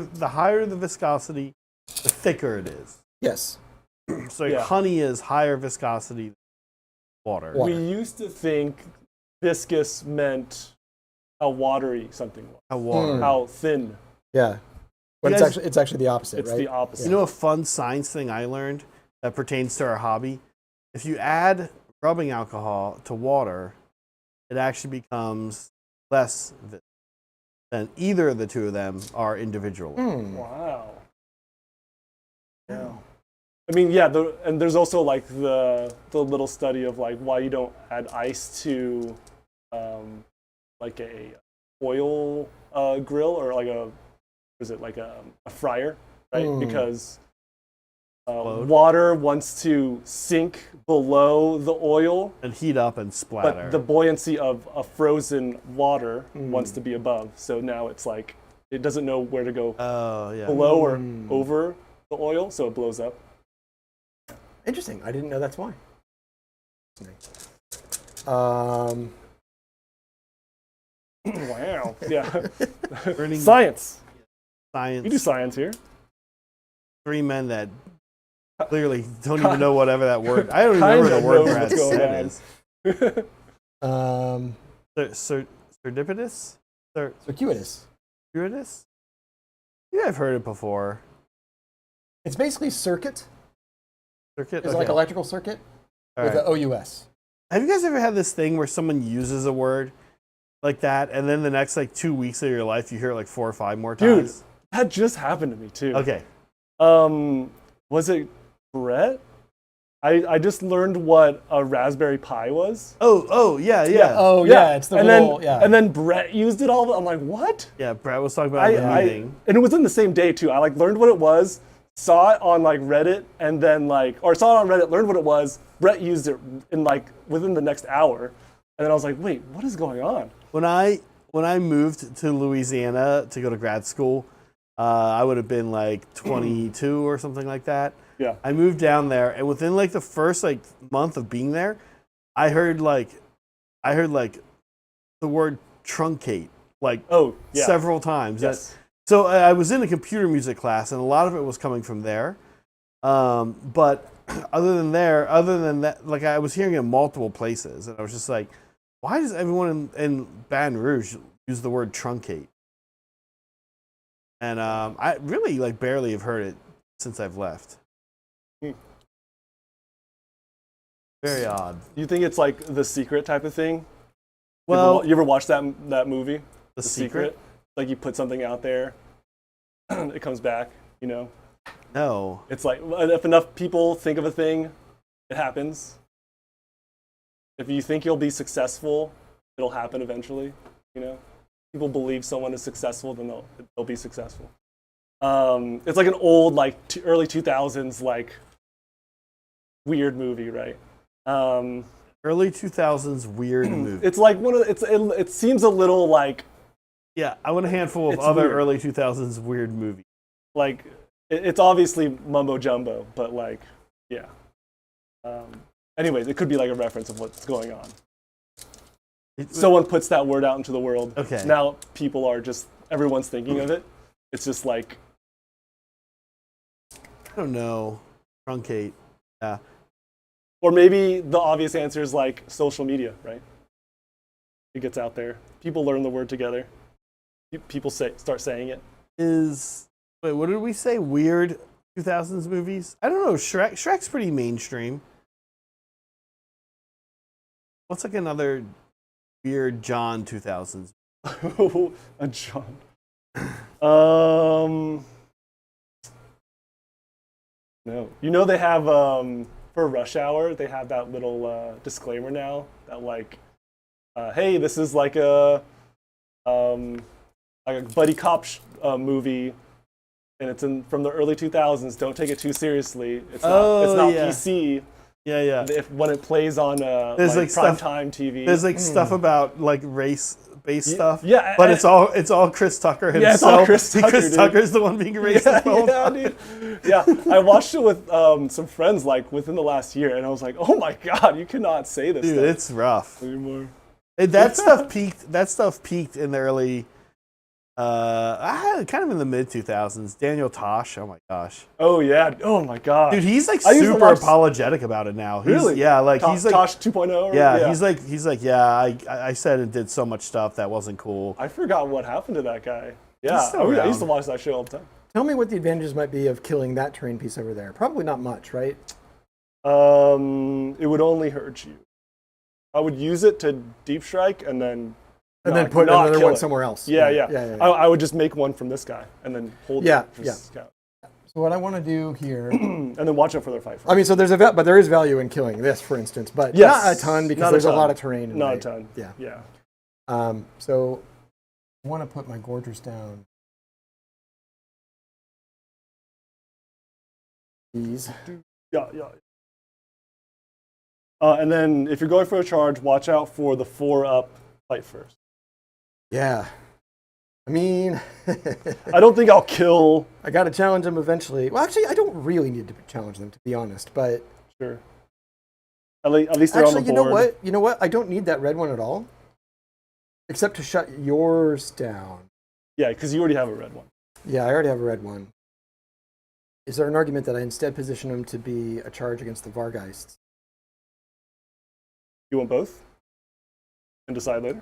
the viscosity, the thicker it is. Yes. So Yeah. honey is higher viscosity than water. Water. We used to think viscous meant how watery something was, How water. how thin. Yeah. But You it's guys- actually the opposite, It's right? the opposite. You know a fun science thing I learned that pertains to our hobby? If you add rubbing alcohol to water, it actually becomes less viscous. Then either of the two of them are individual. Wow. Yeah. I mean, yeah, and there's also like the little study of like why you don't add ice to like a oil grill or like a fryer, right? Because water wants to sink below the oil And heat up and splatter. but the buoyancy of a frozen water wants to be above. So now it's like it doesn't know where to go below or over the oil, so it blows up. Interesting. I didn't know that's why. Wow. Yeah. Learning Science. science. We do science here. Three men that clearly don't even know whatever that word. I don't even Kinda remember the word knows Brad what's going said on. is. Serendipitous? Circuitous. Circuitous? Yeah, I've heard it before. It's basically circuit. Circuit? It's like electrical circuit All with right. the OUS. Have you guys ever had this thing where someone uses a word like that, and then the next like 2 weeks of your life you hear it like 4 or 5 more Dude, times? that just happened to me too. Okay. Was it Brett? I just learned what a Raspberry Pi was. Oh, yeah. Oh, yeah, it's the and little, then, And then Brett used it all. I'm like, what? Yeah, Brad was talking about it in the meeting. And it was in the same day too. I like learned what it was, saw it on like Reddit, and then saw it on Reddit, learned what it was. Brett used it in like within the next hour, and then I was like, wait, what is going on? When I moved to Louisiana to go to grad school, I would have been like 22 or something like that. Yeah. I moved down there, and within like the first like month of being there, I heard like the word truncate like several times. Yes. So I was in a computer music class, and a lot of it was coming from there. But other than that, like I was hearing it in multiple places, and I was just like, why does everyone in Baton Rouge use the word truncate? And I really like barely have heard it since I've left. Very odd. You think it's like The Secret type of thing? Well, you ever watch that movie? The Secret? Like you put something out there, it comes back. You know. No. It's like if enough people think of a thing, it happens. If you think you'll be successful, it'll happen eventually. You know, people believe someone is successful, then they'll be successful. It's like an old like early 2000s like weird movie, right? Early 2000s weird movie. It's like it seems a little like Yeah, I want a handful of It's other weird. early 2000s weird movies. like it's obviously mumbo jumbo, but like yeah. Anyways, it could be like a reference of what's going on. Someone puts that word out into the world. Okay. Now everyone's thinking of it. It's just like I don't know. Truncate. Yeah. or maybe the obvious answer is like social media, right? It gets out there. People learn the word together. People start saying it. Wait, what did we say? Weird 2000s movies? I don't know. Shrek's pretty mainstream. What's like another weird John 2000s? A John. No. You know they have for Rush Hour they have that little disclaimer now that like, hey, this is like a buddy cop movie, and it's from the early 2000s. Don't take it too seriously. It's not yeah. PC. Yeah. When it plays on There's like stuff- primetime TV. There's like stuff about like race-based stuff. yeah, But and- it's all Chris Tucker himself. Yeah, it's all Chris Tucker, Chris dude. Tucker's the one being racist the whole time. dude. Yeah, I watched it with some friends like within the last year, and I was like, oh my god, you cannot say this Dude, stuff it's rough. anymore. That stuff peaked. That stuff peaked in the early, kind of in the mid 2000s. Daniel Tosh. Oh my gosh, Oh yeah. Oh my god. dude, he's like I used to super watch- apologetic about it now. Really? Yeah, like he's like Tosh 2.0. Or, yeah, he's like yeah. I said and did so much stuff that wasn't cool. I forgot what happened to that guy. Yeah, still I used to around. watch that show all the time. Tell me what the advantages might be of killing that terrain piece over there. Probably not much, right? It would only hurt you. I would use it to deep strike and then put not another kill one it. somewhere else. Yeah, Right. yeah. I would just make one from this guy and then hold Yeah, it for yeah. scout. So what I want to do here, And then watch out for their fight. I mean, so but there is value in killing this, for instance, but Yes. not a ton because Not a there's a ton. lot of terrain. in Not my- a ton. Yeah. Yeah. So I want to put my gorgers down. These. Yeah, yeah. And then if you're going for a charge, watch out for the 4-up fight first. Yeah. I mean, I don't think I'll kill. I got to challenge them eventually. Well, actually, I don't really need to challenge them, to be honest. But Sure. At least they're actually, on the board. You know what? I don't need that red one at all, except to shut yours down. Yeah, because you already have a red one. Yeah, I already have a red one. Is there an argument that I instead position them to be a charge against the Vargeists? You want both? And decide later?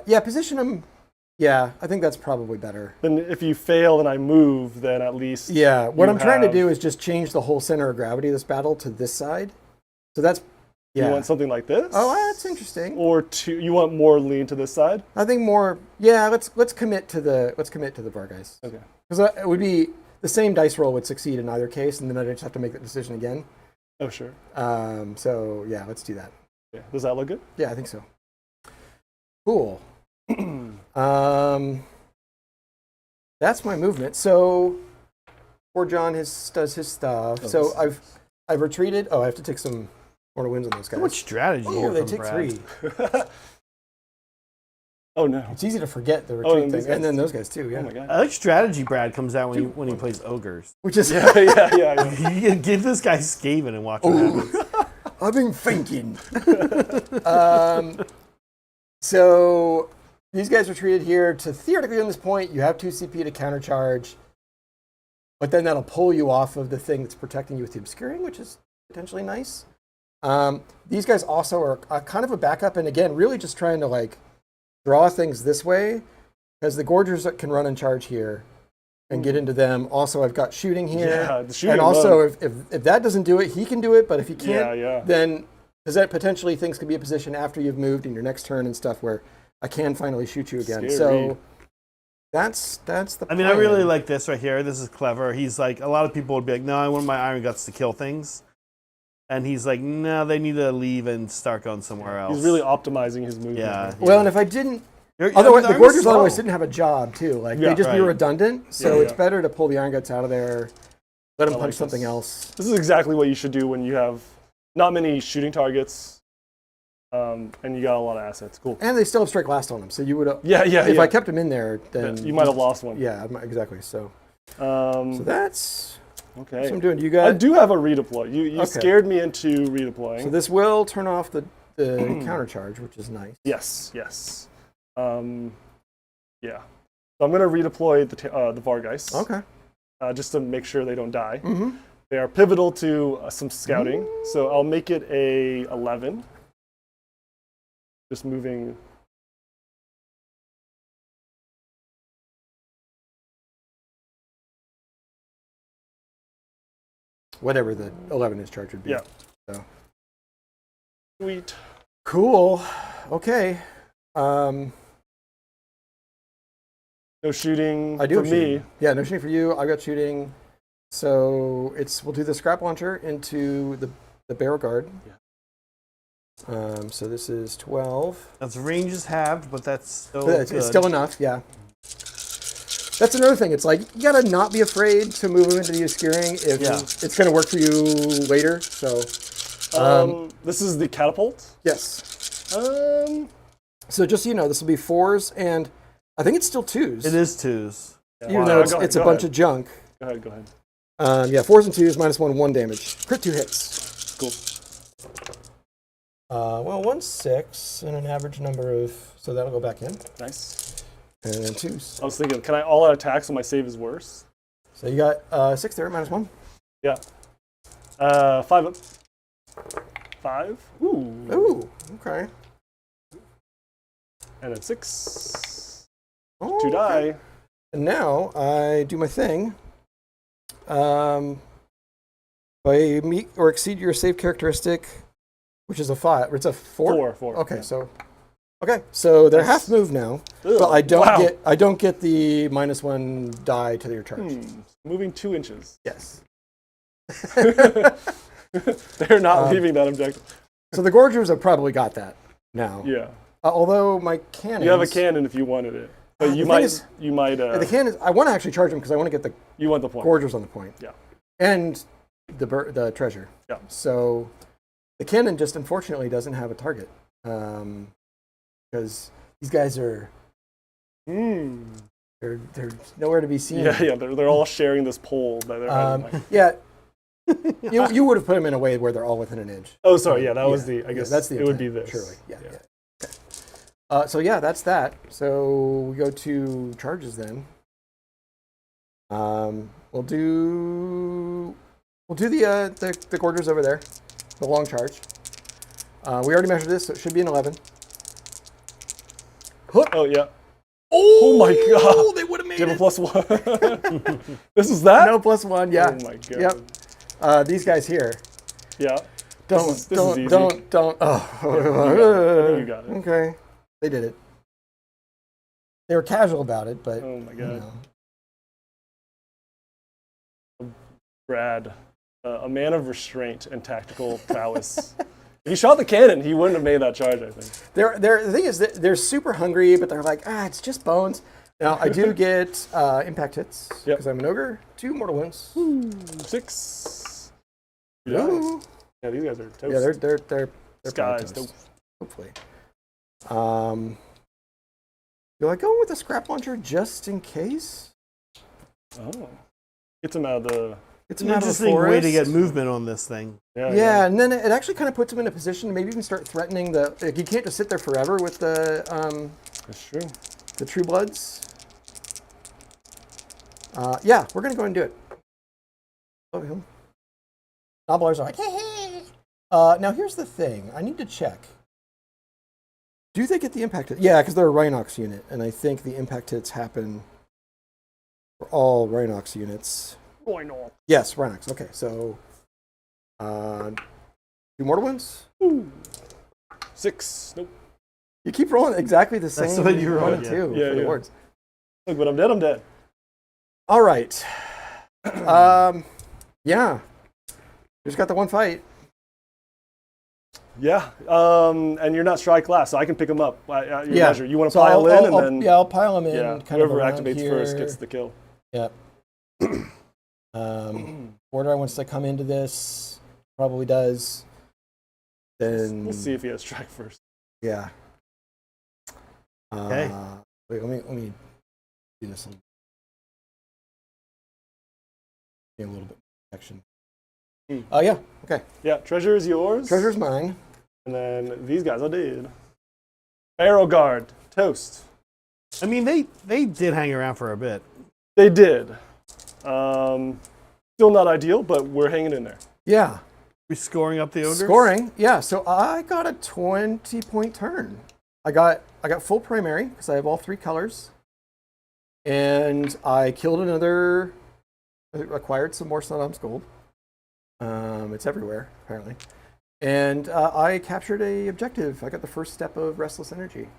Yeah, position them. Yeah, I think that's probably better. Then if you fail and I move, then at least. Yeah, what you I'm trying to have- do is just change the whole center of gravity of this battle to this side. So that's, yeah. You want something like this? Oh, that's interesting. Or you want more lean to this side? I think more. Yeah, let's commit to the Vargeists. Okay. Because it would be the same dice roll would succeed in either case, and then I'd just have to make that decision again. Oh, sure. So yeah, let's do that. Yeah. Does that look good? Yeah, I think so. Cool. That's my movement. So poor John does his stuff. So I've retreated. Oh, I have to take some mortal winds on those guys. So much strategy here Oh, they from take Brad. 3. Oh, no. It's easy to forget the and retreat these thing, guys and then too. those guys too. Yeah. Oh, my God. I like strategy Brad comes out when he plays ogres. Which is Yeah. You can give this guy Skaven and watch what happens. I've been thinking. So these guys retreated here to theoretically on this point, you have 2 CP to countercharge, but then that'll pull you off of the thing that's protecting you with the obscuring, which is potentially nice. These guys also are kind of a backup, and again, really just trying to like draw things this way, because the Gorgers can run and charge here and get into them. Also, I've got shooting here. Yeah, the shooting and also, alone. if that doesn't do it, he can do it, but if he can't, Yeah. then because that potentially things could be a position after you've moved in your next turn and stuff where I can finally shoot you again. Scary. So that's the I mean, I plan. really like this right here. This is clever. He's like, a lot of people would be like, no, I want my Iron Guts to kill things. And he's like, no, they need to leave and start going somewhere else. He's really optimizing his movement. Yeah. Well, and if I didn't, You're- otherwise the Iron Gut's Gorgers slow. otherwise didn't have a job too. Like Yeah, they'd just be right. redundant. So Yeah, it's yeah. better to pull the Iron Guts out of there, let them I like punch something this. else. This is exactly what you should do when you have not many shooting targets, and you got a lot of assets. Cool. And they still have strike last on them. So you would Yeah. if I kept them in there, Yeah, then you might have lost one. Yeah, exactly. So Um, that's okay. what I'm doing. You I guys. do have a redeploy. You Okay. scared me into redeploying. So this will turn off the countercharge, which is nice. Yes. Yeah. So I'm going to redeploy the Vargeists. Okay. Just to make sure they don't die. Mm-hmm. They are pivotal to some scouting. So I'll make it a 11. Just moving. Whatever the 11 inch charge would be. Yeah. So. Sweet. Cool. Okay. Um, No shooting I do for have me. shooting. Yeah, no shooting for you. I've got shooting. So we'll do the scrap launcher into the barrel guard. Yeah. So this is 12. That's range is halved, but that's still But it's good. still enough, yeah. That's another thing. It's like you gotta not be afraid to move into the obscuring if Yeah. it's gonna work for you later. So This is the catapult. yes. So just so you know, this will be 4s, and I think it's still 2s. It is 2s. Even though it's a bunch of junk. Go ahead. Yeah, 4s and 2s, -1 damage. Crit 2 hits. Cool. Well, 1 6 and an average number of, so that'll go back in. Nice. And then 2s. I was thinking, can I all out attack so my save is worse? So you got 6 there, -1. Yeah. 5 up. 5. Ooh. Ooh, okay. And then 6. Oh, 2 okay. die. And now I do my thing. By meet or exceed your save characteristic, which is a 5. It's a 4? 4. Okay, Yeah. so they're half moved now, but I don't Wow. I don't get the -1 die to your charge. Moving 2 inches. Yes. They're not leaving that objective. So the Gorgers have probably got that now. Yeah. Although my cannons. You have a cannon if you wanted it. But you the might, thing is, you might, the cannons. I want to actually charge them because I want to get the you want the point. Gorgers on the point. Yeah. And the treasure. Yeah. So the cannon just unfortunately doesn't have a target. Because these guys are they're nowhere to be seen. Yeah, they're all sharing this pole that they're having. Yeah. you would have put them in a way where they're all within an inch. Oh, sorry. Yeah, that was the. I guess that's the it would intent, be this. surely. Yeah. Okay. So yeah, that's that. So we go to charges then. We'll do the Gorgers over there, the long charge. We already measured this, so it should be an 11. Oh yeah. Oh my God. They would have made Do you have it. a +1? This is that? No +1. Yeah. Oh my God. Yep. These guys here. Yeah. Don't. This is easy. Oh. I think you got it. Okay. They did it. They were casual about it, but. Oh my God. You know. Brad, a man of restraint and tactical prowess. If he shot the cannon, he wouldn't have made that charge, I think. The thing is, they're super hungry, but they're like, it's just bones. Now, I do get impact hits because I'm an ogre. 2 mortal wounds. 6. Ooh. Yeah, these guys are toast. Yeah, they're Skies, toast, hopefully. Do I go with a scrap launcher just in case? Oh. Gets him out of the... It's An interesting way to get movement on this thing. Yeah, and then it actually kind of puts him in a position to maybe even start threatening the. Like, you can't just sit there forever with the. That's true. The True Bloods. Yeah, we're gonna go ahead and do it. Love him. Nobblers are like, hey. Now here's the thing. I need to check. Do they get the impact hit? Yeah, because they're a Rhinox unit, and I think the impact hits happen for all Rhinox units. Rhinox. Yes, Rhinox. Okay, so 2 mortal wounds. 6. Nope. You keep rolling exactly the same. That's what you rolled, 1 and 2 yeah. for the Yeah. words. Look, when I'm dead, I'm dead. All right. Yeah. Just got the 1 fight. Yeah, and you're not strike last, so I can pick them up. Your measure. You want to So pile in, and then I'll pile them in. yeah, kind of whoever around activates here. first gets the kill. Yep. Vordhai wants to come into this. Probably does. Then We'll see if he has strike first. Yeah. Okay. Wait, let me do this. A little bit of action. Yeah. Okay. Yeah, treasure is yours. Treasure's mine. And then these guys I did. Barrel guard, toast. I mean, they did hang around for a bit. They did. Still not ideal, but we're hanging in there. Yeah. We're scoring up the ogres. Scoring. Yeah. So I got a 20-point turn. I got full primary because I have all 3 colors, and I killed another. Acquired some more Sun Arms gold. It's everywhere apparently, and I captured a objective. I got the first step of Restless Energy.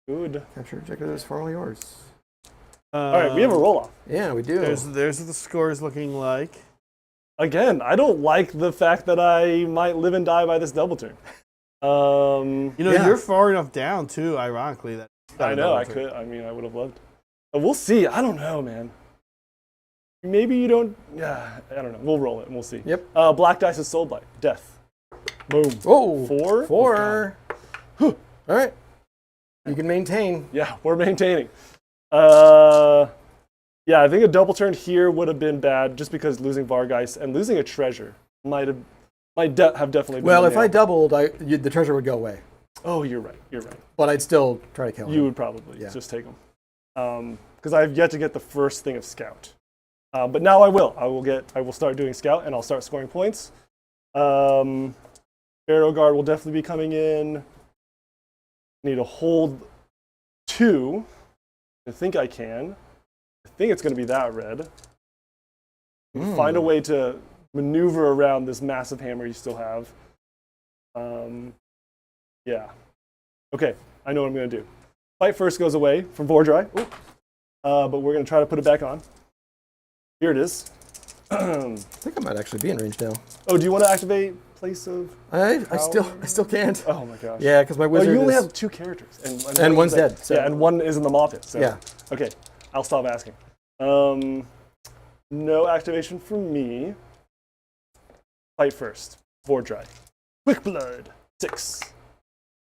Good. Captured objective is formerly yours. All right, we have a roll-off. Yeah, we do. There's what the score is looking like. Again, I don't like the fact that I might live and die by this double turn. Yeah. You're far enough down too. Ironically, that I know I could. I mean, I would have loved. But we'll see. I don't know, man. Maybe you don't. Yeah, I don't know. We'll roll it and we'll see. Yep. Black dice is Soulblight. Death. Boom. Oh, 4? 4. All right. You can maintain. Yeah, we're maintaining. Yeah, I think a double turn here would have been bad just because losing Vargeist and losing a treasure might have definitely been Well, a if I nail. doubled, the treasure would go away. Oh, you're right. You're right. But I'd still try to kill him. You would probably just take them. Because I have yet to get the first thing of Scout. But now I will. I will start doing Scout and I'll start scoring points. Barrow Guard will definitely be coming in. Need to hold 2. I think I can. I think it's going to be that red. Find a way to maneuver around this massive hammer you still have. Yeah. Okay, I know what I'm going to do. Fight first goes away from Vordhai, but we're going to try to put it back on. Here it is. I think I might actually be in range now. Oh, do you want to activate Place of I still can't. Oh my gosh. Yeah, because my Oh, wizard you only is- have 2 characters. And one's dead, so- Yeah, and one is in the mawpath. So. Yeah. Okay, I'll stop asking. No activation from me. Fight first. Vordhai. Quick blood. 6.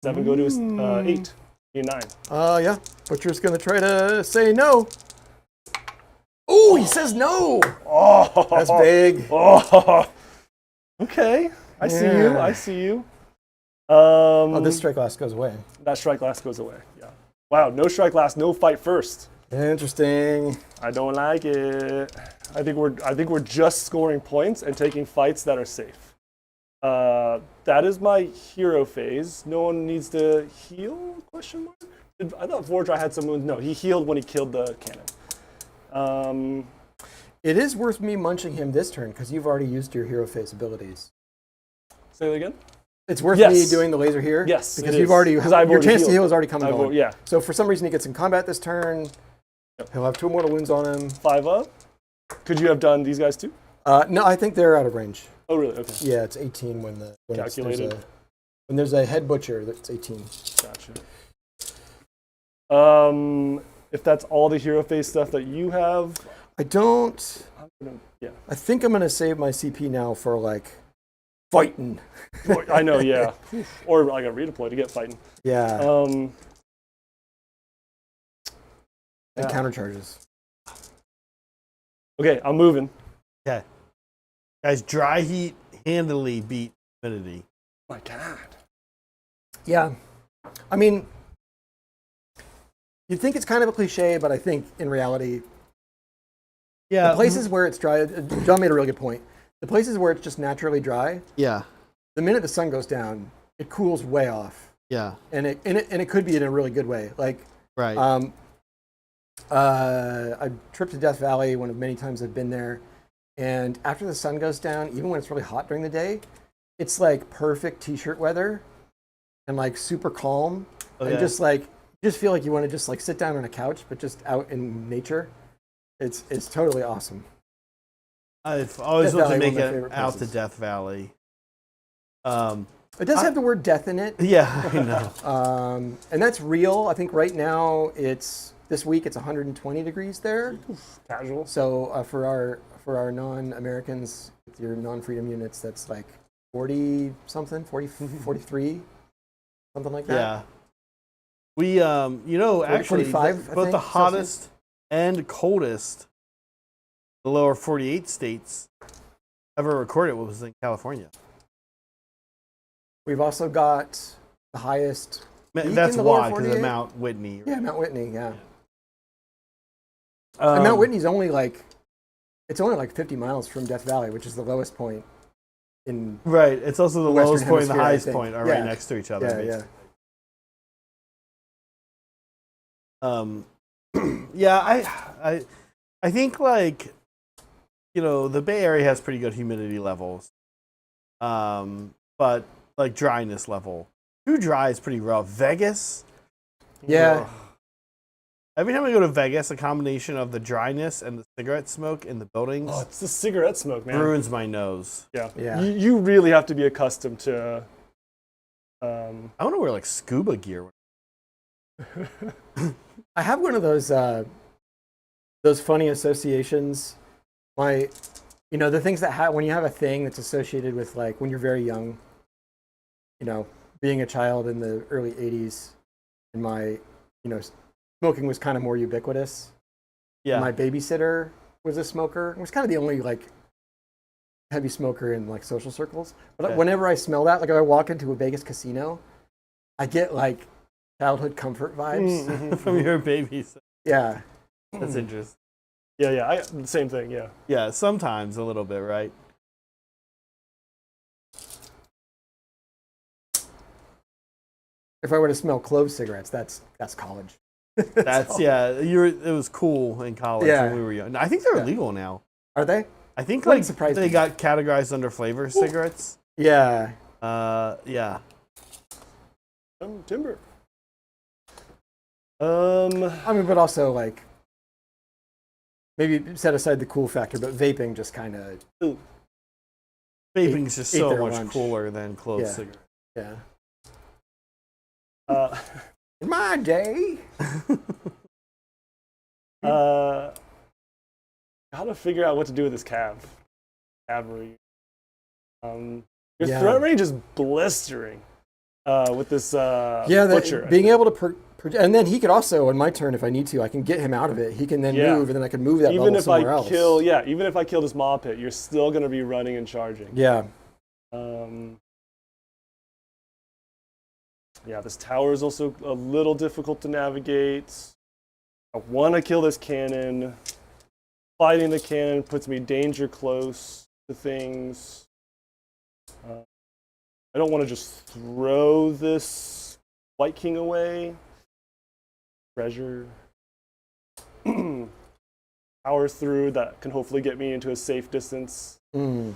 7 go to 8. 9. Yeah. Butcher's gonna try to say no. Oh, he says no. Oh, That's big. Oh. Okay, I see you. Yeah. I see you. Oh, this strike last goes away. That strike last goes away. Yeah. Wow. No strike last. No fight first. Interesting. I don't like it. I think we're just scoring points and taking fights that are safe. That is my hero phase. No one needs to heal? Question mark. I thought Vordhai had some wounds. No, he healed when he killed the cannon. It is worth me munching him this turn because you've already used your hero phase abilities. Say that again. It's worth Yes. me doing the laser here. Yes, because it you've is. already 'Cause I've your already chance to healed. heal is already come and going. Yeah. So for some reason he gets in combat this turn. Yep. He'll have 2 mortal wounds on him. 5 up. Could you have done these guys too? No, I think they're out of range. Oh, really? Okay. Yeah, it's 18 when Calculated. when there's a head butcher. That's 18. Gotcha. If that's all the hero phase stuff that you have, I don't. yeah. I think I'm gonna save my CP now for like fighting. I know, yeah. Or I got redeploy to get fighting. Yeah. Um, And yeah. counter charges. Okay, I'm moving. Okay. Guys, dry heat handily beat humidity. My God. Yeah. I mean, you'd think it's kind of a cliche, but I think in reality, Yeah. the places where it's dry, John made a really good point. The places where it's just naturally dry, Yeah. the minute the sun goes down, it cools way off. Yeah. And it could be in a really good way. Like, Right. I tripped to Death Valley one of many times I've been there. And after the sun goes down, even when it's really hot during the day, it's like perfect t-shirt weather and like super calm. Okay. And just feel like you want to just like sit down on a couch, but just out in nature. It's totally awesome. I've always Death wanted to Valley, make one of my it favorite out to places. Death Valley. It does have the word death in it. Yeah, I know. And that's real. I think right now this week it's 120 degrees there. Casual. So for our non-Americans, with your non-freedom units, that's like 40 something, 43, something like that. Yeah. We, actually, 45, I both think, the Celsius. hottest and coldest, the lower 48 states ever recorded was in California. We've also got the highest. peak That's in the lower why, because of 48. Mount Whitney. Yeah, Mount Whitney. Yeah. And Mount Whitney's only like 50 miles from Death Valley, which is the lowest point in. Right. It's also the Western lowest point and the Hemisphere, I highest think. point are Yeah. right next to each other. Yeah, basically. Yeah, I think like, the Bay Area has pretty good humidity levels, but like dryness level, too dry is pretty rough. Vegas, yeah. every time I go to Vegas, a combination of the dryness and the cigarette smoke in the buildings Oh, it's the cigarette smoke, man. ruins my nose. Yeah. Yeah. You really have to be accustomed to. I want to wear like scuba gear. I have one of those funny associations. The things that when you have a thing that's associated with like when you're very young, being a child in the early 80s, and smoking was kind of more ubiquitous. Yeah. My babysitter was a smoker. It was kind of the only like heavy smoker in like social circles. But Okay. whenever I smell that, like if I walk into a Vegas casino, I get like childhood comfort vibes. From your babies. Yeah. That's interesting. Yeah. Same thing. Yeah. Yeah, sometimes a little bit, right? If I were to smell clove cigarettes, that's college. That's it was cool in college Yeah. when we were young. I think they're Yeah. illegal now. Are they? I think Wouldn't like surprise they me. got categorized under flavor cigarettes. Yeah. Yeah. Timber. I mean, but also like maybe set aside the cool factor, but vaping just kind of. Vaping's just ate so their much lunch. cooler than closed Yeah. cigarettes. Yeah. In my day. Gotta figure out what to do with this cavalry. Your Yeah. threat range is blistering with this Yeah, butcher. being able to and then he could also, on my turn, if I need to, I can get him out of it. He can then Yeah. move, and then I can move that even bubble if somewhere I else. kill, even if I kill this mob pit, you're still gonna be running and charging. Yeah. Yeah, this tower is also a little difficult to navigate. I want to kill this cannon. Fighting the cannon puts me danger close to things. I don't want to just throw this White King away. Treasure. Power through, that can hopefully get me into a safe distance. Mm.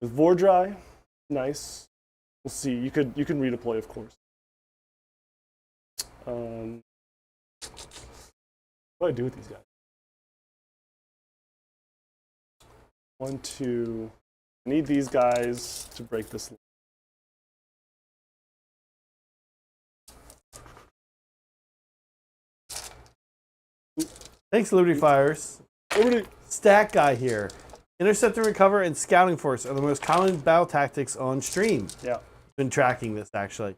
With Vordhai, nice. We'll see. You can redeploy, of course. What do I do with these guys? 1, 2. I need these guys to break this line. Thanks, Liberty Fires. Liberty. Stack guy here. Intercept and recover and scouting force are the most common battle tactics on stream. Yeah. Been tracking this actually.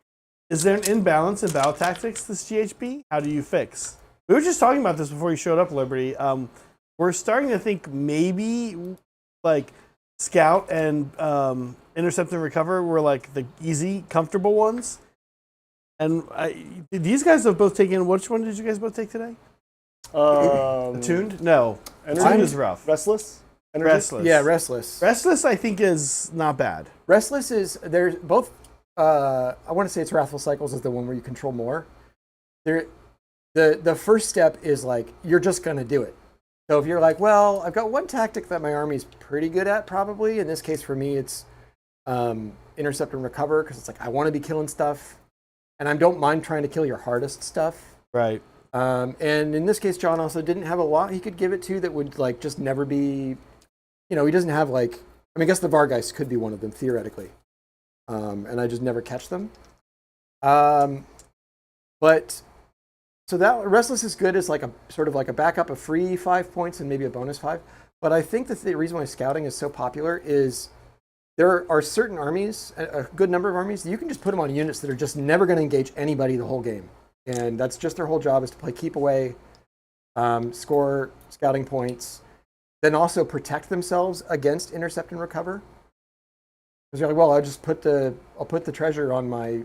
Is there an imbalance in battle tactics this GHB? How do you fix? We were just talking about this before you showed up, Liberty. We're starting to think maybe like scout and intercept and recover were like the easy, comfortable ones. And these guys have both taken. Which one did you guys both take today? Attuned? No. Attuned is rough. Restless? Energy? Restless. Yeah, Restless. Restless, I think, is not bad. Restless is, there's both, I want to say it's Wrathful Cycles is the one where you control more. The first step is like, you're just going to do it. So if you're like, well, I've got one tactic that my army's pretty good at probably. In this case for me, it's intercept and recover, because it's like, I want to be killing stuff. And I don't mind trying to kill your hardest stuff. Right. And in this case, John also didn't have a lot he could give it to that would like just never be, he doesn't have like, I mean, I guess the Vargeist could be one of them theoretically. And I just never catch them. But so that Restless is good as like a sort of like a backup, a free 5 points and maybe a bonus 5. But I think that the reason why scouting is so popular is there are certain armies, a good number of armies, you can just put them on units that are just never going to engage anybody the whole game. And that's just their whole job, is to play keep away, score scouting points, then also protect themselves against intercept and recover. Because you're like, well, I'll put the treasure on my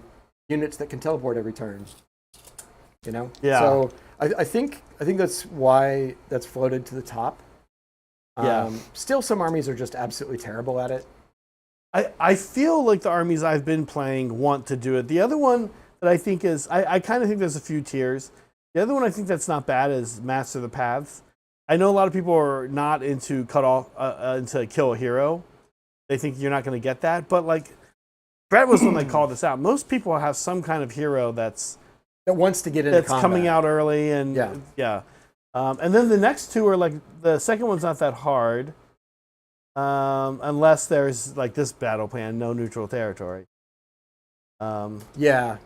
units that can teleport every turn. Yeah. So I think that's why that's floated to the top. Yeah. Still, some armies are just absolutely terrible at it. I feel like the armies I've been playing want to do it. The other one that I think is, I kind of think there's a few tiers. The other one I think that's not bad is Master the Paths. I know a lot of people are not into into kill a hero. They think you're not going to get that. But like, Brett was when they called this out. Most people have some kind of hero that wants to get into combat. coming out early. And yeah. And then the next two are like, the second one's not that hard. Unless there's like this battle plan, no neutral territory. Yeah.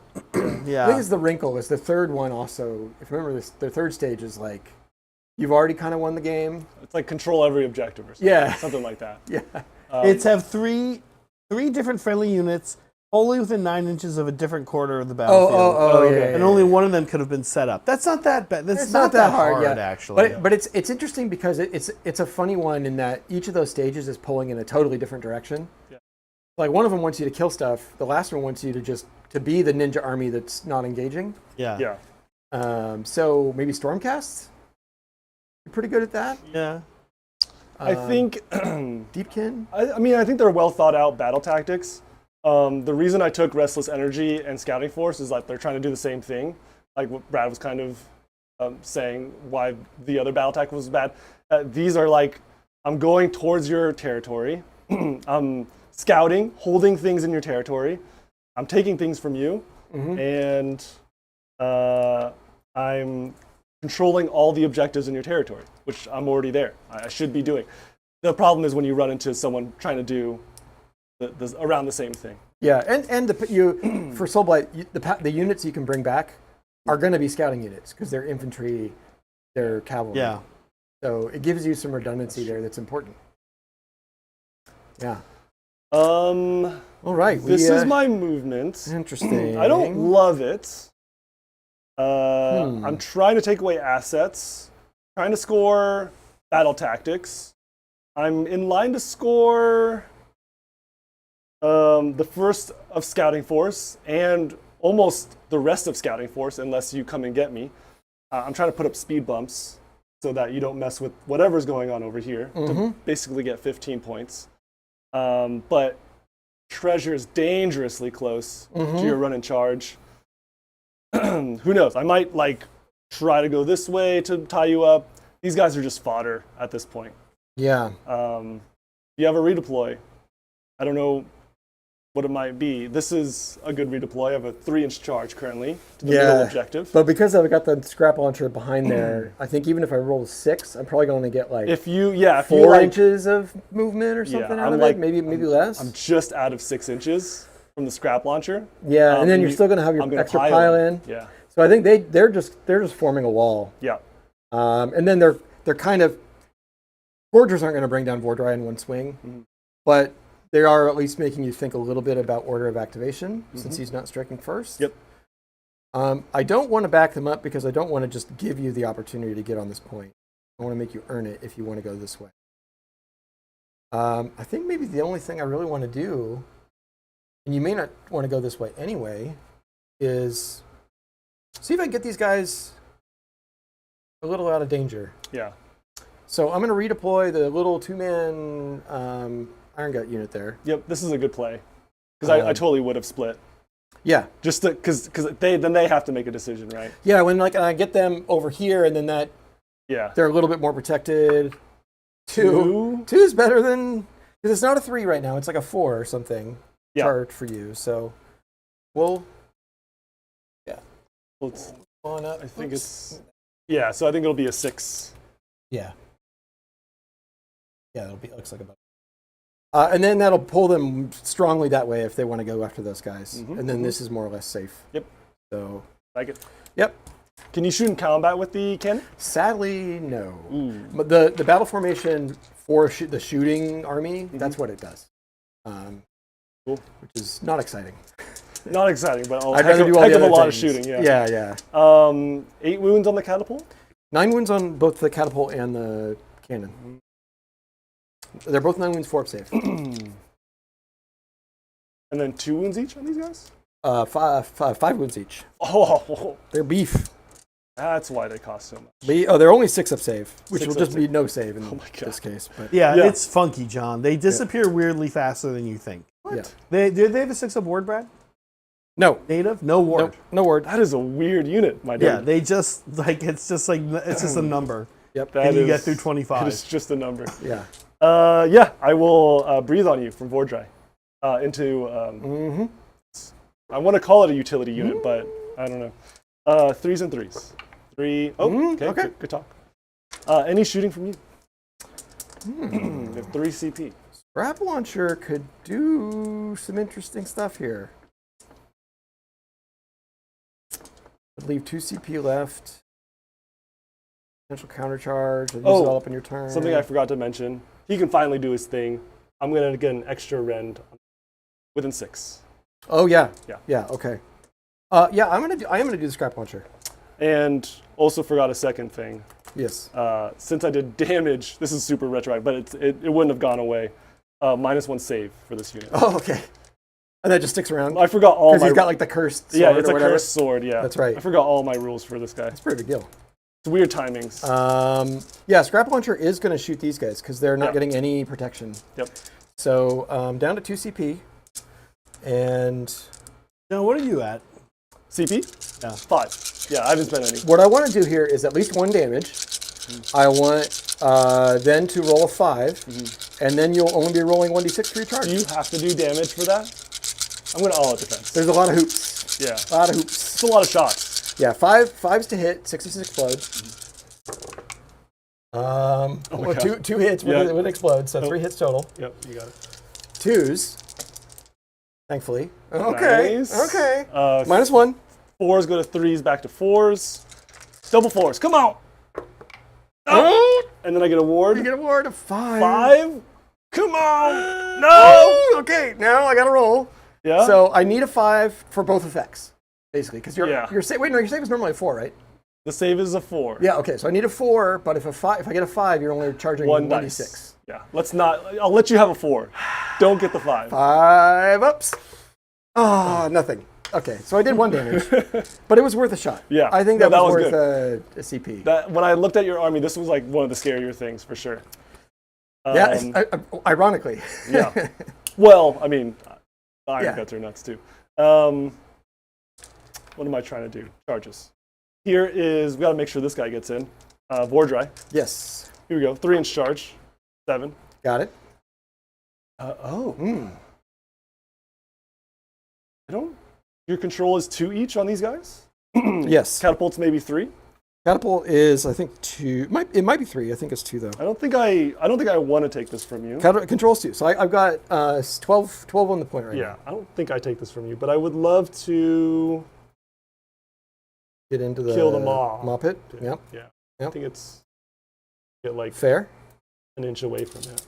Yeah. I think it's the wrinkle. Is the third one also? If you remember this, the third stage is like you've already kind of won the game. It's like control every objective or something. Yeah. Something like that. Yeah. It's have three different friendly units, wholly within 9 inches of a different quarter of the battlefield. Yeah. And only one of them could have been set up. That's not that bad. That's It's not that hard, yeah. actually. But it's interesting because it's a funny one in that each of those stages is pulling in a totally different direction. Yeah. Like one of them wants you to kill stuff. The last one wants you to be the ninja army that's not engaging. Yeah. So maybe Stormcast? You're pretty good at that. Yeah. I think Deepkin? I mean, I think they're well thought out battle tactics. The reason I took Restless Energy and Scouting Force is that they're trying to do the same thing. Like what Brad was kind of saying why the other battle tactic was bad. These are like, I'm going towards your territory. I'm scouting, holding things in your territory. I'm taking things from you, and I'm controlling all the objectives in your territory, which I'm already there. I should be doing. The problem is when you run into someone trying to do around the same thing. Yeah, and for Soulblight, the units you can bring back are going to be scouting units because they're infantry, they're cavalry. Yeah. So it gives you some redundancy there that's important. Yeah. All right. This is my movement. Interesting. I don't love it. I'm trying to take away assets, trying to score battle tactics. I'm in line to score the first of Scouting Force and almost the rest of Scouting Force, unless you come and get me. I'm trying to put up speed bumps so that you don't mess with whatever's going on over here to basically get 15 points. But treasure is dangerously close to your run and charge. Who knows? I might try to go this way to tie you up. These guys are just fodder at this point. Yeah. You have a redeploy. I don't know what it might be. This is a good redeploy. I have a 3-inch charge currently to the middle objective. But because I've got the scrap launcher behind there, I think even if I roll a 6, I'm probably going to get if you 4 inches of movement or something out of it. Maybe less. I'm just out of 6 inches from the scrap launcher. Yeah, and then you're still going to have your extra pile in. Yeah. So I think they're just forming a wall. Yeah. And then they're kind of Forgers aren't going to bring down Vordhai in one swing, but they are at least making you think a little bit about order of activation since he's not striking first. Yep. I don't want to back them up because I don't want to just give you the opportunity to get on this point. I want to make you earn it if you want to go this way. I think maybe the only thing I really want to do, and you may not want to go this way anyway, is see if I can get these guys a little out of danger. Yeah. So I'm going to redeploy the little 2-man Iron Gut unit there. Yep, this is a good play. Because I totally would have split. Yeah. Just because they have to make a decision, right? Yeah, when I get them over here and then they're a little bit more protected. 2 is better than, because it's not a 3 right now, it's like a 4 or something chart for you. So we'll on up. I think so I think it'll be a 6. Yeah. Yeah, looks like about. And then that'll pull them strongly that way if they want to go after those guys. And then this is more or less safe. Yep. So. Like it. Yep. Can you shoot in combat with the cannon? Sadly, no. But the battle formation for the shooting army, that's what it does. Cool. Which is not exciting. Not exciting, but I'd rather do all the heck of a other lot of things. shooting. Yeah. Yeah. 8 wounds on the catapult. 9 wounds on both the catapult and the cannon. They're both 9 wounds, 4 up save. And then 2 wounds each on these guys? 5 wounds each. Oh, they're beef. That's why they cost so much. They're only 6 up save, which 6 will just be no save in this case. But yeah, it's funky, John. They disappear weirdly faster than you think. What? Yeah. Did they have a 6-up ward, Brad? No. Native? No ward. No ward. That is a weird unit, my dude. Yeah, they just it's just a number. Yep. And you get through 25. It's just a number. Yeah. I will breathe on you from Vordhai into. I want to call it a utility unit, but I don't know. 3s and 3s. 3. Oh, okay. Good talk. Any shooting from you? You have 3 CP. Scrap launcher could do some interesting stuff here. I'd leave 2 CP left. Potential countercharge. Use it all up in your turn. Something I forgot to mention. He can finally do his thing. I'm going to get an extra rend within 6. Oh yeah. Yeah. Yeah. Okay. I am gonna do the scrap launcher. And also forgot a second thing. Yes. Since I did damage, this is super retroactive, but it wouldn't have gone away. -1 save for this unit. Oh, okay. And that just sticks around. I forgot all my. Because he's got like the cursed sword. Yeah, it's or a whatever. cursed sword. Yeah, That's right. I forgot all my rules for this guy. That's a pretty big deal. It's weird timings. Scrap launcher is going to shoot these guys because they're not getting any protection. Yep. So down to 2 CP, and Now, what are you at? CP? Yeah. 5. Yeah, I haven't spent any. what I want to do here is at least 1 damage. I want then to roll a 5 and then you'll only be rolling 1d6 for your charge. Do you have to do damage for that? I'm going to all-out defense. There's a lot of hoops. Yeah. A lot of hoops. It's a lot of shots. Yeah, fives to hit, 6 to explode. God. Two hits with explode, so 3 hits total. Yep, you got it. 2s, thankfully. Okay, Nice. okay. -1. -1. 4s go to 3s, back to 4s. Double 4s, come on! Oh! And then I get a ward. You get a ward of 5. 5? Come on! No! Okay, now I gotta roll. Yeah? So I need a 5 for both effects, basically, because Yeah. your save is normally a 4, right? The save is a 4. Yeah. Okay. So I need a 4, but if I get a 5, you're only charging 1 1d6. dice. Yeah. I'll let you have a 4. Don't get the 5. 5 ups. Oh, nothing. Okay, so I did 1 damage, but it was worth a shot. Yeah. I think No, that was good. worth a CP. When I looked at your army, this was like one of the scarier things for sure. Yeah, ironically. Yeah. Well, I mean, the Iron Yeah. Guts are nuts too. What am I trying to do? Charges. Here is, we got to make sure this guy gets in. Vordhai. Yes. Here we go. 3-inch charge. 7. Got it. Your control is 2 each on these guys? Yes. Catapult's maybe 3? Catapult is, I think, 2. It might be 3. I think it's 2 though. I don't think I want to take this from you. Control's 2. So I've got 12 on the point right now. Yeah, I don't think I take this from you, but I would love to Get into the kill the maw. maw pit. Yep. Yeah. Yep. I think it's get like Fair. an inch away from it.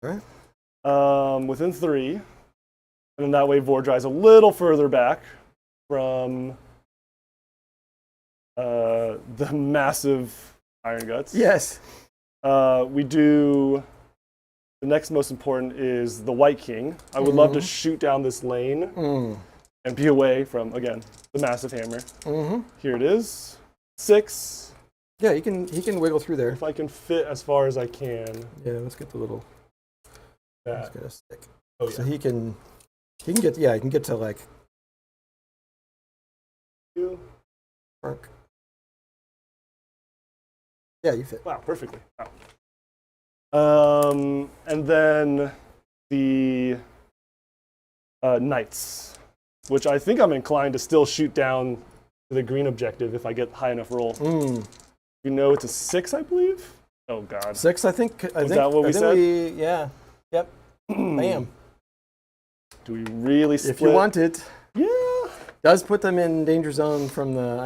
All right. Within 3, and then that way Vordhai's a little further back from the massive Iron Guts. Yes. We do. The next most important is the White King. I would love to shoot down this lane and be away from, again, the massive hammer. Here it is. 6. Yeah, he can wiggle through there. If I can fit as far as I can. Yeah, let's get the little. Let's That. get a stick. Oh, yeah. So he can get. Yeah, he can get to like mark. Yeah, you fit. Wow, perfectly. Wow. And then the Knights, which I think I'm inclined to still shoot down to the green objective if I get high enough roll. You know, it's a 6, I believe. Oh God. 6, I think. Was that what we said? Yeah. Yep. Bam. Do we really split? If you want it. Yeah. Does put them in danger zone from the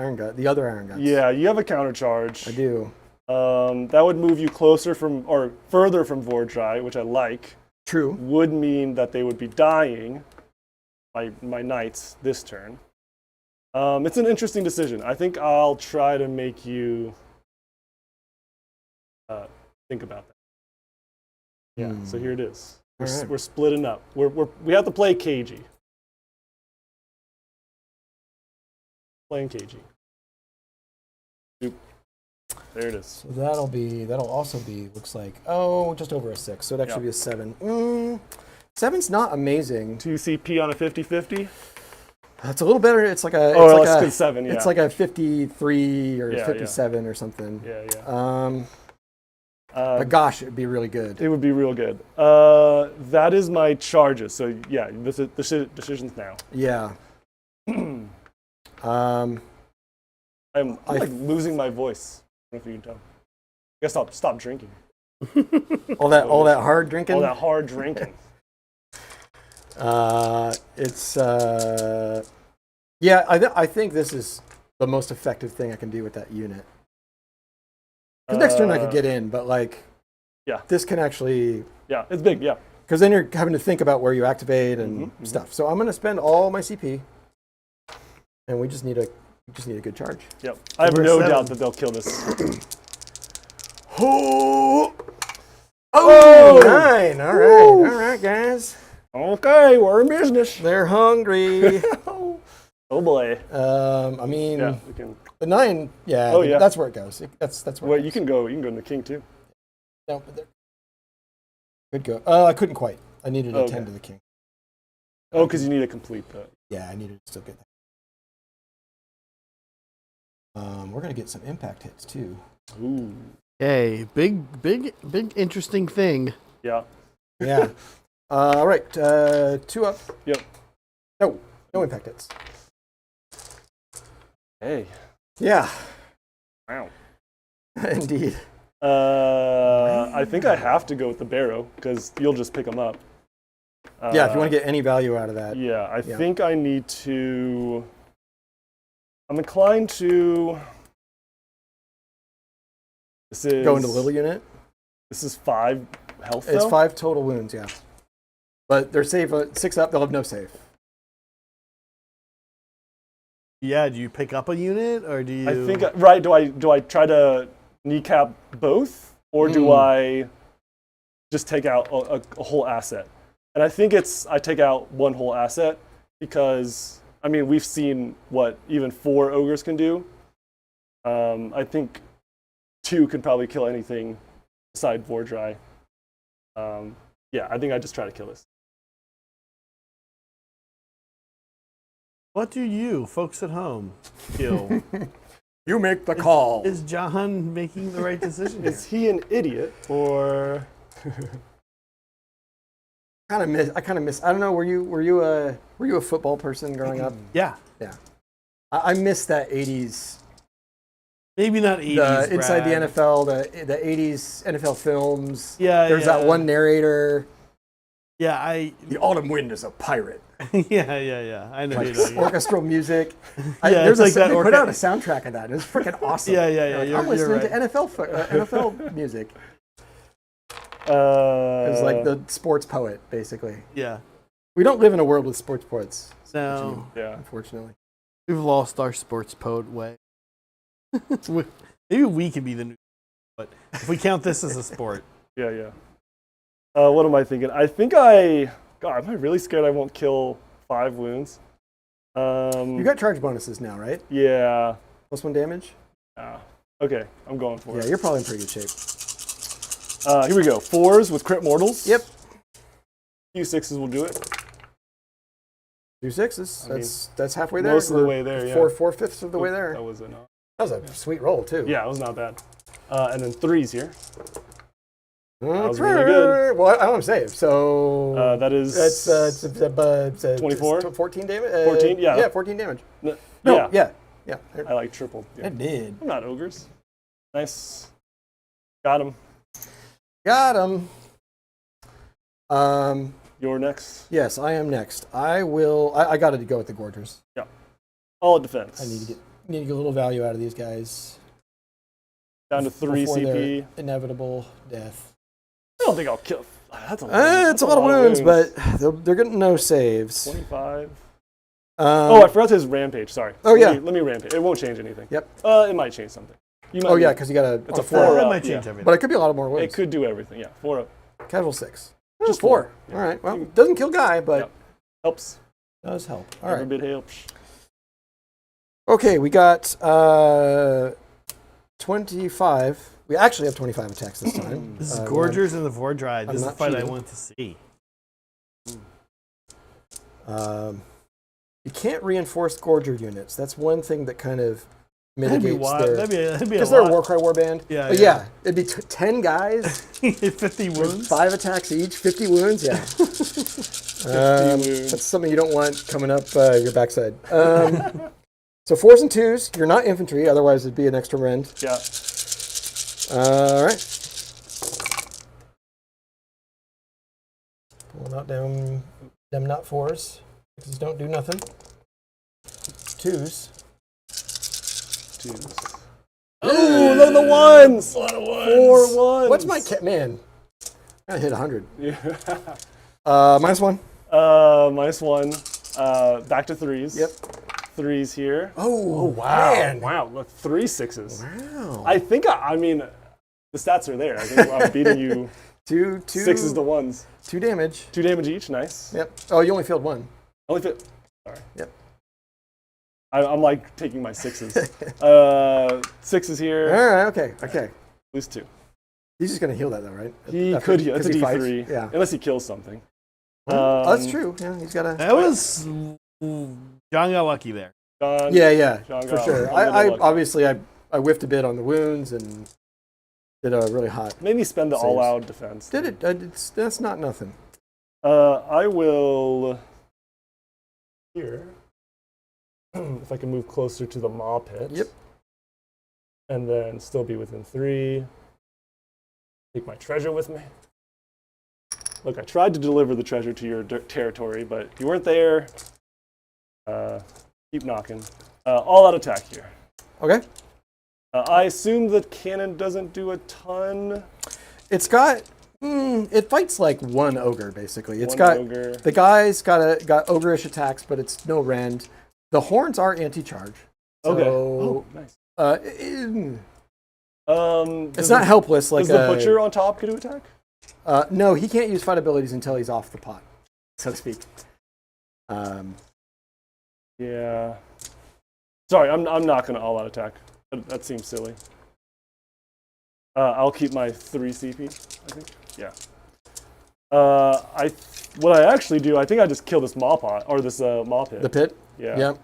other Iron Guts. Yeah, you have a counter charge. I do. That would move you closer or further from Vordhai, which I like. True. Would mean that they would be dying, my knights, this turn. It's an interesting decision. I think I'll try to make you think about that. Yeah, so here it is. We're splitting up. We have to play cagey. Playing cagey. Oop. There it is. So that'll also be, looks like, just over a 6. So it'd actually be a 7. 7's not amazing. 2 CP on a 50-50? It's a little better. It's like a. Oh, let's get 7, yeah. It's like a 53 or Yeah, 57 or something. Yeah. But gosh, it'd be really good. It would be real good. That is my charges. So yeah, the decision's now. Yeah. I'm like losing my voice. I don't know if you can tell. I guess I'll stop drinking. all that hard drinking. All that hard drinking. I think this is the most effective thing I can do with that unit. Because next turn I could get in, but this can actually. Yeah, it's big. Yeah. Because then you're having to think about where you activate and stuff. So I'm going to spend all my CP, and we just need a good charge. Yep. I have no doubt that they'll kill this. Oh, 9. All right, guys. Okay, we're in business. They're hungry. Oh boy. I mean, yeah, we can. the 9. Yeah. Oh yeah. That's where it goes. That's where. Well, you can go in the king too. No, but they're good go. I couldn't quite. I needed a 10 to the king. Oh, because you need to complete that. Yeah, I needed to still get that. We're gonna get some impact hits too. Ooh. Hey, big interesting thing. Yeah. Yeah. All right. 2 up. Yep. No impact hits. Hey. Yeah. Wow. Indeed. I think I have to go with the barrow because you'll just pick them up. Yeah, if you want to get any value out of that. Yeah, I think I need to. I'm inclined to. This is Go into little unit. This is 5 health. It's though? 5 total wounds, yeah. But they're save 6 up, they'll have no save. Yeah, do you pick up a unit or do you? I think right. Do I try to kneecap both, or do I just take out a whole asset? And I think I take out one whole asset because I mean we've seen what even 4 ogres can do. I think 2 can probably kill anything beside Vordhai. Yeah, I think I just try to kill this. What do you, folks at home, feel? You make the call. Is John making the right decision? Is he an idiot or? I kind of miss. I don't know. Were you a football person growing up? Yeah. Yeah. I miss that 80s. Maybe not 80s. Inside the Brad. NFL, the 80s NFL films. Yeah. There's that one narrator. Yeah, The autumn wind is a pirate. yeah. I know. Like orchestral music. It's like that they put out a soundtrack of that. It was freaking awesome. Yeah. Like, I'm You're listening right. to NFL music. It was like the sports poet, basically. Yeah. We don't live in a world with sports poets, No, Yeah. unfortunately. we've lost our sports poet way. Maybe we can be the new, but if we count this as a sport. Yeah. What am I thinking? I think God, am I really scared I won't kill 5 wounds? You got charge bonuses now, right? Yeah. +1 damage? Okay, I'm going for Yeah, it. you're probably in pretty good shape. Here we go. 4s with crit mortals. Yep. Few 6s will do it. 2 6s. I mean, That's halfway there. most of the We're way there, yeah. 4/5 of the way there. That was it. That was a sweet roll, too. Yeah, it was not bad. And then 3s here. That was really good. Well, I don't save, so That is. that's 24? 14 damage. 14? Yeah. Yeah, 14 damage. No, No, yeah. yeah. I like tripled. Yeah. It did. I'm not ogres. Nice. Got him. Got him. You're next. Yes, I am next. I will. I got to go with the Gorgers. All defense. I need to get a little value out of these guys. Down to 3 before CP. their inevitable death. I don't think I'll kill. That's a lot. It's a lot of wounds, but they're getting no saves. 25. I forgot his rampage. Sorry. Yeah. Let me rampage. It won't change anything. Yep. It might change something. You might Yeah, because you got a. It's a four. 4 That up. might change Yeah. everything. But it could be a lot more wounds. It could do everything. Yeah. 4 up. Casual 6. Just 4. 4. All right. Well, doesn't kill Guy, but Yep. Helps. does help. All Every right. bit helps. Okay, we got 25. We actually have 25 attacks this time. This is when Gorgers and the Vordhai. This is the not fight I cheating. want to see. You can't reinforce Gorger units. That's one thing that kind of That'd be mitigates wild. their. That'd be a Because they're a lot. Warcry warband. Yeah, But yeah. it'd be 10 guys, 50 wounds. 5 attacks each, 50 wounds. Yeah. wounds. That's something you don't want coming up your backside. So 4s and 2s. You're not infantry, otherwise it'd be an extra rend. Yeah. All right. Pulling out them not 4s. 6s don't do nothing. 2s. 2s. Oh, look at the 1s. A lot of ones. 4 1s. What's my man? I hit 100. Yeah. -1. -1. Back to 3s. Yep. 3s here. Oh, Wow. man. Wow. Look, 3 6s. Wow. I think, I mean, the stats are there. I think I'm beating you. Two 6s to 1s. 2 damage. 2 damage each. Nice. Yep. Oh, you only failed 1. Only fit. Sorry. Yep. I'm like taking my 6s. 6s here. All right. Okay. Lose 2. He's just gonna heal that though, right? He After- could heal. It's a 'cause he fights? D3. Yeah. Unless he kills something. Oh, that's true. Yeah, he's got a. That was John got lucky there. John. Yeah, John for got sure. a I little lucky. obviously I whiffed a bit on the wounds and did a really hot. Maybe spend the Saves. all-out defense. Did it? That's not nothing. I will here. If I can move closer to the maw pit. Yep. And then still be within 3. Take my treasure with me. Look, I tried to deliver the treasure to your territory, but you weren't there. Keep knocking. All-out attack here. Okay. I assume the cannon doesn't do a ton. It's got. It fights like one ogre basically. It's One got ogre. the guy's got ogreish attacks, but it's no rend. The horns are anti-charge. Okay. So, Nice. It's not helpless like Does the butcher on top get to attack? No, he can't use fight abilities until he's off the pot, so to speak. Yeah. Sorry, I'm not going to all-out attack. That seems silly. I'll keep my 3 CP, I think. Yeah. What I actually do, I think I just kill this mawpath, or this maw pit. The pit? Yeah. Yep.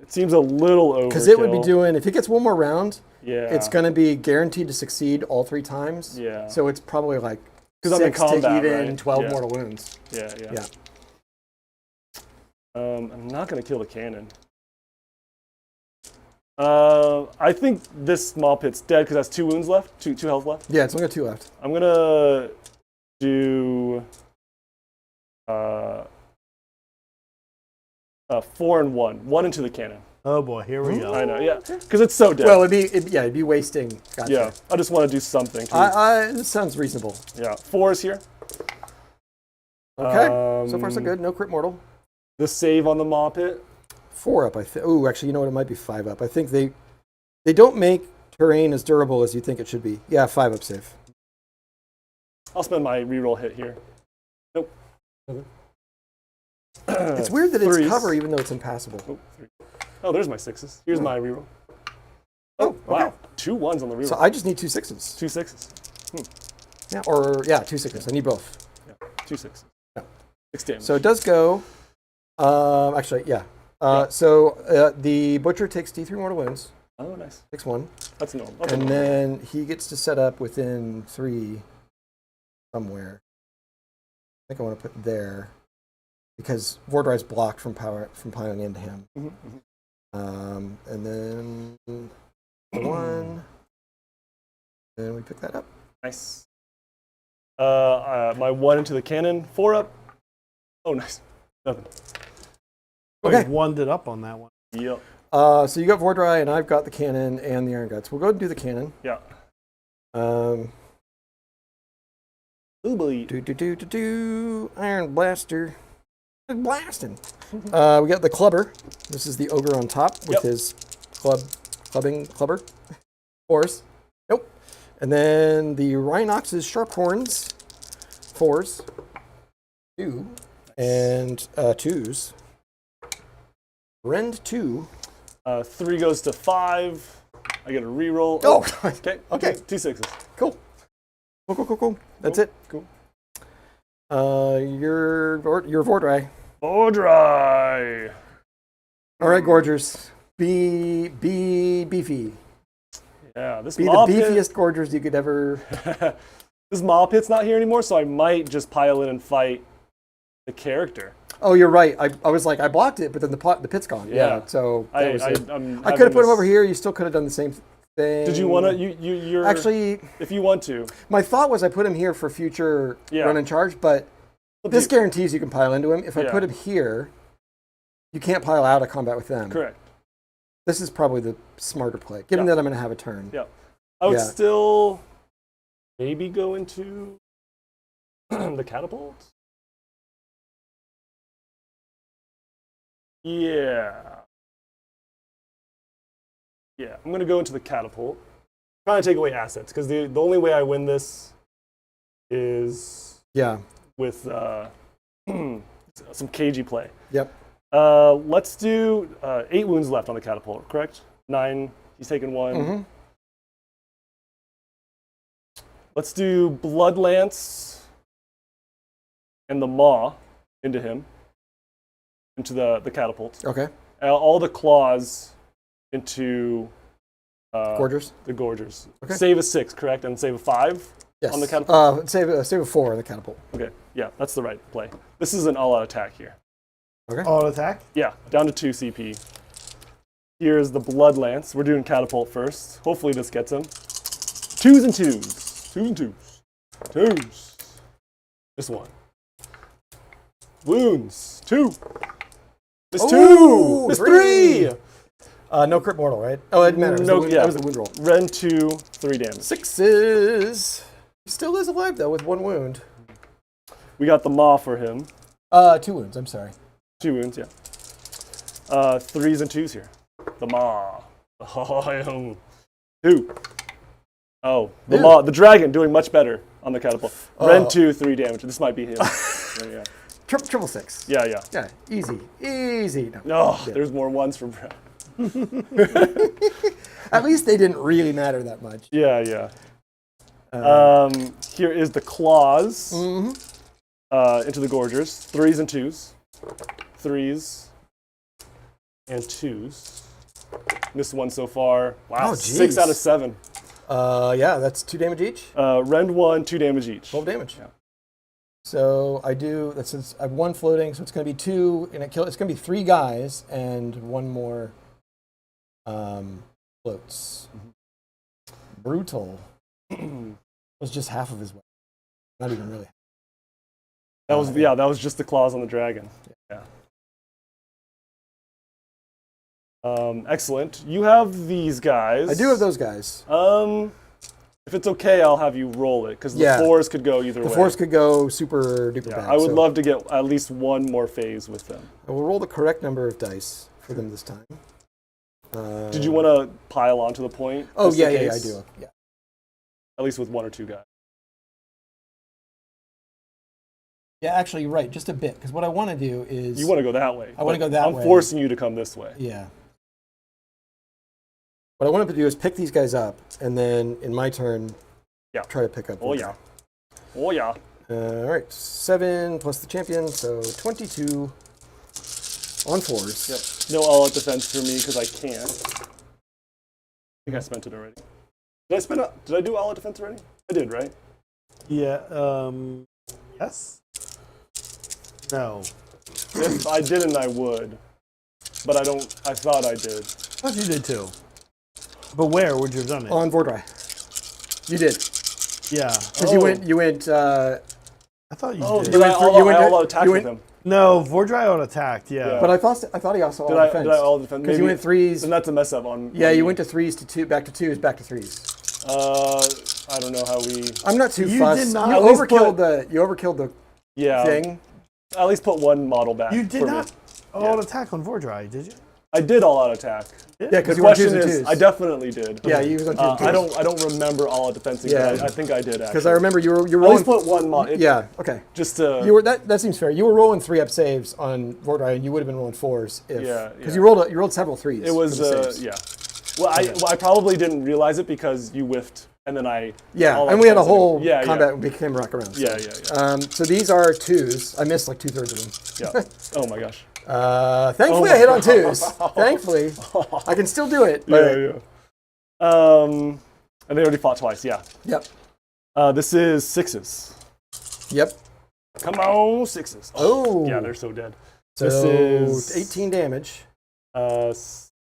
It seems a little overkill. Because it would be doing, if it gets one more round, Yeah. it's going to be guaranteed to succeed all 3 times. Yeah. So it's probably like 'Cause I'm in 6 combat, to even right? 12 Yeah. mortal wounds. Yeah. Yeah. I'm not going to kill the cannon. I think this maw pit's dead because that's 2 wounds left, 2 health left. Yeah, it's only got 2 left. I'm gonna do 4 and 1. 1 into the cannon. Oh boy, here we go. I know, yeah, because it's so dead. Well, it'd be wasting. Gotcha. Yeah, I just want to do something. This sounds reasonable. Yeah, 4 is here. Okay. So far, so good. No crit mortal. The save on the maw pit. 4 up, I think. Oh, actually, you know what? It might be 5 up. I think they don't make terrain as durable as you think it should be. Yeah, 5 up save. I'll spend my reroll hit here. Nope. It's weird that it's 3s. cover even though it's impassable. Oh, 3. Oh, there's my 6s. Here's my reroll. Oh, wow. okay. 2 1s on the reroll. So I just need 2 6s. 2 6s. Yeah, 2 6s. I need both. Yeah, 2 6s. Yeah. 6 damage. So it does go. Actually, yeah. So the butcher takes D3 mortal wounds. Oh, nice. Takes 1. That's normal. And then he gets to set up within 3 somewhere. I think I want to put there because Vordhai's blocked from piling into him. And then 1. And we pick that up. Nice. My 1 into the cannon. 4 up. Oh, nice. Nothing. Okay. One it up on that one. Yep. So you got Vordhai and I've got the cannon and the Iron Guts. We'll go ahead and do the cannon. Yeah. Iron Blaster. Blasting. We got the Clubber. This is the Ogre on top with his clubber. Fours. Nope. And then the Rhinox's Sharp Horns. 4s. 2. And 2s. Rend 2. 3 goes to 5. I get a reroll. Oh, Okay. Okay. 2 6s. Cool. Cool. That's it. Cool. You're Vordhai. Vordhai. All right, Gorgers. Be beefy. Yeah, this Be the maw pit. beefiest Gorgers you could ever. This maw pit's not here anymore, so I might just pile in and fight the character. Oh, you're right. I was like, I blocked it, but then the pit's gone. Yeah. So that was it. I could have put him over here. You still could have done the same thing. Did you want to? You're Actually, if you want to. my thought was I put him here for future run and charge, but this guarantees you can pile into him. If I put him here, you can't pile out of combat with them. Correct. This is probably the smarter play, given that I'm going to have a turn. Yeah. I would still maybe go into the catapult. Yeah. Yeah, I'm going to go into the catapult. Trying to take away assets, because the only way I win this is with some cagey play. Yep. Let's do 8 wounds left on the catapult, correct? 9, he's taken 1. Mm-hmm. Let's do Blood Lance and the Maw into him. into the catapult. Okay. All the claws into Gorgers. the Gorgers. Okay. Save a 6, correct? And save a 5 Yes. on the catapult? Save a 4 on the catapult. Okay, yeah, that's the right play. This is an all-out attack here. Okay. Auto attack. Yeah, down to 2 CP. Here's the Blood Lance. We're doing catapult first. Hopefully this gets him. 2s and 2s. 2s and 2s. 2s. This one. Wounds. 2. Miss 2. Ooh, Miss 3. 3. No crit mortal, right? Oh, it matters. No, That was the wound roll. Ren 2, 3 damage. 6s. He still is alive though with 1 wound. We got the Maw for him. 2 wounds. I'm sorry. 2 wounds, yeah. 3s and 2s here. The Maw. Oh, 2. Oh, the Ew. Maw. The dragon doing much better on the catapult. Ren 2, 3 damage. This might be him. Yeah. Triple 6. Yeah, yeah. Yeah, easy. Easy. No. Oh, there's more ones for Brad. At least they didn't really matter that much. Yeah, yeah. Here is the claws into the Gorgers. 3s and 2s. 3s and 2s. Missed 1 so far. Wow, Oh, 6 jeez. out of 7. Yeah, that's 2 damage each. Rend 1, 2 damage each. 12 damage. Yeah. So I do, that's since I have 1 floating, so it's going to be 2, and it's going to be 3 guys and 1 more floats. Brutal. Was just half of his weapon. Not even really. That was just the claws on the dragon. Yeah. Excellent. You have these guys. I do have those guys. If it's okay, I'll have you roll it because the Yeah. 4s could go either way. The 4s could go super duper Yeah, bad. I would so love to get at least 1 more phase with them. I will roll the correct number of dice for them this time. Did you want to pile onto the point? Oh, just in yeah, I case? do. Yeah. At least with 1 or 2 guys. Yeah, actually, you're right. Just a bit. Because what I want to do is. You want to go that way. I wanna but go that I'm way. forcing you to come this way. Yeah. What I wanted to do is pick these guys up, and then in my turn, try to pick up. Oh, yeah. Oh, yeah. All right, 7 plus the champion, so 22 on 4s. Yep. No all-out defense for me because I can't. I think I spent it already. Did I do all-out defense already? I did, right? Yeah. Yes. No. If I didn't, I would. But I don't. I thought I did. I thought you did too. But where would you have done it? On Vordhai. You did. Yeah. Because you went. I thought you Oh, did. did I went- all-out attack you with went- him? No, Vordhai out attacked. Yeah. But I thought he also Did all I defense. all defense? Because you went 3s. Then that's a mess up on. Yeah, on you me. went to 3s to 2, back to 2s, back to 3s. I don't know how we. I'm not too You fussed. did not- You At least overkilled the Yeah. thing. At least put 1 model back. You did for not Me. all attack on Vordhai, did you? I did all-out attack. Yeah, The because you went 2s question and is, 2s. I definitely did. Yeah, you was on 2s and 2s. I don't remember all-out defense. Yeah. I think I did actually. Because I remember you were At rolling. least put 1 mod. Yeah. Okay. Just to. You were that seems fair. You were rolling 3-up saves on Vordhai, and you would have been rolling 4s if because you rolled several 3s. It was for the saves. yeah. Well, I probably didn't realize it because you whiffed, and then I. Yeah, all and we had a defense whole again. combat and became rock around. So. Yeah. So these are 2s. I missed like 2/3 of them. Yeah. Oh my gosh. Thankfully, Oh I hit on my 2s. Thankfully, I can still do it. But And they already fought twice. Yeah. Yep. This is 6s. Yep. Come on, 6s. Oh. Yeah, they're so dead. So This is 18 damage.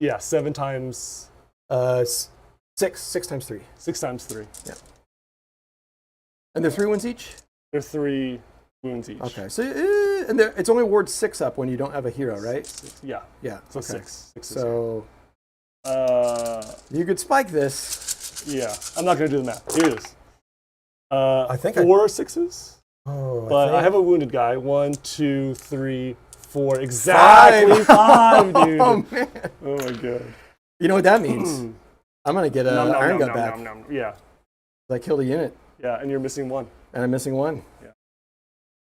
Yeah, 7 times. 6 times 3. 6 times 3. Yeah. And they're 3 wounds each. They're 3 wounds each. Okay. So and it's only ward 6 up when you don't have a hero, right? Yeah. Yeah. So okay. 6. 6 is So here. you could spike this. Yeah. I'm not gonna do the math. Here it is. I think 4 6s. Oh, But I have a wounded guy. 1, 2, 3, 4. Exactly 5, dude. Oh man. Oh my god. You know what that means? I'm gonna get an iron gut back. Yeah. I killed a unit, Yeah, and you're missing 1. and I'm missing 1.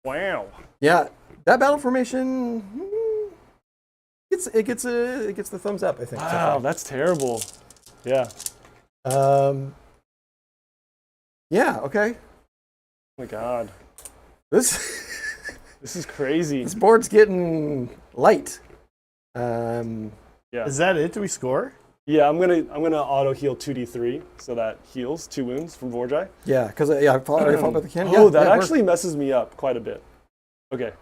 Wow. Yeah, that battle formation. It gets the thumbs up. I think. so Wow, far. that's terrible. Yeah. Yeah. Okay. Oh my god. This. This is crazy. This board's getting light. Yeah. Is that it? Do we score? Yeah, I'm gonna auto heal 2d3, so that heals 2 wounds from Vordhai. Yeah, because I fought by the cannon. Oh, Yeah, that yeah, actually messes me up quite a bit. Okay,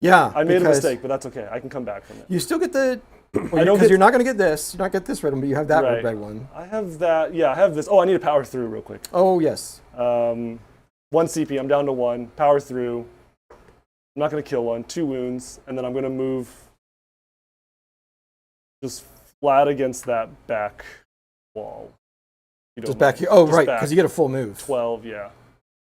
Yeah, I made a because mistake, but that's okay. I can come back from it. You still get the. I don't because get- you're not going to get this. You're not get this red one, but you have that Right. red one. I have that. Yeah, I have this. Oh, I need to power through real quick. Oh yes. 1 CP. I'm down to 1. Power through. I'm not gonna kill one. 2 wounds, and then I'm gonna move just flat against that back wall. You don't Just back mind. here. Oh Just right, back. because you get a full move. 12. Yeah.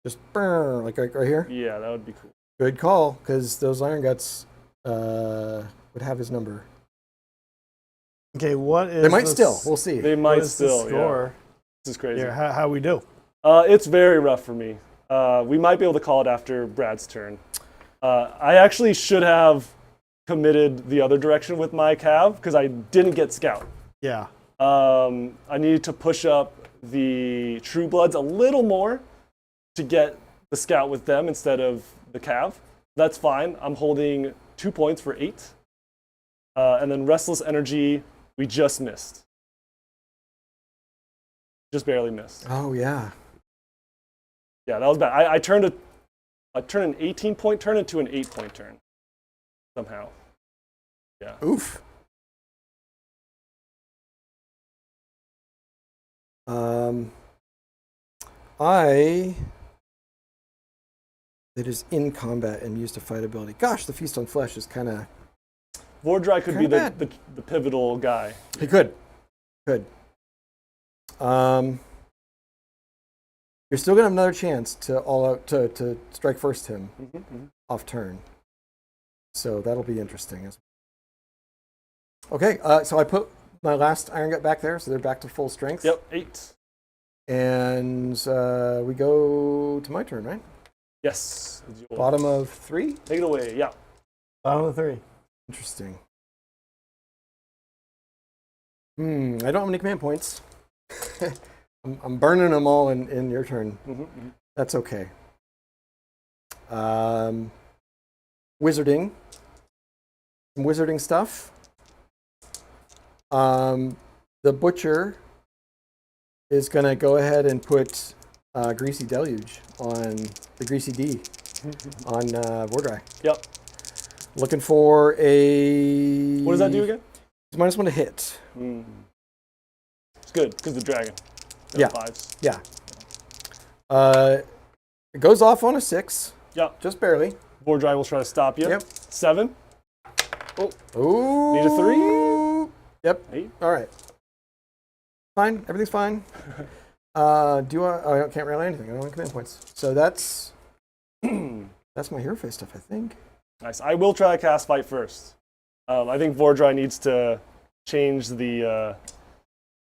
Just burn, like right here. Yeah, that would be cool. Good call, because those iron guts would have his number. Okay, what is They might the still. s- We'll see. They what might is the still. Yeah. score? This is crazy. Here, how we do? It's very rough for me. We might be able to call it after Brad's turn. I actually should have committed the other direction with my cav because I didn't get scout. Yeah. I needed to push up the True Bloods a little more to get the scout with them instead of the cav. That's fine. I'm holding 2 points for 8. And then Restless Energy, we just missed. Just barely missed. Oh yeah. Yeah, that was bad. I turned an 18-point turn into an 8-point turn somehow. Yeah. Oof. It is in combat and used a fight ability. Gosh, the Feast on Flesh is kind of. Vordhai could be Kinda the pivotal guy. He could. You're still gonna have another chance to all out to strike first him off turn. So that'll be interesting. Okay, so I put my last iron gut back there, so they're back to full strength. Yep, 8. And we go to my turn, right? Yes. Bottom of 3. Take it away. Yeah. Bottom of 3. Interesting. I don't have any command points. I'm burning them all in your turn. That's okay. Wizarding. Some wizarding stuff. The butcher is going to go ahead and put Greasy Deluge on the Greasy D on Vordhai. Yep. Looking for a... What does that do again? It's -1 to hit. It's good because the dragon. Yeah. 5s. Yeah. It goes off on a 6. Yep. Just barely. Vordhai will try to stop you. Yep. 7. Ooh. Need a 3? Yep. 8. All right. Fine. Everything's fine. I can't rally anything. I don't have command points. So that's my hero face stuff, I think. Nice. I will try to cast fight first. I think Vordhai needs to change the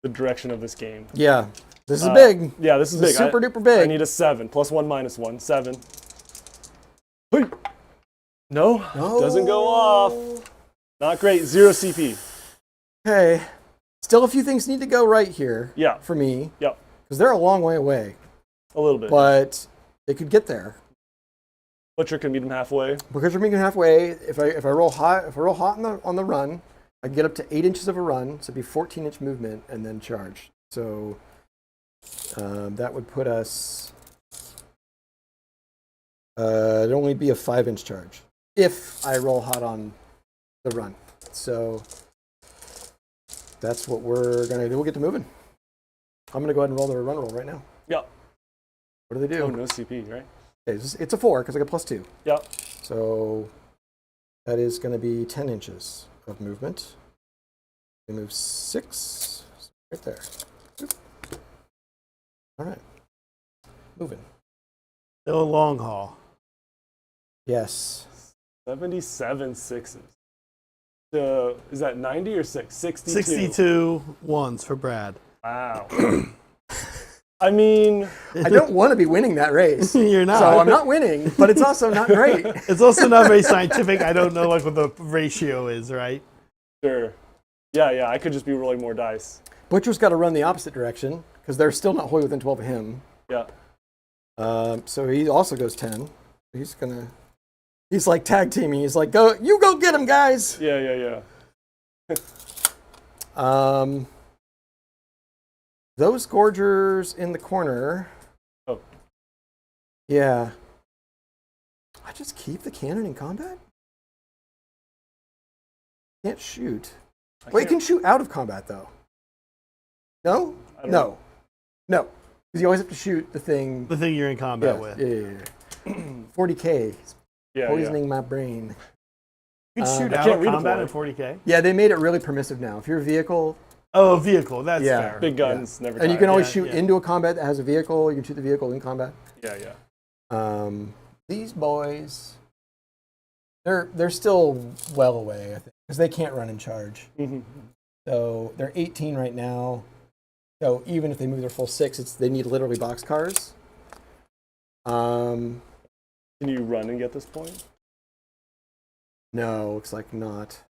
direction of this game. Yeah. This is big. Yeah, this is big. Super duper big. I need a 7. +1, -1. 7. Hey. No, doesn't go off. Not great. 0 CP. Okay. Still a few things need to go right here. Yeah. For me. Yep. Because they're a long way away. A little bit. But they could get there. Butcher can meet him halfway. Because we're making halfway, if I roll hot on the run, I can get up to 8 inches of a run, so it'd be 14-inch movement and then charge. So that would put us. It'd only be a 5-inch charge if I roll hot on the run. So that's what we're gonna do. We'll get to moving. I'm gonna go ahead and roll the run roll right now. Yeah. What do they do? Oh, no CP, right? It's a 4 because I got +2. Yeah. So that is going to be 10 inches of movement. We move 6 right there. All right. Moving. Still a long haul. Yes. 77 6s. Is that 90 or 6? 62. 62 ones for Brad. Wow. I mean, I don't want to be winning that race. You're not. So I'm not winning, but it's also not great. It's also not very scientific. I don't know like what the ratio is, right? sure. Yeah, I could just be rolling more dice. Butcher's got to run the opposite direction because they're still not wholly within 12 of him. Yeah. So he also goes 10. He's going to He's like tag teaming. He's like, go get him, guys. Yeah. Those gorgers in the corner. Oh. Yeah. I just keep the cannon in combat? Can't shoot. Well, you can shoot out of combat, though. No? No. Because you always have to shoot the thing. The thing you're in combat with. Yeah. 40K. Poisoning my brain. You can shoot I out can't of combat in redeploy. 40K? Yeah, they made it really permissive now. If you're a vehicle, Oh, vehicle. That's Yeah. fair. Big guns, never and you die. can always Yeah, shoot yeah. into a combat that has a vehicle. You can shoot the vehicle in combat. Yeah. These boys, they're still well away, I think, because they can't run and charge. Mm-hmm. So they're 18 right now. So even if they move their full 6, they need literally boxcars. Can you run and get this point? No, looks like not.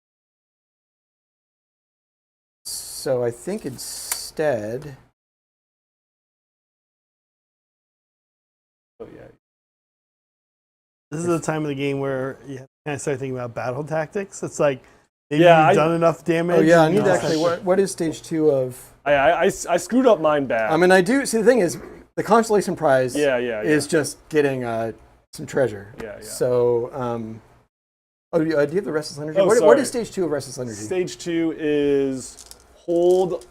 So I think instead, Oh, yeah. This is the time of the game where you have to kind of start thinking about battle tactics. It's like, maybe Yeah, you've done enough damage. oh yeah, I and need to you actually, what is stage 2 of? I screwed up mine bad. I mean, I do, see the thing is, the consolation prize Yeah. is just getting some treasure. Yeah. So, do you have the Restless Energy? Oh, What sorry. is stage 2 of Restless Energy? Stage 2 is hold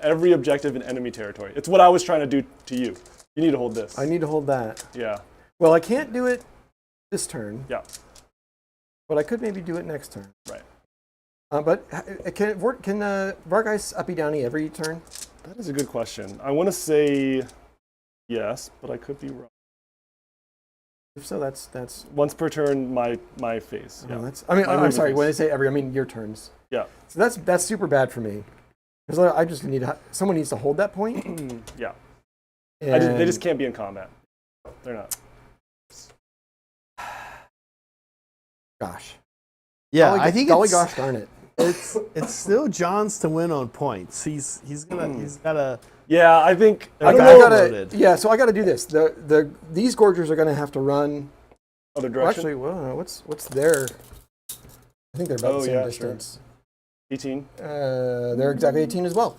every objective in enemy territory. It's what I was trying to do to you. You need to hold this. I need to hold that. Yeah. Well, I can't do it this turn. Yeah. But I could maybe do it next turn. Right. But can Vargeist uppy downy every turn? That is a good question. I want to say yes, but I could be wrong. If so, that's. Once per turn, my phase. Yeah. Oh, I'm moving sorry. phase. When I say every, I mean your turns. Yeah. So that's super bad for me, because I just need someone needs to hold that point. Yeah. And They just can't be in combat. They're not. Gosh. Yeah, Golly, I think golly it's, gosh darn it. it's still John's to win on points. He's gotta. Yeah, I think. I Okay. don't I know. Loaded. gotta, yeah, so I got to do this. These gorgers are going to have to run. Other Well, direction. actually, well, what's their? I think they're about the same yeah, sure. distance. 18. They're exactly 18 as well.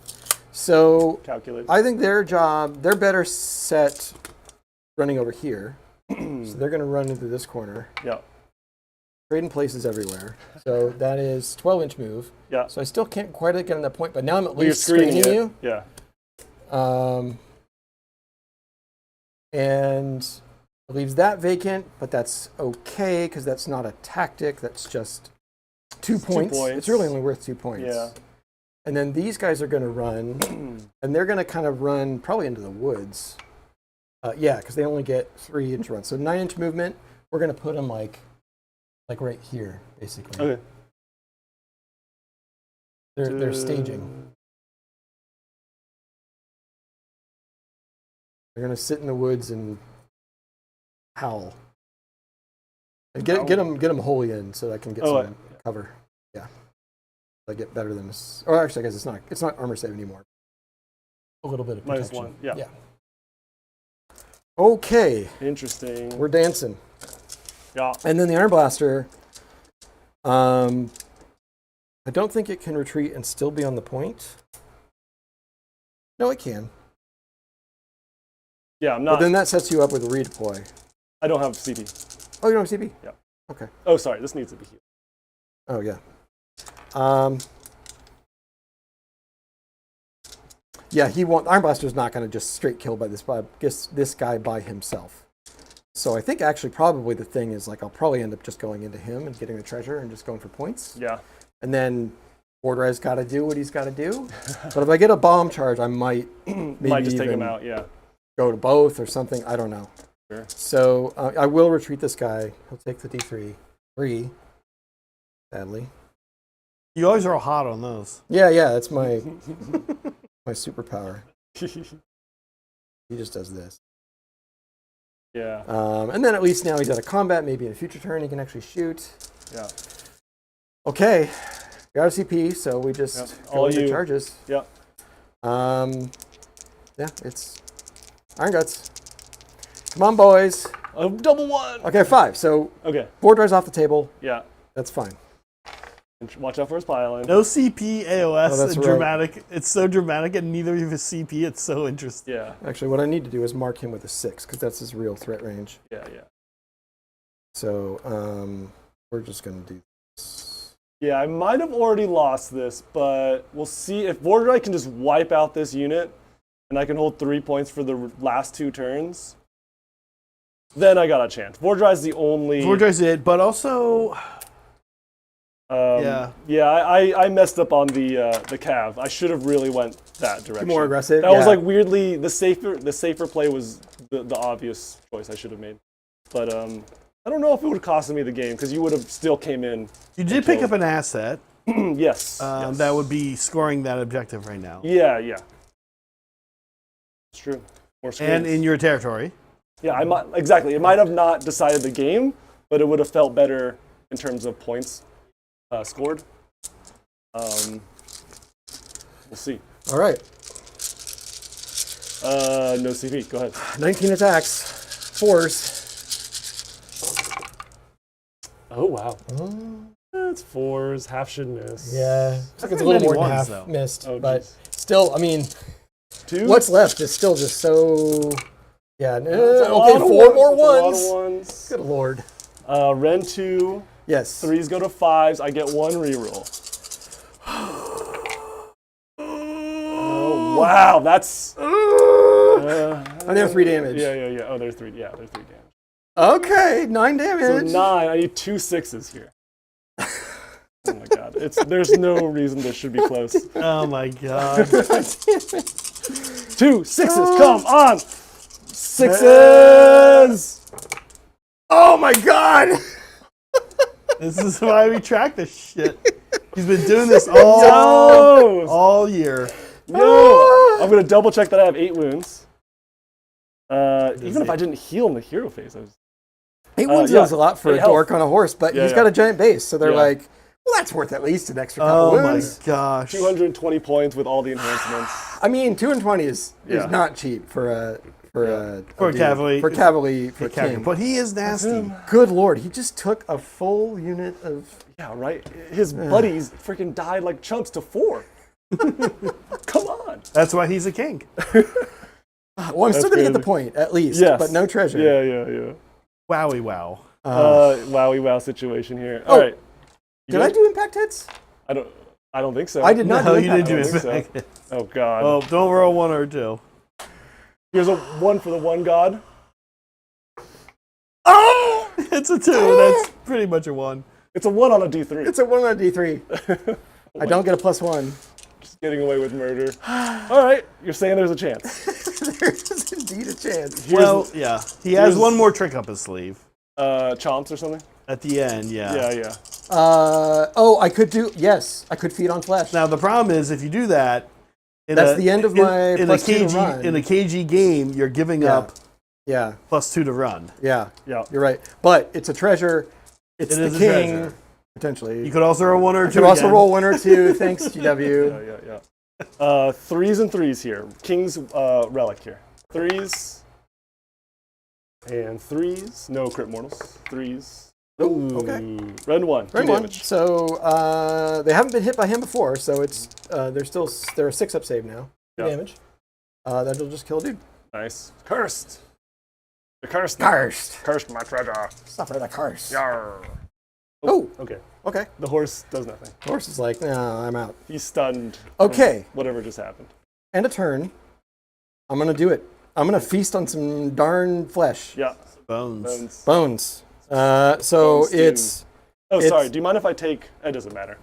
So Calculate. I think they're better set running over here. So they're going to run into this corner. Yeah. Trading places everywhere. So that is 12-inch move. Yeah. So I still can't quite get on that point, but now I'm at Well, you're least screening screening it. you. Yeah. And it leaves that vacant, but that's okay because that's not a tactic. That's just 2 points. It's really only worth 2 points. Yeah. And then these guys are going to run, and they're going to kind of run probably into the woods. Yeah, because they only get 3-inch runs. So 9-inch movement, we're going to put them like right here, basically. Okay. They're staging. They're going to sit in the woods and howl. And get them wholly in so I can get some cover. Yeah. I get better than this. Or actually, I guess it's not armor save anymore. A little bit of protection. -1. Yeah. Okay, Interesting. we're dancing. Yeah. And then the Iron Blaster, I don't think it can retreat and still be on the point. No, it can. Yeah, I'm But not. then that sets you up with a redeploy. I don't have CP. Oh, you don't have CP? Yeah. Okay. Oh, sorry. This needs to be healed. Oh, yeah. Yeah, Iron Blaster's not going to just straight kill by this guy by himself. So I think actually probably the thing is I'll probably end up just going into him and getting the treasure and just going for points. Yeah. And then Vordhai's got to do what he's got to do. But if I get a bomb charge, I might maybe Might just take him even out. Yeah. go to both or something. I don't know. Sure. So I will retreat this guy. He'll take the D3. 3, sadly. You always are hot on those. Yeah, that's my superpower. He just does this. Yeah. And then at least now he's out of combat. Maybe in a future turn he can actually shoot. Yeah. Okay, got a CP, so we just go All into you. charges. Yeah. Yeah, it's Iron Guts. Come on, boys. A double 1. Okay, 5. So Okay. Vordhai's off the table. Yeah. That's fine. And watch out for his pile-in. No CP, AOS, Oh, that's and right. dramatic. It's so dramatic, and neither of his CP. It's so interesting. Yeah. Actually, what I need to do is mark him with a 6 because that's his real threat range. Yeah, yeah. So we're just going to do this. Yeah, I might have already lost this, but we'll see if Vordhai can just wipe out this unit, and I can hold 3 points for the last 2 turns. Then I got a chance. Vordhai's the only. Vordhai's it, but also, yeah. Yeah, I messed up on the cav. I should have really went that direction. More aggressive. That was yeah. like weirdly the safer play was the obvious choice I should have made. But I don't know if it would have costed me the game because you would have still came in. You did pick up an asset. Yes, yes. That would be scoring that objective right now. Yeah, yeah. It's true. More screens. And in your territory. Yeah, I might exactly. It might have not decided the game, but it would have felt better in terms of points scored. We'll see. All right. No CV. Go ahead. 19 attacks. 4s. Oh wow. It's 4s. Half should miss. Yeah. Looks like it's a many little more than ones, half though. missed. Oh, but geez. still, I mean, 2. what's left is still just so. Yeah. That's a lot Okay, of 4 more ones. That's a lot ones. of ones. Good lord. Ren 2. Yes. 3s go to 5s. I get 1 reroll. Oh, wow, that's. I have 3 damage. Yeah, yeah, yeah. Oh, there's 3. Yeah, there's 3 damage. Okay, 9 So damage. 9. I need 2 6s here. Oh my god. There's no reason this should be close. Oh my god. 2 6s. Come on. 6s. Oh my god. This is why we track this shit. He's been doing this No. all year. No. I'm gonna double check that I have 8 wounds. Even if I didn't heal in the hero phase, I was. 8 wounds yeah. is a lot for a 8 health. dork on a horse, but Yeah, he's yeah. got a giant base, so they're Yeah. like, well, that's worth at least an extra couple Oh my wounds. gosh. 220 points with all the enhancements. I mean, 220 is Yeah. not cheap for a dude. cavalry. For cavalry for king. But he is nasty. Good lord, he just took a full unit of. Yeah, right. His buddies freaking died like chumps to 4. Come on. That's why he's a king. Well, I'm still going to get the crazy. point, at least, Yes. but no treasure. Yeah, yeah, yeah. Wowie wow. Wowie wow situation here. All right. You Did I good? do impact hits? I don't think so. I did not No, do you impact didn't do hits. I don't it. think so. Oh god. Oh, don't roll 1 or 2. Here's a 1 for the 1 god. Oh! It's a 2. That's pretty much a 1. It's a 1 on a D3. It's a 1 on a D3. I don't get a +1. Just getting away with murder. All right, you're saying there's a chance. There is indeed a chance. Well, yeah. He has here's- 1 more trick up his sleeve. Chomps or something? At the end, yeah. Yeah, yeah. I could do, yes, I could feed on flesh. Now, the problem is, if you do that, That's the end of my in +2 to KG, run. in a KG game, you're giving Yeah. up Yeah, +2 to run. yeah, Yeah. you're right. But it's a treasure. It's It the is a king, treasure. potentially. You could also roll 1 or 2 You could also again. roll 1 or 2. Thanks, GW. Yeah, yeah, yeah. 3s and 3s here. King's relic here. 3s and 3s. No crit mortals. 3s. Oh, okay. Ren 1. 2 Round 1. damage. So they haven't been hit by him before, so it's they're a 6-up save now. 2 Yeah. damage. That'll just kill a dude. Nice. Cursed. The cursed. Cursed. Cursed my treasure. Suffer the curse. Yarr. Oh, Okay. okay. The horse does nothing. Horse is like, no, I'm out. He's stunned. from Okay. Whatever just happened. And a turn. I'm gonna do it. I'm gonna feast on some darn flesh. Yeah. Bones. Bones. So Bones do. it's Oh, It's- sorry. Do you mind if I take? It doesn't matter.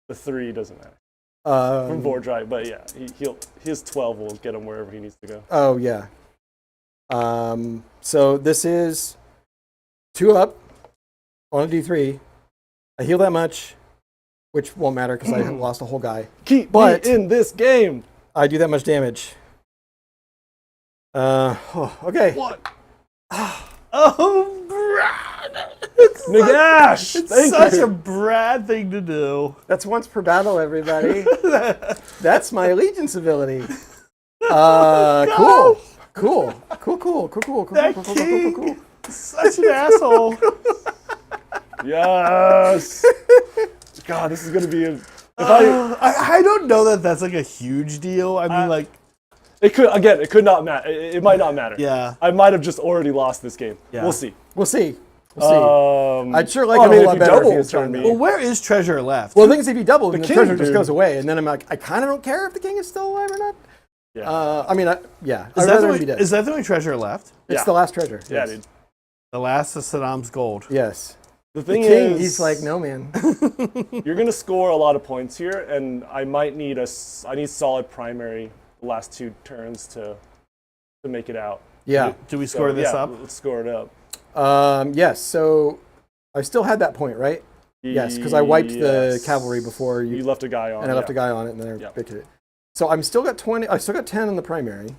The 3 doesn't matter. From Vordhai, but yeah, his 12 will get him wherever he needs to go. oh yeah. So this is 2 up on a D3. I heal that much, which won't matter because I lost a whole guy. Keep But- me in this game. I do that much damage. Okay. What? Oh, Brad! McAsh! It's Thank such you. a Brad thing to do. That's once per battle, everybody. That's my allegiance ability. Cool. Cool. Cool, cool, cool, cool, cool, That cool, cool, cool, cool, cool, cool. Such an asshole. Yes. God, this is gonna be a. I don't know that that's like a huge deal. I mean, like, It could not matter. It might not matter. Yeah. I might have just already lost this game. Yeah. We'll see. We'll see. I'd sure like I it mean, a if lot you better if double he was turn trying me- to. well, where is treasure left? Well, the thing is, if you double, then the king, treasure just dude. goes away, and then I'm like, I kind of don't care if the king is still alive or not. Yeah. I mean, yeah. is, I'd that rather the him be dead. is that the only treasure left? It's Yeah. the last treasure. Yeah, yes. dude. The last of Saddam's gold. Yes. The The thing king, is, he's like, no, man. you're gonna score a lot of points here, and I might need I need solid primary the last 2 turns to make it out. Yeah. Do we score this up? Let's score it up. Yes. So I still had that point, right? Yes, because I wiped the Yes. cavalry before You you, left a guy on. and I left yeah. a guy on it, and then I Yeah. picked it. So I'm still got 20. I still got 10 in the primary.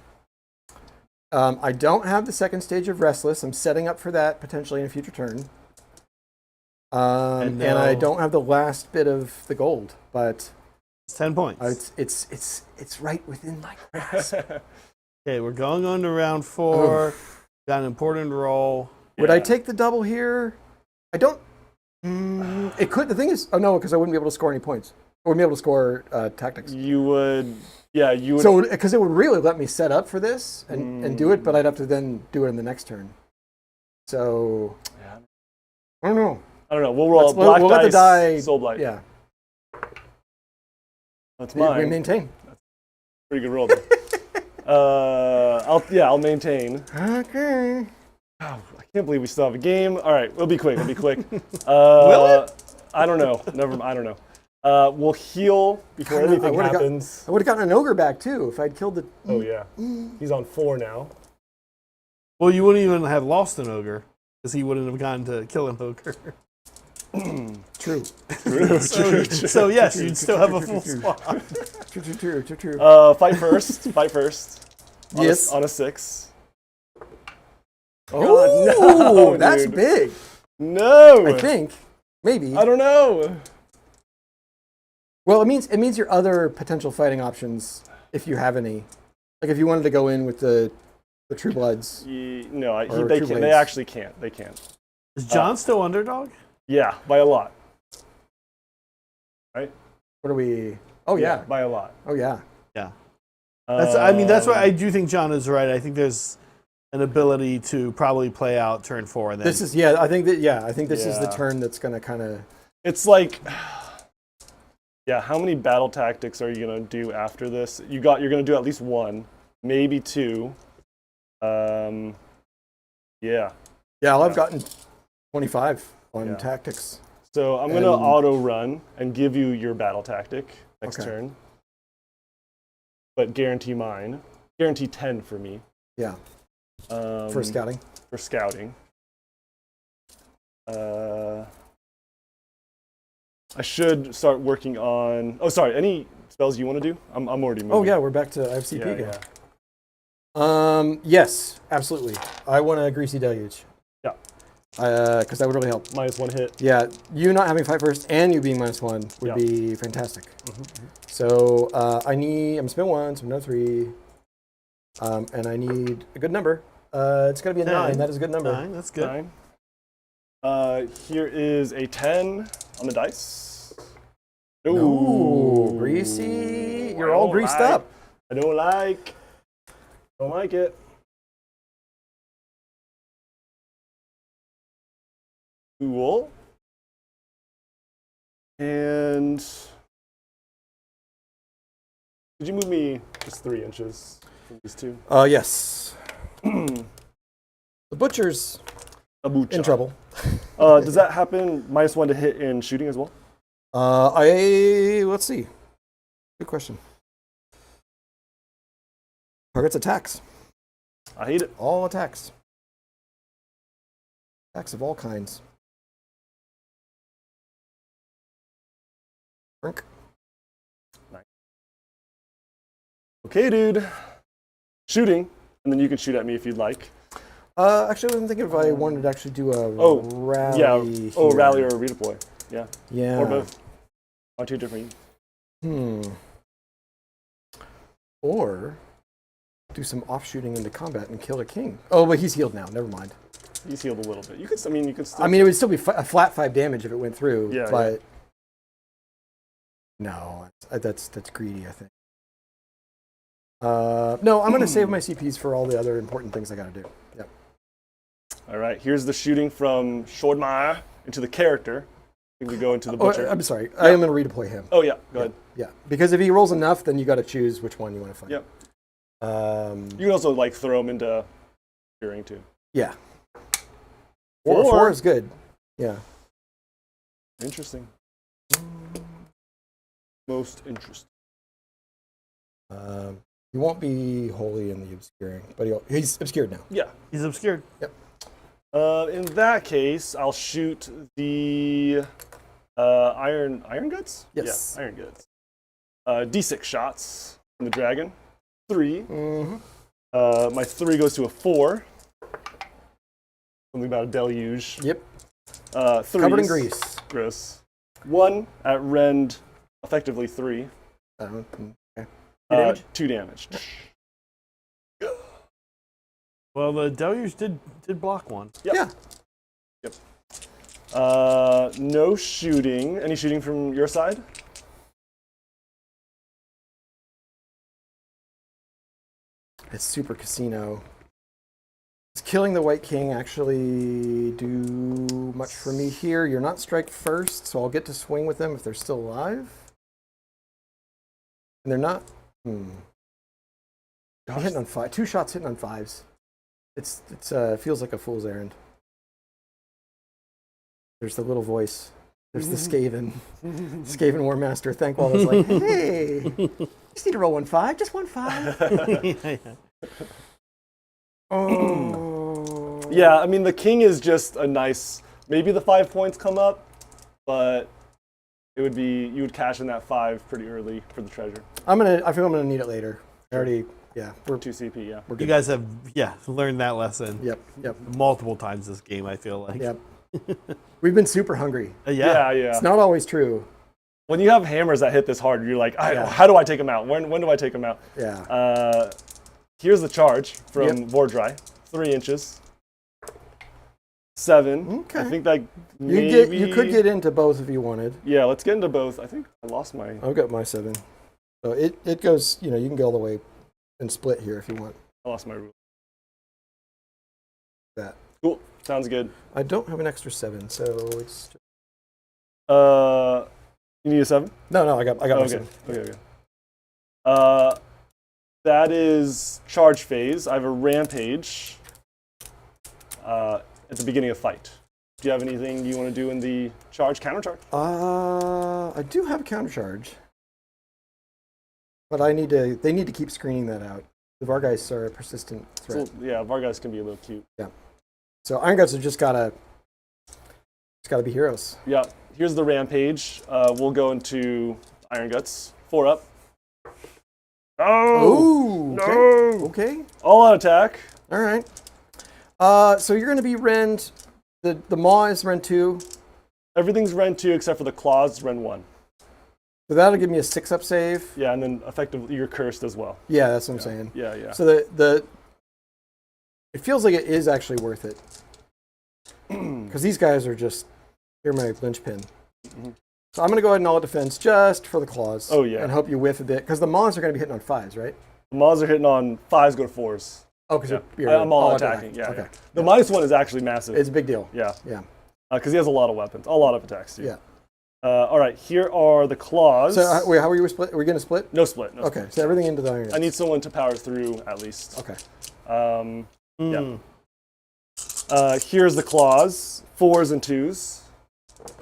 I don't have the second stage of Restless. I'm setting up for that potentially in a future turn. And I no. don't have the last bit of the gold, but It's 10 points. it's right within my grasp. Okay, we're going on to round 4. Got an important roll. Would I Yeah. take the double here? I don't. It could. The thing is, oh no, because I wouldn't be able to score any points. I wouldn't be able to score tactics. You would. Yeah, you would. So, because it would really let me set up for this and do it, but I'd have to then do it in the next turn. So, Yeah. I don't know. I don't know. We'll roll We'll black let the die. Soulblight. Yeah, That's we mine. maintain. Pretty good roll. I'll maintain. Okay. Oh, I can't believe we still have a game. All right, it'll be quick. Will it? I don't know. I don't know. We'll heal before Kinda, I anything would've got- happens. I would have gotten an ogre back too if I'd killed the. Oh yeah, he's on 4 now. Well, you wouldn't even have lost an ogre because he wouldn't have gotten to kill an ogre. True. So yes, you'd still have a full squad. True. Fight first. Fight first. Yes. On a 6. Oh, no, that's dude. big. No. I think maybe. I don't know. Well, it means your other potential fighting options, if you have any, like if you wanted to go in with the True Bloods. No, Or they True can't. They Blades. actually can't. They can't. Is John still underdog? Yeah, by a lot. Right? What are we? Oh yeah. By a lot. Oh yeah. Yeah. That's why I do think John is right. I think there's an ability to probably play out turn 4 and then This is I think this is the Yeah. turn that's gonna kind of. It's like, yeah. How many battle tactics are you gonna do after this? You're gonna do at least 1, maybe 2. Yeah. Yeah, well, I've gotten 25 on Yeah. tactics. So I'm gonna And- auto run and give you your battle tactic next Okay. turn, but guarantee mine. Guarantee 10 for me. Yeah, For for scouting. For scouting. I should start working on. Oh, sorry. Any spells you want to do? I'm already moving. Oh yeah, we're back to FCP Yeah, again. yeah. Yes, absolutely. I want a greasy deluge. Yeah. Because that would really help. -1 hit. Yeah, you not having fight first and you being -1 would Yeah. be fantastic. So I'm spin 1, so no 3, and I need a good number. It's gonna be a 9. That is a good number. 9. That's good. 9. Here is a 10 on the dice. Ooh, greasy. You're all greased up. I don't like it. Cool. And could you move me just 3 inches from these 2? Yes. The butcher's Abucha. in trouble. Does that happen -1 to hit in shooting as well? Let's see. Good question. Target's attacks. I hate it. All attacks. Attacks of all kinds. Brink. Okay, dude. Shooting, and then you can shoot at me if you'd like. Actually, I wasn't thinking if I wanted to actually do a rally. Yeah. Oh, here. rally or a redeploy. Yeah. Yeah. Or both. Are 2 different. Or do some offshooting into combat and kill a king. Oh, but he's healed now. Never mind. He's healed a little bit. You could. I mean, you could still. I mean, it would still be a flat 5 damage if it went through. Yeah, but no, that's greedy. I think. No, I'm going to save my CPs for all the other important things I got to do. Yep. All right. Here's the shooting from Shordmeyer into the character. I think we go into the butcher. I'm sorry. I am going to redeploy him. Oh yeah. Go ahead. Yeah, because if he rolls enough, then you got to choose which one you want to fight. Yep. You can also like throw him into curing too. Yeah. Four is good. Yeah. Interesting. Most interesting. He won't be wholly in the obscuring, but he's obscured now. Yeah. He's obscured. Yep. In that case, I'll shoot the iron guts? Yes. Yeah, iron guts. D6 shots from the dragon. 3. Mm-hmm. My 3 goes to a 4. Something about a deluge. Yep. 3. Covered in grease. Gross. 1 at rend, effectively 3. Okay. 2 damage. Well, the deluge did block one. Yep. Yeah. Yep. No shooting. Any shooting from your side? It's super casino. Does killing the White King actually do much for me here? You're not strike first, so I'll get to swing with them if they're still alive. And they're not. I'm hitting on 5. 2 shots hitting on 5s. It's feels like a fool's errand. There's the little voice. There's the Skaven War Master. Thankwall is like, hey, just need to roll 1-5, just 1-5. Oh. Yeah, I mean the king is just a nice. Maybe the 5 points come up, but it would be you would cash in that 5 pretty early for the treasure. I feel I'm gonna need it later. I already, yeah. We're 2 CP, yeah. We're You good. guys have learned that lesson. Yep. Multiple times this game. I feel like. Yep. We've been super hungry. Yeah. It's not always true. When you have hammers that hit this hard, you're like, Yeah. how do I take them out? When do I take them out? Yeah. Here's the charge from Vordhai. 3 inches. 7. Okay. I think that maybe... You could get into both if you wanted. Yeah, let's get into both. I think I lost my... I've got my 7. So it goes, you can go all the way and split here if you want. I lost my rule. That. Cool. Sounds good. I don't have an extra 7, so it's just... You need a 7? No, I got my Okay. 7. Okay. That is charge phase. I have a rampage at the beginning of fight. Do you have anything you want to do in the charge, counter charge? I do have a counter charge. But they need to keep screening that out. The Vargeists are a persistent threat. So, yeah, Vargas can be a little cute. Yeah. So Iron Guts have just gotta be heroes. Yeah. Here's the rampage. We'll go into Iron Guts. 4 up. Oh, no! Okay. All out attack. All right. So you're going to be rend. The maw is rend 2. Everything's rend 2 except for the claws, rend 1. So that'll give me a 6-up save. Yeah, and then effectively you're cursed as well. Yeah, that's what I'm saying. Yeah. So it feels like it is actually worth it. Because these guys are just, you're my linchpin. Mm-hmm. So I'm going to go ahead and all defense just for the claws. Oh, yeah. And hope you whiff a bit. Because the maws are going to be hitting on 5s, right? The maws are hitting on 5s, go to 4s. Oh, because you're I'm all attacking. Yeah. Okay. Yeah. The -1 is actually massive. It's a big deal. Yeah. Yeah. Because he has a lot of weapons, a lot of attacks too. Yeah. All right, here are the claws. So wait, how are you split? Are we going to split? No split. No Okay, split. so everything into the iron. I need someone to power through at least. Okay. Yeah. Here's the claws, 4s and 2s.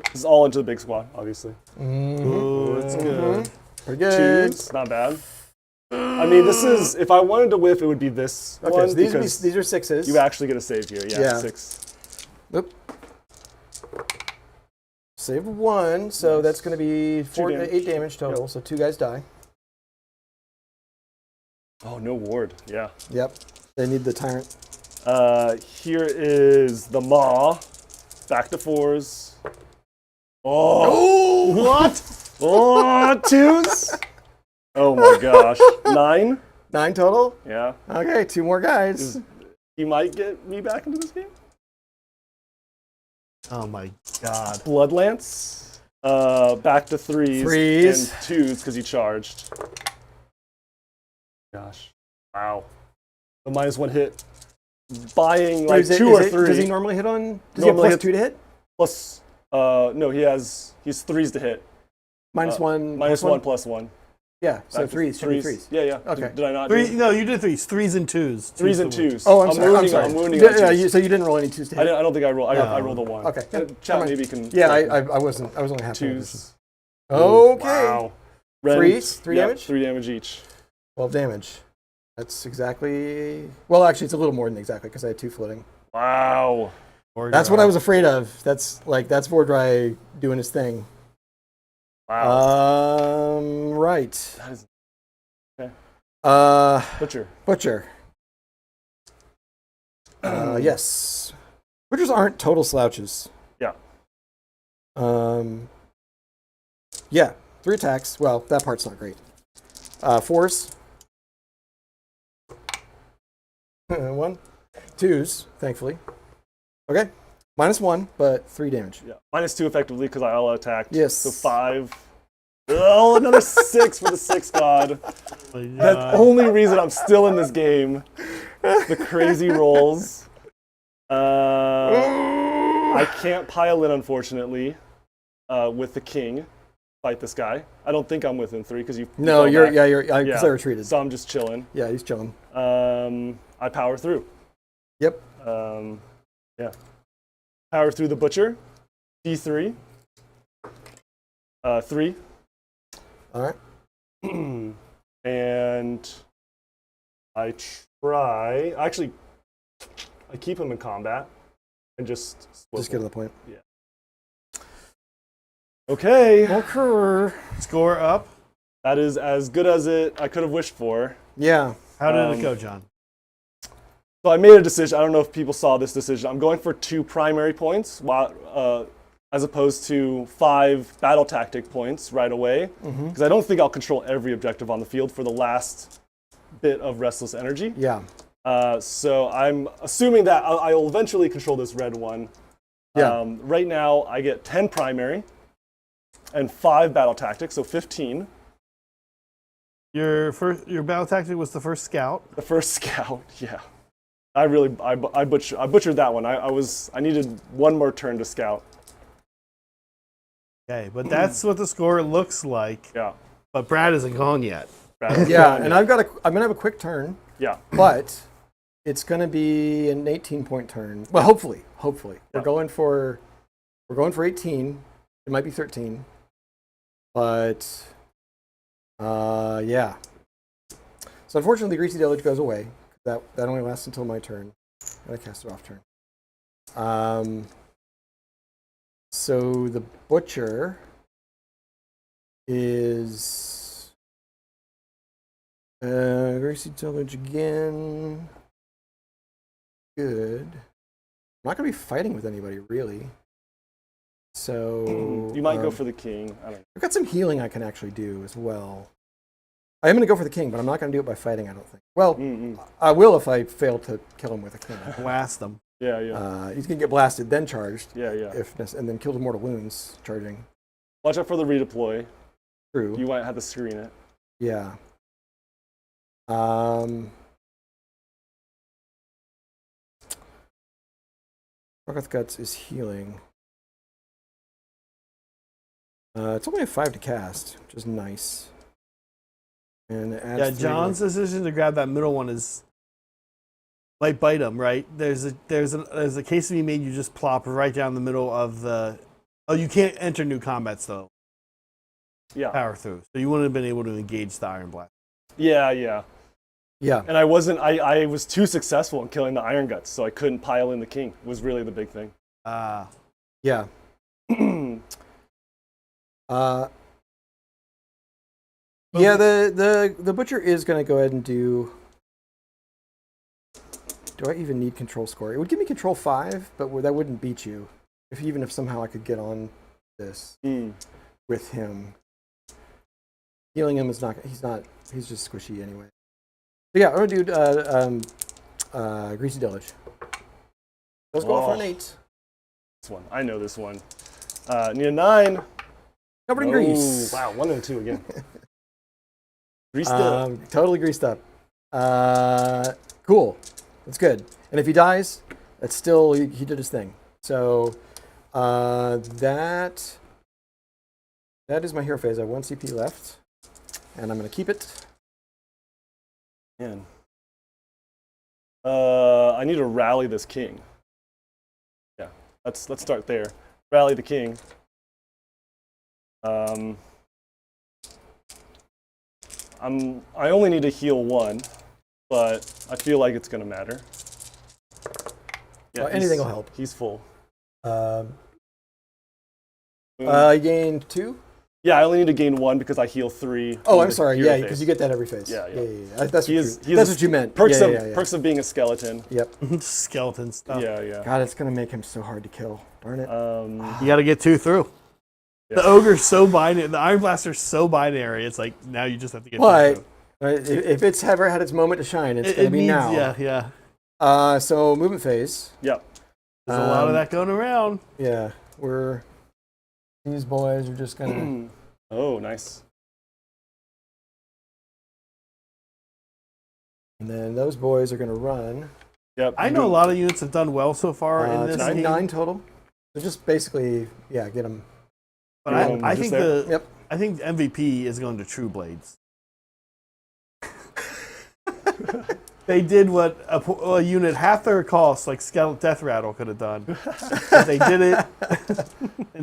This is all into the big squad, obviously. Ooh, that's good. Pretty good. 2s, not bad. I mean, this is, if I wanted to whiff, it would be this Okay, one. so because these are 6s. you actually get a save here. Yeah. 6. Oop. Save 1, so that's going to be 8 damage total. Yep. So 2 guys die. Oh, no ward. Yeah. Yep. They need the tyrant. Here is the maw. Back to 4s. Oh, what? Oh, 2s. Oh my gosh. 9. 9 total. Yeah. Okay, 2 more guys. You might get me back into this game. Oh my god. Bloodlance. Back to threes. Threes. And twos because he charged. Gosh. Wow. The -1 hit. Buying like Is it- 2 is or it- 3. Does he normally hit on? Does he have Normally plus hits- 2 to hit? Plus, no, he's 3s to hit. -1. -1 +1. Yeah. So Back to threes. Should be threes. Yeah, yeah. Okay. Did I not? Three, do no, you did thries. Threes and twos. 3s and to win. 2s? Oh, I'm sorry. wounding, I'm sorry. wounding Yeah, on yeah, 2s. so you didn't roll any 2s to hit. I don't think I rolled. I rolled a 1. Okay. Chat Never mind. maybe can. Yeah, I wasn't. I was only half. 2s. Okay. Wow. Red, Threes? 3 yep, damage? 3 damage each. 12 damage. That's exactly. Well, actually, it's a little more than exactly because I had 2 floating. Wow. That's what I was afraid of. That's Vordhai doing his thing. Wow. Right. That is Butcher. Butcher. Yes. Butchers aren't total slouches. Yeah. Yeah. 3 attacks. Well, that part's not great. 4s. 1. 2s, thankfully. Okay. -1, but 3 damage. Yeah. -2 effectively because I all attacked. Yes. So 5. Oh, another 6 for the 6 god. That's the only reason I'm still in this game. The crazy rolls. I can't pile in, unfortunately, with the king. Fight this guy. I don't think I'm within 3 because you. No, fell you're back. because I retreated. So I'm just chilling. Yeah, he's chilling. I power through. Yep. Yeah. Power through the butcher. D3. 3. All right. And I try. Actually, I keep him in combat and just Just get to the point. Okay. Okay. Score up. That is as good as I could have wished for. Yeah. How did it go, John? So I made a decision. I don't know if people saw this decision. I'm going for 2 primary points, as opposed to 5 battle tactic points right away, because I don't think I'll control every objective on the field for the last bit of restless energy. Yeah. So I'm assuming that I'll eventually control this red one. Yeah. Right now, I get 10 primary and 5 battle tactics, so 15. Your battle tactic was the first scout. The first scout, yeah. I butchered that one. I needed 1 more turn to scout. Okay, but that's what the score looks like. Yeah. But Brad isn't gone yet. Yeah, and I'm gonna have a quick turn, Yeah. but it's gonna be an 18-point turn. Well, hopefully. Yeah. We're going for 18. It might be 13, but yeah. So unfortunately, the Greasy Deluge goes away. That only lasts until my turn. And I cast it off turn. So the Butcher is Greasy Deluge again. Good. I'm not going to be fighting with anybody, really. So You might go for the king. I don't know. I've got some healing I can actually do as well. I am going to go for the king, but I'm not going to do it by fighting, I don't think. Well, I will if I fail to kill him with a king. Blast them. Yeah, yeah. He's going to get blasted, then charged. Yeah, yeah. And then killed with mortal wounds, charging. Watch out for the redeploy. True. You might have to screen it. Yeah. Rocket Guts is healing. It's only a 5 to cast, which is nice. And it adds Yeah, 3 John's decision to grab that middle one is might bite him, right? There's a case to be made. You just plop right down the middle of the. Oh, you can't enter new combats though. Yeah. Power through, so you wouldn't have been able to engage the Iron Blast. Yeah, yeah. Yeah. And I was too successful in killing the Iron Guts, so I couldn't pile in the king, was really the big thing. Yeah. Yeah, the Butcher is going to go ahead and do... Do I even need control score? It would give me control 5, but that wouldn't beat you. Even if somehow I could get on this with him. Healing him is not... He's just squishy anyway. So yeah, I'm going to do Greasy Deluge. Let's go off for an 8. This one. I know this one. Need a 9. Covered in grease. Wow, 1 and 2 again. Greased up. Totally greased up. Cool. That's good. And if he dies, that's still he did his thing. So that is my hero phase. I have 1 CP left, and I'm going to keep it. Man. I need to rally this king. Yeah, let's start there. Rally the king. I only need to heal 1, but I feel like it's gonna matter. Yeah, Well, anything will help. He's full. You gained 2. Yeah, I only need to gain 1 because I heal 3. Oh, in I'm the sorry. hero Yeah, phase. because you get that every phase. Yeah. That's He what is- that's what you meant. Perks Yeah, of yeah, yeah. perks of being a skeleton. Yep. Skeleton stuff. Yeah. God, it's going to make him so hard to kill. Darn it. You got to get 2 through. Yeah. The ogre's so binary. The Iron Blaster's so binary. It's like now you just have to get 2 But through. if it's ever had its moment to shine, it's going to be needs, now. Yeah. So movement phase. Yep. There's a lot of that going around. Yeah, these boys are just gonna. Oh, nice. And then those boys are gonna run. Yep. I know a lot of units have done well so far in this It's game. 9 total. So just basically, get them. But I just think there? Yep. I think MVP is going to True Blades. They did what a unit half their cost, like Skeleton Death Rattle, could have done. But they did it.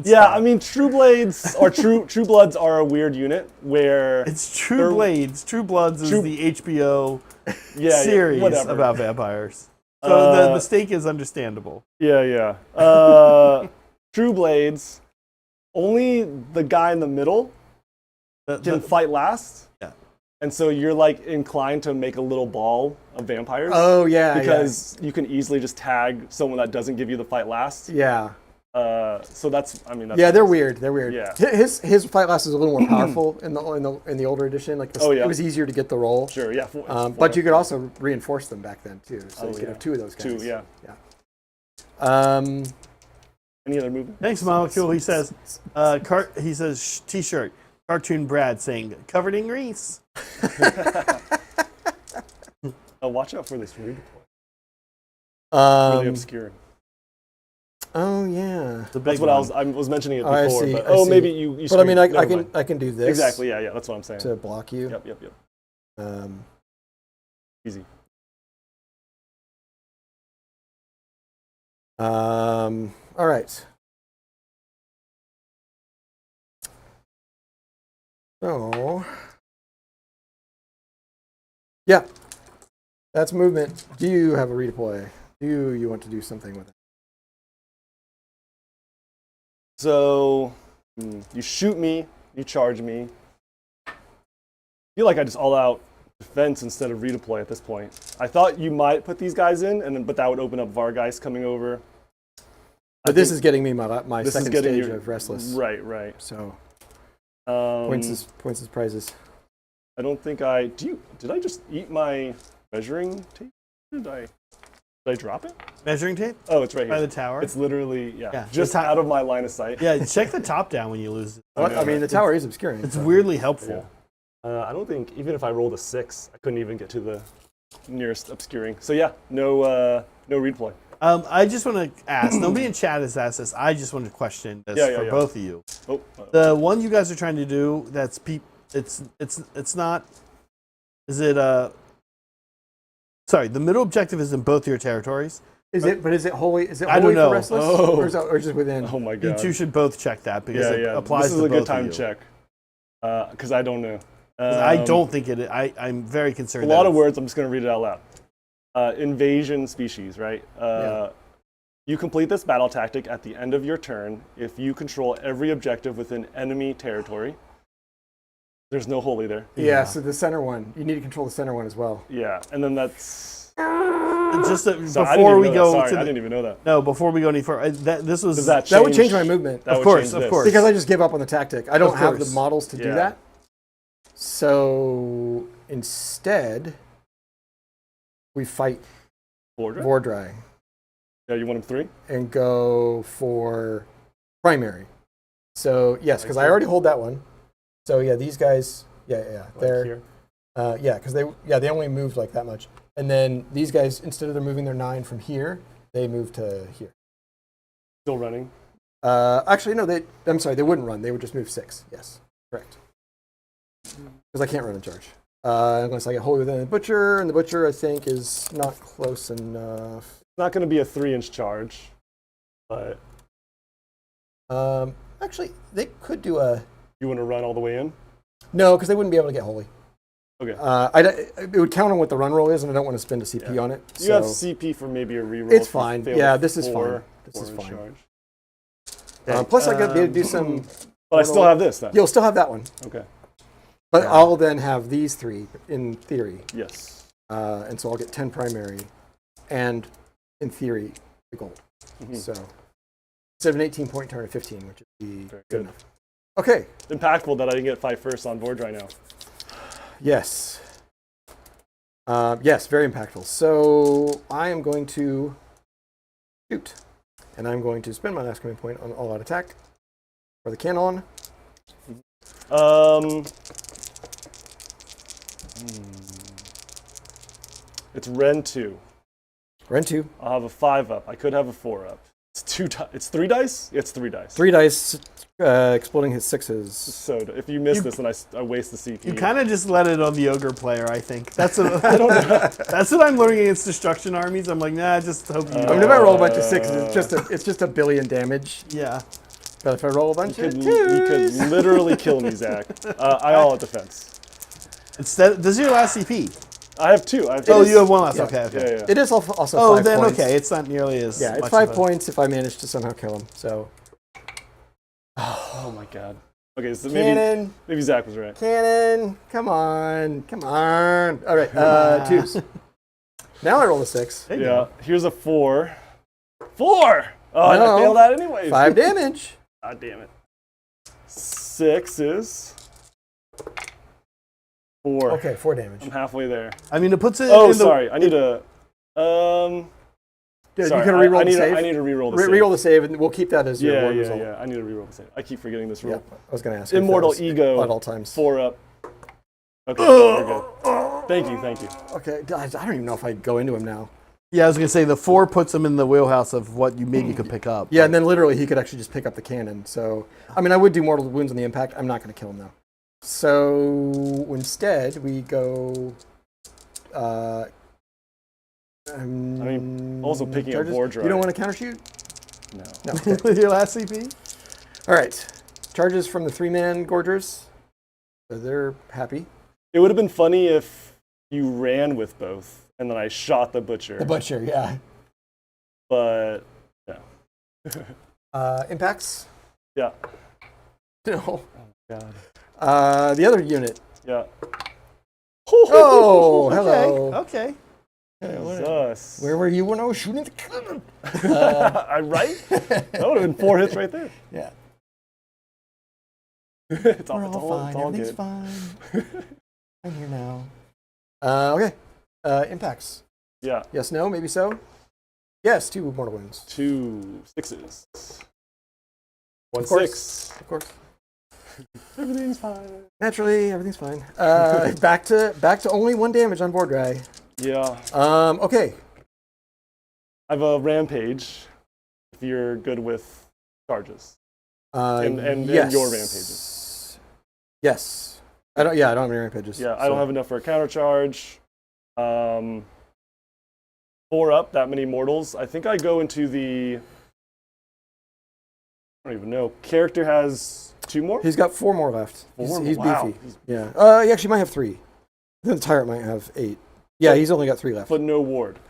Yeah, I mean, True Blades or True Bloods are a weird unit where It's True Blades. True Bloods is the HBO series whatever. about vampires. So the mistake is understandable. Yeah. True Blades, only the guy in the middle can fight last. Yeah. And so you're like inclined to make a little ball of vampires. Oh yeah. Because you can easily just tag someone that doesn't give you the fight last. Yeah. So that's that's Yeah, they're weird. They're weird. Yeah. His fight last is a little more powerful in the older edition. Like it was easier to get the roll. Sure, yeah. But you could also reinforce them back then too. So you could have 2 of those guys. 2, yeah. Any other movement? Thanks, Molecule. He says, T-shirt, Cartoon Brad saying, covered in grease. Oh, watch out for this redeploy. Really obscure. Oh yeah. That's what I was mentioning it before. I see, but I see. maybe you. But I mean, Never I mind. can do this. Exactly. Yeah. That's what I'm saying. To block you. Yep. Easy. All right. So, yeah, that's movement. Do you have a redeploy? Do you want to do something with it? So, you shoot me, you charge me. I feel like I just all out defense instead of redeploy at this point. I thought you might put these guys in, but that would open up Vargeist coming over. But this is getting me my this second is getting stage you, of Restless. Right. So, Points points as prizes. I don't think did I just eat my measuring tape? Did I drop it? Measuring tape? Oh, it's right here. By the tower? It's literally, Yeah, just out of my line of sight. Yeah, check the top down when you lose it. I mean, the tower is obscuring. It's so. weirdly helpful. I don't think, even if I rolled a 6, I couldn't even get to the nearest obscuring. So yeah, no redeploy. I just want to ask, nobody in chat has asked this, I just want to question this for both of you. Oh, The one you guys are trying to do, that's it's not, is it, sorry, the middle objective is in both your territories. Is it wholly I don't know. for Restless? Oh. Or just within? oh my You god. two should both check that because it applies This is to a both good time of you. check. Because I don't know. I don't think it. I'm very concerned. A lot of words. I'm just going to read it out loud. Invasion species, right? You complete this battle tactic at the end of your turn if you control every objective within enemy territory. There's no holy there. Yeah, so the center one. You need to control the center one as well. Yeah, and then that's... Just So I didn't before even we know go that. Sorry, to I didn't even know that. no, before we go any further, this was Does that That would change change my movement. That Of would course, change of this. course. Because I just give up on the tactic. I don't Of have the course. models to do Yeah. that. So instead, we fight Border? Vordhai. Yeah, you want him 3? and go for primary. So yes, because I already hold that one. So yeah, these guys, Like they're here. yeah, because they only moved like that much. And then these guys, instead of them moving their 9 from here, they move to here. Still running. Actually, no, I'm sorry, they wouldn't run. They would just move 6. Yes, correct. Because I can't run in charge. Unless I get wholly within the butcher, and the butcher, I think, is not close enough. It's not going to be a 3-inch charge, but Actually, they could do a... you want to run all the way in? No, because they wouldn't be able to get holy. Okay. It would count on what the run roll is, and I don't want to spend a CP on it. You have CP for maybe a reroll. It's if you fine. fail Yeah, a this is fine. 4 This is fine. charge. Plus, I could be able to do some... But I still have this then. You'll still have that one. Okay. But I'll then have these 3, in theory. Yes. And so I'll get 10 primary, and, in theory, the gold. So, instead of an 18-point turn, a 15, which would be good enough. Okay. Impactful that I didn't get 5 first on board right now. Yes. Yes, very impactful. So I am going to shoot. And I'm going to spend my last command point on all-out attack for the cannon. It's Ren 2. Ren 2. I'll have a 5 up. I could have a 4 up. It's 3 dice? It's 3 dice. 3 dice, exploding his 6s. So if you miss this, then I waste the CP. You kind of just let it on the ogre player, I think. That's what that's what I'm learning against destruction armies. I'm like, nah, just hope you. I mean, if I roll a bunch of 6s, it's just a billion damage. Yeah. But if I roll a bunch of 2s... You could literally kill me, Zach. I all at defense. Instead, this is your last CP. I have 2. You have 1 less. Yeah. Okay. Okay. Yeah. It is also 5 Oh, then points. okay. It's not nearly as. Yeah, it's much 5 of a- points if I manage to somehow kill him. So Oh my god. Okay, so cannon, maybe Zach was right. cannon, come on. All right, 2s. Now I roll a 6. There you Yeah. go. Here's a 4. 4! Oh, No. I failed that anyways. 5 damage. God damn it. 6 is 4. Okay, 4 damage. I'm halfway there. I mean, it puts it. Oh, in the, sorry. I need a. Yeah, Sorry, you can reroll I the need save. I need to reroll the save. Reroll the save, and we'll keep that as your one result. I need to reroll the save. I keep forgetting this rule. Yeah, I was going to ask. Immortal if that was Ego. at all times. 4 up. Okay, we're good. Thank you. Okay, I don't even know if I'd go into him now. Yeah, I was gonna say the 4 puts him in the wheelhouse of what you maybe could pick up. Yeah, and then literally he could actually just pick up the cannon. So, I mean, I would do mortal wounds on the impact. I'm not going to kill him though. So instead, we go. also picking up charges. Vordhai. You don't want to countershoot? No. No. Okay. Your last CP. All right. Charges from the 3-man gorgers. So they're happy. It would have been funny if you ran with both and then I shot the butcher. The butcher, yeah. But no. Impacts? Yeah. No. God. The other unit. Yeah. Oh, hello. Okay. Jesus. Where were you when I was shooting the cannon? I'm right? That would have been 4 hits right there. Yeah. It's all, We're it's all all, fine. it's all Everything's good. fine. I'm here now. Okay. Impacts. Yeah. Yes, no, maybe so. Yes, 2 mortal wounds. 2 6s. 1 Of course. 6. Of course. Everything's fine. Naturally, everything's fine. Back to only 1 damage on Vordhai. Yeah. Okay. I have a rampage. If you're good with charges. And yes. your rampages. Yes. I don't have any rampages. Yeah, I don't have enough for a counter charge. 4 up, that many mortals. I think I go into the. I don't even know. Character has 2 more? He's got 4 more left. He's Wow. beefy. Yeah. He actually might have 3. The tyrant might have 8. Yeah, he's only got 3 left. But no ward.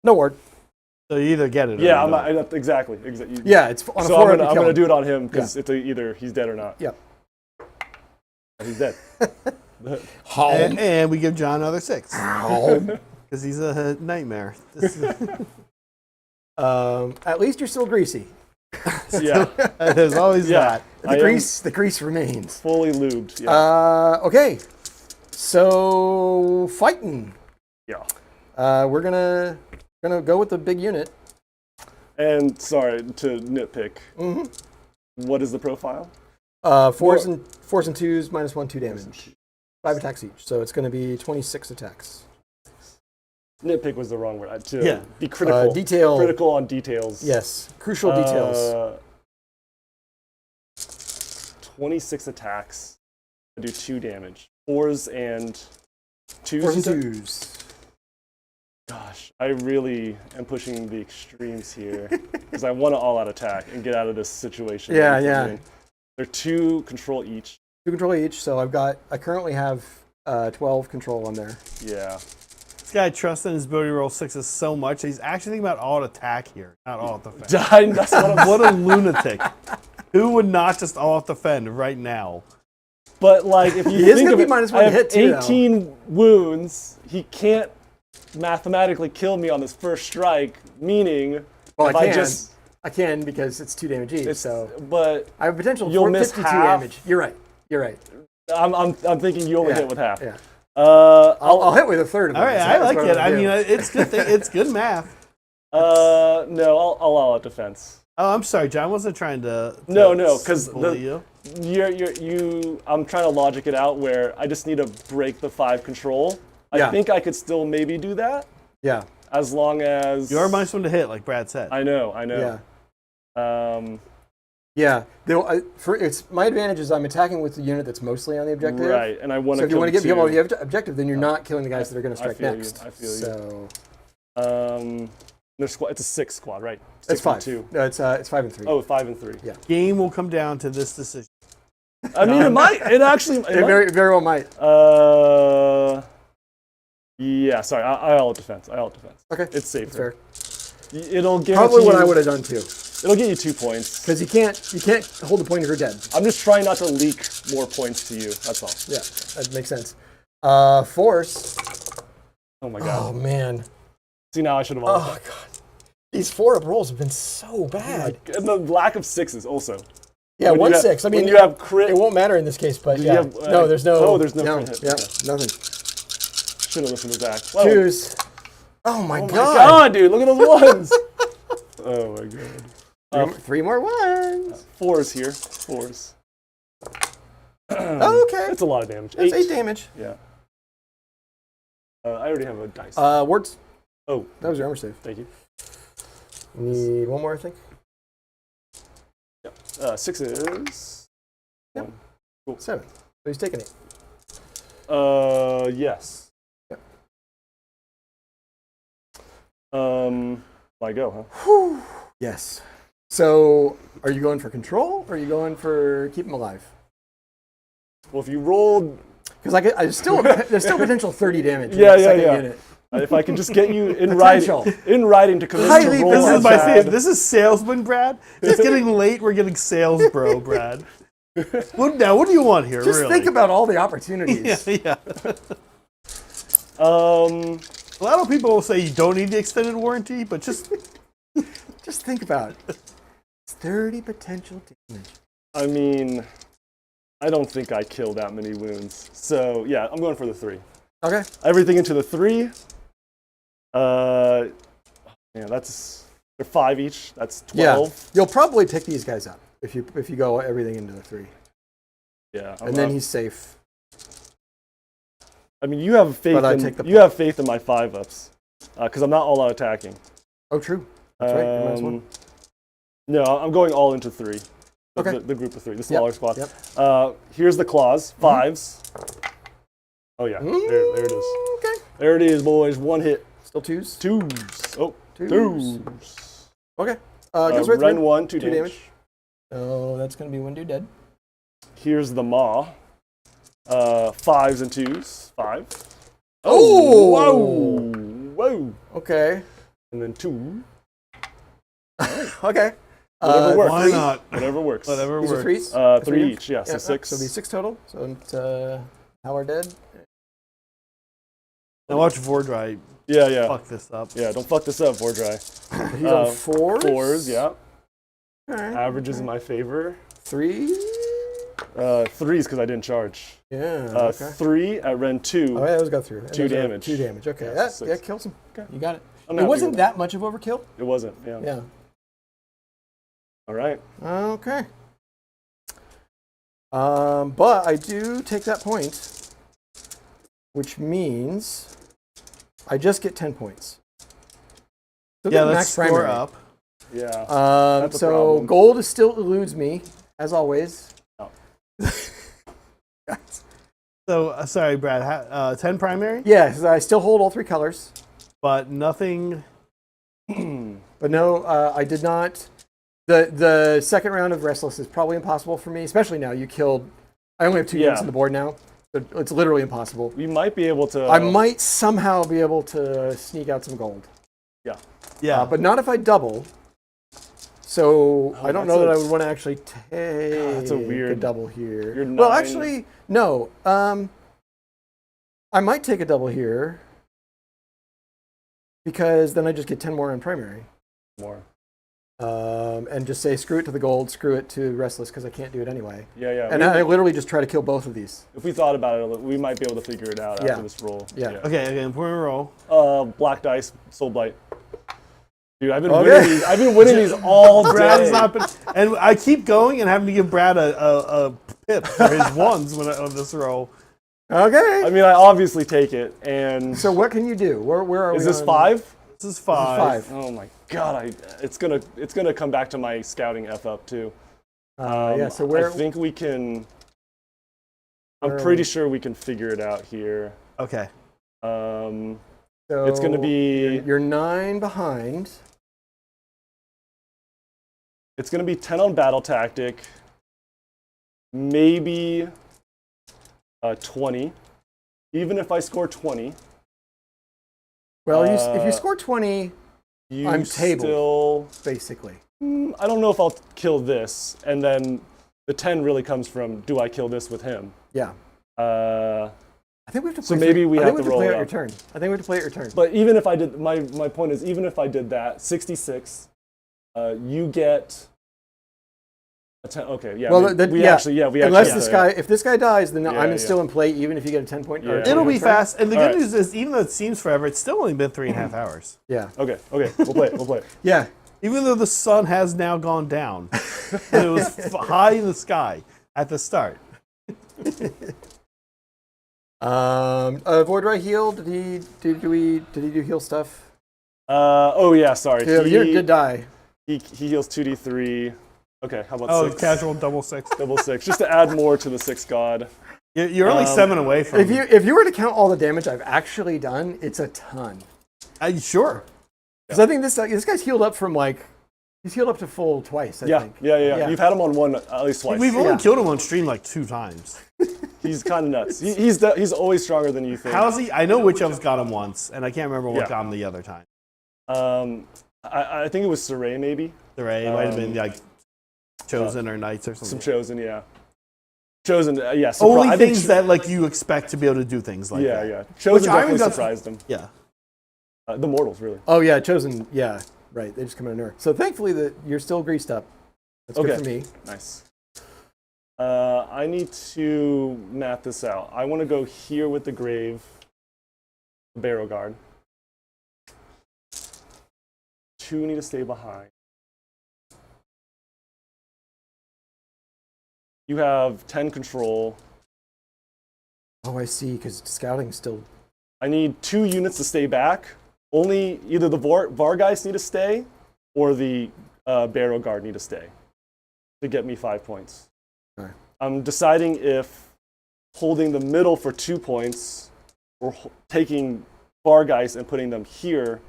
No ward. So you either get it. Or Yeah, you don't. exactly. Yeah, it's on a So 4 I'm gonna do it on him because Yeah. it's either he's dead or not. Yeah. He's dead. And we give John another 6 because he's a nightmare. At least you're still greasy. Yeah. There's always Yeah. that. The grease remains. Fully lubed. Yeah. Okay. So fighting. Yeah. We're gonna go with the big unit. And sorry to nitpick. What is the profile? Fours and twos, -1, 2 damage. 5 attacks each, so it's going to be 26 attacks. Nitpick was the wrong word. Yeah. Be critical. Detail. Critical on details. Yes, crucial details. 26 attacks. I do 2 damage. 4s and 2s. 4s and 2s. Gosh, I really am pushing the extremes here because I want to all-out attack and get out of this situation. Yeah, yeah. They're 2 control each. 2 control each, so I currently have 12 control on there. Yeah. This guy trusts in his ability to roll 6s so much that he's actually thinking about all attack here, not all defense. That's what I'm What a lunatic. Who would not just all defend right now? But like, if you He is think gonna of be it, -1 I to have hit too, 18 wounds. He can't mathematically kill me on this first strike, meaning Well, if I can because it's 2 damage each. So but I have a potential you'll for miss 52 half. damage. You're right. You're right. I'm thinking you only Yeah, hit with half. Yeah. I'll hit with a third of it. All right, so I that's like what it. I'm I mean, gonna do. it's good. It's good math. no, I'll all out defense. Oh, I'm sorry, John. I wasn't trying to No, because bully you. I'm trying to logic it out where I just need to break the 5 control. I Yeah. think I could still maybe do that Yeah. as long as You are -1 to hit, like Brad said. I know. Yeah. Yeah. It's my advantage is I'm attacking with the unit that's mostly on the objective. Right, and I want So to. if you want to get two. people on the objective, then you're not killing the guys that are going to strike feel you, next. I feel you. So It's a 6 squad, right? it's 6 and 5. 2. No, it's 5 and 3. Oh, 5 and 3. Yeah. Game will come down to this decision. I mean, it might. It actually. It very well might. Yeah. Sorry. I all defense. Okay. It's safer. That's fair. It'll guarantee. Probably what I would have done too. It'll get you 2 points. Because you can't hold the point if you're dead. I'm just trying not to leak more points to you. That's all. Yeah, that makes sense. Force. Oh my Oh god. man. See, now I should have all. Oh god. These 4-up rolls have been so bad. And the lack of 6s also. Yeah, When you 1-6. I mean, when you have crit. it won't matter in this case, but you yeah. have, No, there's no. there's no crit hit. Yeah, Okay. nothing. Should have listened to Zach. Whoa. 2s. Oh my Oh my god. god, dude! Look at those ones. Oh my god. 3 more 1s. 4s here. 4s. Oh, okay. That's a lot of damage. That's 8 damage. Yeah. I already have a dice. Words. Oh, That was your armor save. thank you. Need one more, I think. Yep. 6s. Yep. 7. So he's taking 8. Yes. Yep. I go, huh? Yes. So, are you going for control, or are you going for keep him alive? Well, if you rolled, Because there's still potential 30 damage. in Yeah, the yeah, second yeah. unit. if I can just get you in Potential. writing to commit Highly to roll This is as my bad. favorite. This is salesman, Brad. It's getting late. We're getting sales, bro, Brad. What do you want here, Just really? think about all the opportunities. yeah. Um, A lot of people will say you don't need the extended warranty, but just Just think about it. It's 30 potential damage. I mean, I don't think I kill that many wounds. So yeah, I'm going for the 3. Okay. Everything into the 3. Yeah, they're 5 each. That's 12. Yeah. You'll probably pick these guys up if you go everything into the 3. Yeah. And then he's safe. I mean, you have faith. But I take the You have faith in my 5-ups because I'm not all out attacking. Oh, true. That's right. You're -1. No, I'm going all into 3. Okay. The group of 3, the smaller squad. Yep. Here's the claws, 5s. Oh yeah, there it is. Okay. There it is, boys. 1 hit. Still 2s? 2s. Oh, 2s. 2s. Okay. Goes right Ren through. 1, 2 2 damage. Oh, that's going to be 1 dude dead. Here's the maw. 5s and 2s. 5. Oh! Whoa! Whoa! Okay. And then 2. Okay. Whatever works. why not? Whatever works. Whatever These are works. 3s? 3 each, yeah, so Yeah, 6. So it'll be 6 total. So it's, how are dead? Now watch Vordhai Yeah. fuck this up. Yeah, don't fuck this up, Vordhai. He's on 4s? 4s, yeah. All right. Averages in my favor. 3? 3s because I didn't charge. Yeah. Okay. 3 at Ren 2. Oh, yeah, those got through. And 2 those are damage. 2 damage. Okay. Yeah, That 6. kills him. Okay. You got it. I'm It happy wasn't with that much of overkill. It wasn't, yeah. Yeah. All right. Okay. But I do take that point, which means I just get 10 points. Still Yeah, get let's max score primary. up. Yeah. That's a So problem. gold still eludes me, as always. Oh. So, sorry, Brad, 10 primary, Yes, I still hold all 3 colors. but nothing. But no, I did not. The second round of Restless is probably impossible for me, especially now. You killed. I only have 2 units Yeah. on the board now. So it's literally impossible. We might be able to. I might somehow be able to sneak out some gold. Yeah. Yeah. But not if I double. So I don't know that's that I a- would want to actually take that's a weird- double here. you're Well, 9. actually, no. I might take a double here because then I just get 10 more on primary. More. And just say screw it to the gold, screw it to Restless because I can't do it anyway. Yeah, yeah. And I literally just try to kill both of these. If we thought about it, we might be able to figure it out Yeah. after this roll. Yeah. Okay, we're gonna roll. Black dice, Soulblight. Dude, I've been Okay. winning these. I've been winning these all Brad has day. not been, and I keep going and having to give Brad a pip for his ones on this roll. Okay. I mean, I obviously take it. And So what can you do? Where are we? is this on- 5? This is 5. Five. Oh my god! It's gonna come back to my scouting f up too. Yeah. So where? I think we can. Where I'm are pretty we? sure we can figure it out here. Okay. Um, So it's gonna be. You're 9 behind. It's gonna be 10 on battle tactic. Maybe 20. Even if I score 20, Well, if you Uh, score 20, you I'm tabled. still. basically. I don't know if I'll kill this, and then the 10 really comes from do I kill this with him? Yeah. Uh, I think we have to So play. maybe we I have think to we have to play roll out it your up. turn. I think we have to play out your turn. but even if I did, my point is, even if I did that, 66, you get a 10. Okay, yeah. Well, we yeah. actually, yeah, we Unless actually. if this guy dies, then Yeah, I'm yeah. still in play, even if you get a 10 point. or Yeah. 20 It'll be point turn. fast, and the All good right. news is, even though it seems forever, it's still only been 3.5 hours. Yeah. Okay, we'll play it. We'll play it. Yeah. Even though the sun has now gone down, and it was high in the sky at the start. Vordhai heal. Did he do heal stuff? Oh yeah, sorry. Yeah, you did die. He heals 2d3. Okay, how about Oh, 6? casual double 6. Double 6, just to add more to the 6 god. You're only 7 away from. If you were to count all the damage I've actually done, it's a ton. Sure. Because I think this guy's healed up from he's healed up to full twice. I Yeah, think. yeah. You've had him on one at least twice. We've only Yeah. killed him on stream like 2 times. He's kind of nuts. He's always stronger than you think. How's he? I know which of's got him once, and I can't remember what Yeah. got him the other time. I think it was Saray maybe. The Ray might have been like Chosen or Knights or Some something. Chosen, yeah. Chosen, yeah. Only I think things that like you expect to be able to do things like yeah, that. yeah. Chosen I even definitely got- surprised him. Yeah. The mortals, really. Oh yeah, chosen. Yeah, right. They just come in a nerf. So thankfully that you're still greased up. That's good Okay. for me. Nice. I need to map this out. I want to go here with the grave, the barrow guard. 2 need to stay behind. You have 10 control. Oh, I see. Because scouting still. I need 2 units to stay back. Only either the Vargeist need to stay or the barrow guard need to stay to get me 5 points. Okay. I'm deciding if holding the middle for 2 points or taking Vargeist and putting them here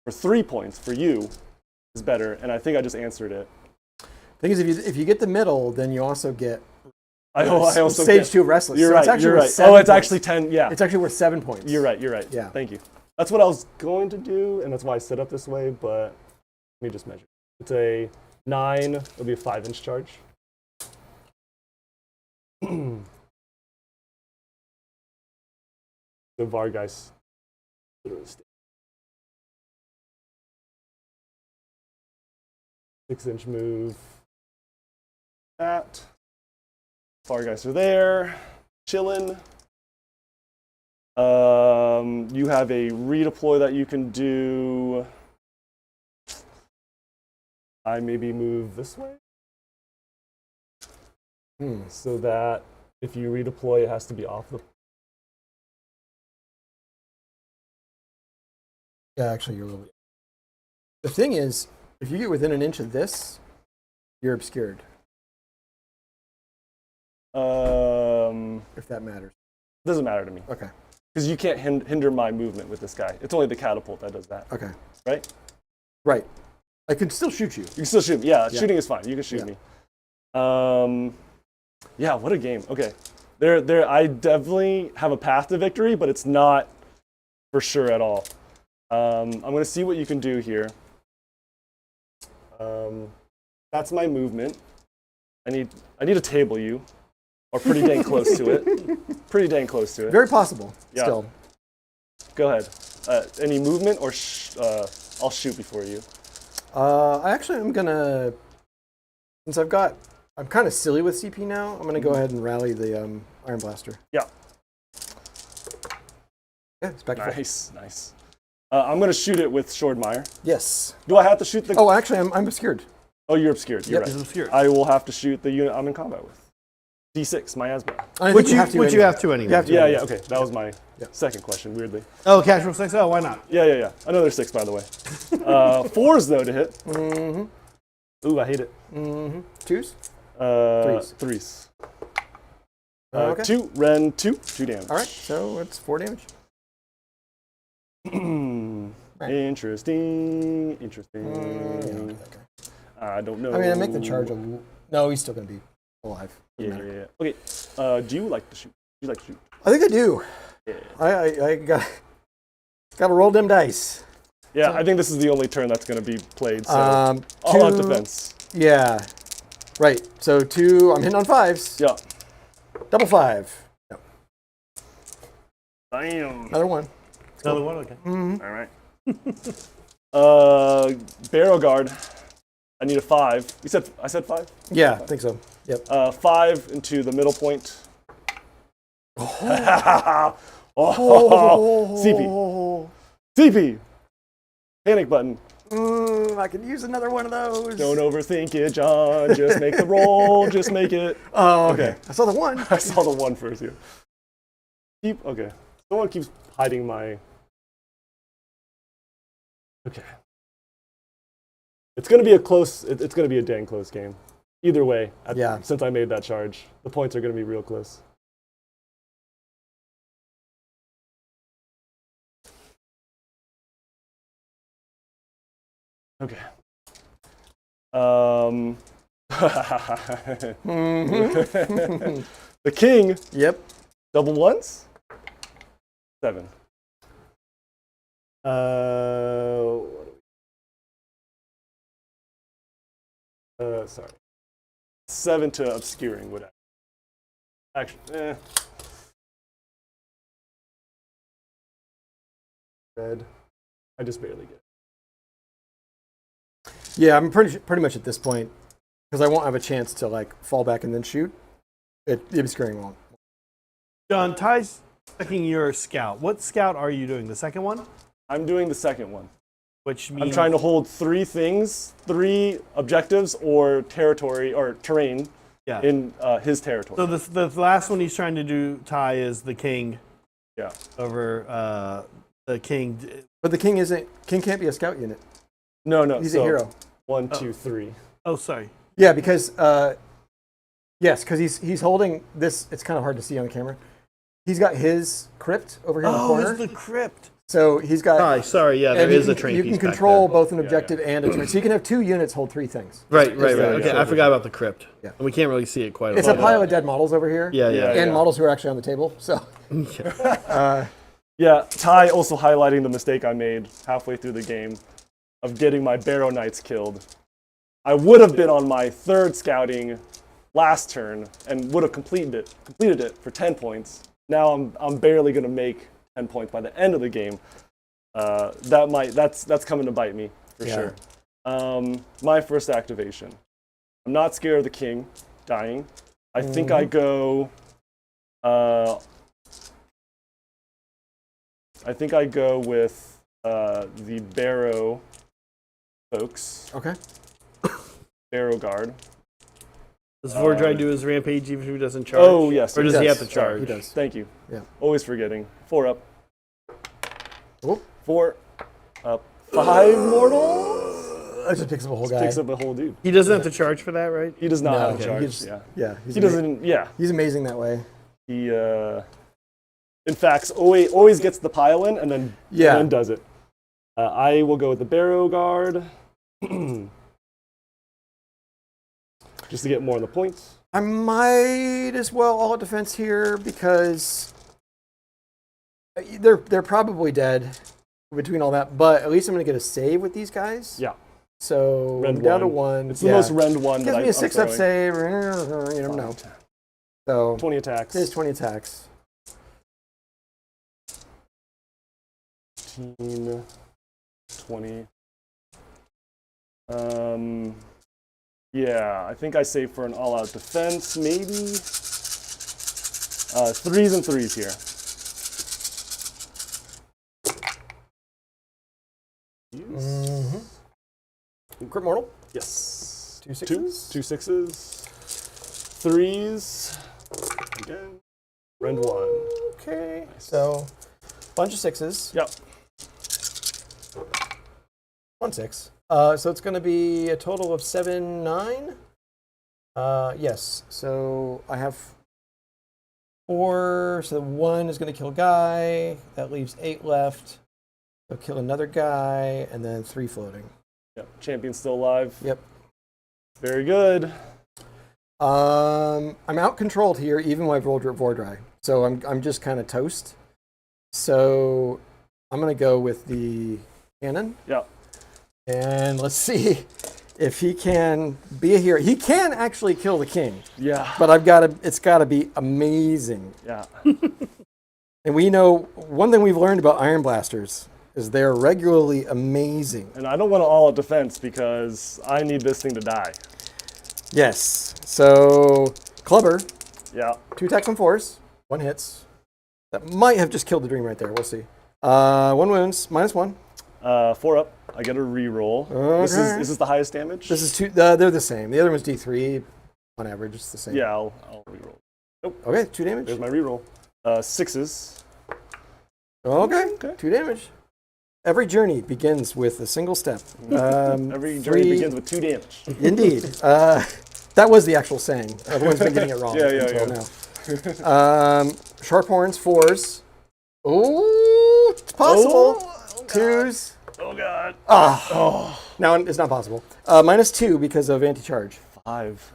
for 3 points for you is better. And I think I just answered it. Thing is, if you get the middle, then you also get I also stage get, 2 of Restless. You're so right. It's actually You're worth right. 7 Oh, it's points. actually 10. Yeah. It's actually worth 7 points. You're right. You're right. Yeah. Thank you. That's what I was going to do, and that's why I set up this way, but let me just measure. It's a 9. It'll be a 5-inch charge. The Vargeist literally stay. 6-inch move. That. Vargeist are there, chilling. You have a redeploy that you can do. I maybe move this way so that if you redeploy, it has to be off the. Yeah, actually, you're a little. The thing is, if you get within an inch of this, you're obscured. If that matters. Doesn't matter to me Okay. because you can't hinder my movement with this guy. It's only the catapult that does that. Okay. Right? Right. I can still shoot you. You can still shoot me. Yeah, shooting is fine. You can shoot me. Yeah, what a game. Okay. There. I definitely have a path to victory, but it's not for sure at all. I'm going to see what you can do here. That's my movement. I need to table you, or pretty dang close to it. Pretty dang close to it. Very possible. Yeah. Still. Go ahead. Any movement, or I'll shoot before you. I actually am gonna, since I'm kind of silly with CP now. I'm gonna go ahead and rally the Iron Blaster. Yeah. Yeah, spectacle. Nice. I'm gonna shoot it with Swordmire. Yes. Do I have to shoot the? Oh, actually, I'm obscured. Oh, you're obscured. You're Yep. right. He's obscured. I will have to shoot the unit I'm in combat with. D6, miasma. Which you have to anyway. You have to Yeah, anyway. yeah. Okay, that was my second question. Weirdly. Oh, casual 6. Oh, why not? Yeah. Another 6, by the way. 4s though to hit. Mm-hmm. Ooh, I hate it. Mm-hmm. 2s? 3s. Okay. 2, Ren 2 damage. All right, so it's 4 damage. Interesting. Okay. I don't know. I mean, I make the charge. No, he's still going to be alive. Yeah. Okay. Do you like to shoot? Do you like to shoot? I think I do. Yeah. I got to roll them dice. Yeah, I think this is the only turn that's going to be played. So I'll have defense. Yeah. Right. So 2. I'm hitting on 5s. Yeah. Double 5. No. Bam. Another 1. Another one? Okay. All right. Barrow guard. I need a 5. I said 5? Yeah, I think so. Yep. 5 into the middle point. CP. Panic button. I could use another one of those. Don't overthink it, John. Just make the roll. Just make it. Oh, okay. I saw the 1. I saw the 1 first here. Okay. Someone keeps hiding my. Okay. It's gonna be a close. It's gonna be a dang close game. Either way. Since I made that charge, the points are gonna be real close. Okay. The king. Yep. Double 1s? 7. Sorry. 7 to obscuring would actually. Red. I just barely get it. Yeah, I'm pretty much at this point because I won't have a chance to like fall back and then shoot. The obscuring won't. John, Ty's checking your scout. What scout are you doing? The second one? I'm doing the second one. Which means I'm trying to hold 3 things, 3 objectives or territory or terrain in his territory. So the last one he's trying to do, Ty, is the king. Yeah. Over the king. But the king can't be a scout unit. No. He's a hero. 1, 2, 3. Oh, sorry. Yeah, because because he's holding this. It's kind of hard to see on the camera. He's got his crypt over here in the corner. Oh, it's the crypt. So he's got. Sorry. Yeah, there is a train You piece can back control there. both an objective and a train. So you can have 2 units hold 3 things. Right. Yeah, Okay, yeah. I forgot about the crypt. Yeah. And we can't really see it quite. It's a pile of dead models over here. Yeah. And models who are actually on the table. So. Yeah, Ty also highlighting the mistake I made halfway through the game of getting my Barrow Knights killed. I would have been on my 3rd scouting last turn and would have completed it for 10 points. Now I'm barely going to make 10 points by the end of the game. That's coming to bite me for sure. My first activation. I'm not scared of the king dying. I think I go. I think I go with the Barrow folks. Okay. Barrow Guard. Does Vordhai do his rampage even if he doesn't charge? Oh, yes. Or does he have to Sorry, charge? He does. Thank you. Yeah. Always forgetting. 4 up. Oh, 4 up. 5 mortal. that just picks up a whole guy. Picks up a whole dude. He doesn't have to charge for that, right? He does not have okay, charge. he's- Yeah. Yeah, He doesn't. Yeah. He's amazing that way. He, in fact, always gets the pile in and then does it. I will go with the Barrow Guard. Just to get more on the points. I might as well all defense here because they're probably dead between all that. But at least I'm going to get a save with these guys. Yeah. So Rend I'm down to 1. 1. It's the most rend one Gives that me a I'm 6 up throwing. save. You never know. So 20 attacks. it is 20 attacks. 15, 20. Yeah, I think I save for an all-out defense, maybe. 3s and 3s here. Crit mortal. Yes. 2 6s. 2 6s. 3s. Again. Rend 1. Okay. So bunch of 6s. Yep. 1 6. So it's going to be a total of 7 9. Yes. So I have 4. So 1 is going to kill a guy. That leaves 8 left. So kill another guy, and then 3 floating. Yep. Champion's still alive. Yep. Very good. I'm out controlled here, even when I've rolled Vordhai. So I'm just kind of toast. So I'm going to go with the cannon. Yep. And let's see if he can be a hero. He can actually kill the king, Yeah. but it's got to be amazing. Yeah. And we know one thing we've learned about Iron Blasters is they're regularly amazing. And I don't want to all-out defense because I need this thing to die. Yes. So Clubber, Yeah. 2 attacks on 4s, 1 hits. That might have just killed the dream right there. We'll see. 1 wounds, -1. 4 up. I get a reroll. Okay. Is this the highest damage? This is 2. They're the same. The other one's D3. On average, it's the same. Yeah, I'll reroll. Okay, 2 damage. There's my reroll. 6s. Okay, 2 damage. Every journey begins with a single step. Every journey begins with 2 damage. Indeed. That was the actual saying. Everyone's been getting it wrong until now. Sharp horns, 4s. Oh, it's possible. Oh, 2s. Oh, God. Now it's not possible. -2 because of anti-charge. 5.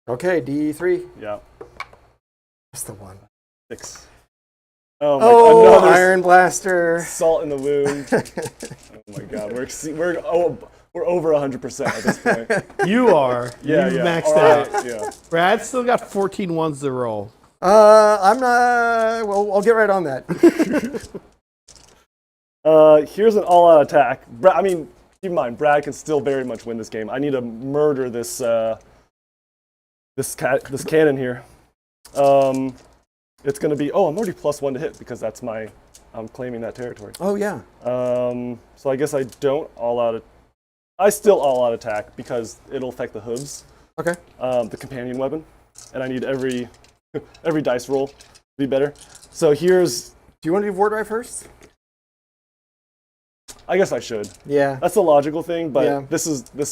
Okay, D3. Yeah. That's the one. 6. Oh, Oh, another Iron Blaster. salt in the wound. Oh, my God. We're over 100% at this point. You are. Yeah, You've yeah. maxed All out. right, yeah. Brad's still got 14 ones to roll. I'm not. Well, I'll get right on that. Here's an all-out attack. Keep in mind, Brad can still very much win this game. I need to murder this this cannon here. It's going to be. Oh, I'm already +1 to hit because that's my. I'm claiming that territory. Oh yeah. So I guess I don't all-out. I still all-out attack because it'll affect the hooves. Okay. The companion weapon, and I need every dice roll to be better. So here's. Do you want to do Vordhai first? I guess I should. Yeah. That's the logical thing, but Yeah. this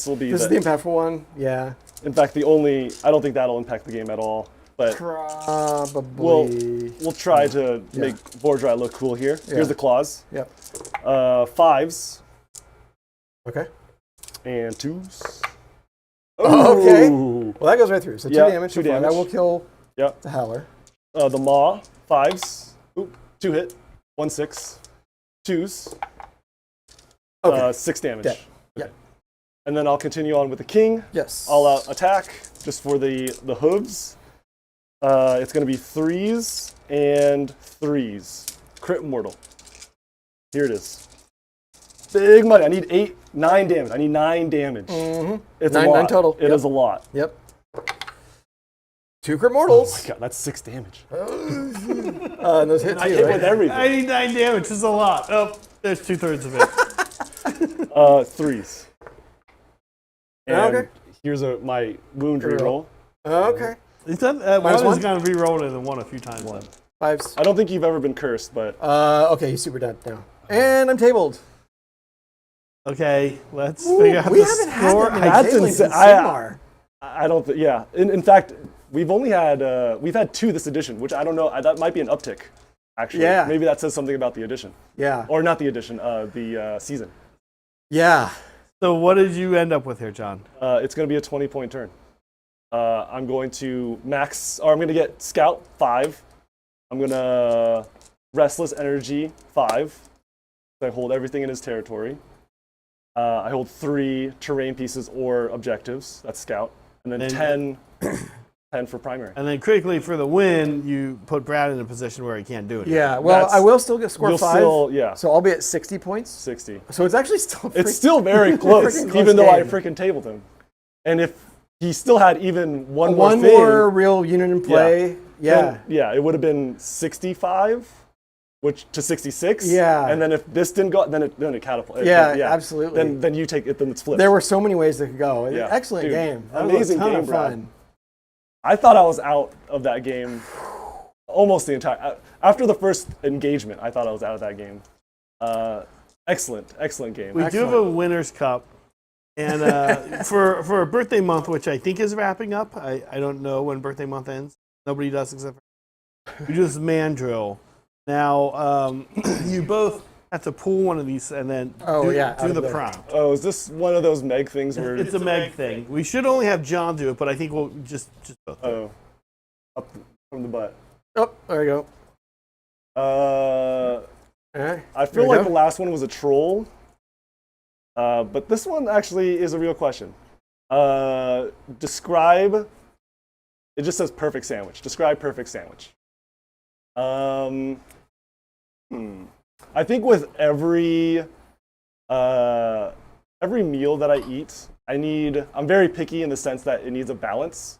will be. This is the impactful one. Yeah. In fact, I don't think that'll impact the game at all. But Probably. we'll try to make Vordhai look cool here. Yeah. Here's the claws. Yep. 5s Okay. and 2s. Okay. Ooh. Well, that goes right through. So 2 Yeah, damage. 2 so far. damage. That will kill Yep. the Howler. The Maw, 5s. Oop, 2 hit. 1 6. 2s. Okay. 6 damage. Dead. Yeah. And then I'll continue on with the King. Yes. All out attack, just for the hooves. It's going to be 3s and 3s. Crit mortal. Here it is. Big money. I need 9 damage. I need 9 damage. Mm-hmm. It's Nine- a lot. 9 total. It Yep. is a lot. Yep. 2 crit mortals. Oh my God, that's 6 damage. And those hit I too, hit right? with everything. I need 9 damage. This is a lot. Oh, there's 2/3 of it. 3s. And Okay. Here's my wound reroll. Okay. It's not, one one? is going to be rolled and one a few times. Though. 5s. I don't think you've ever been cursed, but Okay, he's super dead now. And I'm tabled. Okay, let's figure out We the haven't had score. that many That's tablings insane. in Sigmar. I don't think. Yeah. In fact, we've only had we've had 2 this edition, which I don't know. That might be an uptick. Actually, Yeah. Maybe that says something about the edition, Yeah. or not the edition, the season. Yeah. So what did you end up with here, John? It's going to be a 20-point turn. I'm going to I'm going to get Scout 5. I'm going to Restless Energy 5. So I hold everything in his territory. I hold 3 terrain pieces or objectives. That's Scout. And then 10 for primary. And then critically for the win, you put Brad in a position where he can't do it. Yeah. Well, I will still get score You'll 5. still, yeah, So I'll be at 60 points. 60. So it's actually still It's still very close, freaking close even though I game. freaking tabled him. And if he still had even one one more thing, more real unit in play. Yeah. then, yeah, it would have been 65, which to 66. Yeah. And then if this didn't go, then it catapulted. Yeah, absolutely. Then you take it. Then it's flipped. There were so many ways that could go. Yeah. Excellent Dude, game. That was amazing a ton game, of Brad. fun. I thought I was out of that game almost the entire. After the first engagement, I thought I was out of that game. Excellent game. We do have a winner's cup. And for a birthday month, which I think is wrapping up, I don't know when birthday month ends. Nobody does except for we do this man drill. Now, you both have to pull one of these and then do the prompt. Oh, is this one of those Meg things where It's a Meg thing. We should only have John do it, but I think we'll just both do it. Oh, up from the butt. Oh, there you go. All right. I feel like the last one was a troll, but this one actually is a real question. Describe. It just says perfect sandwich. Describe perfect sandwich. I think with every meal that I eat, I'm very picky in the sense that it needs a balance.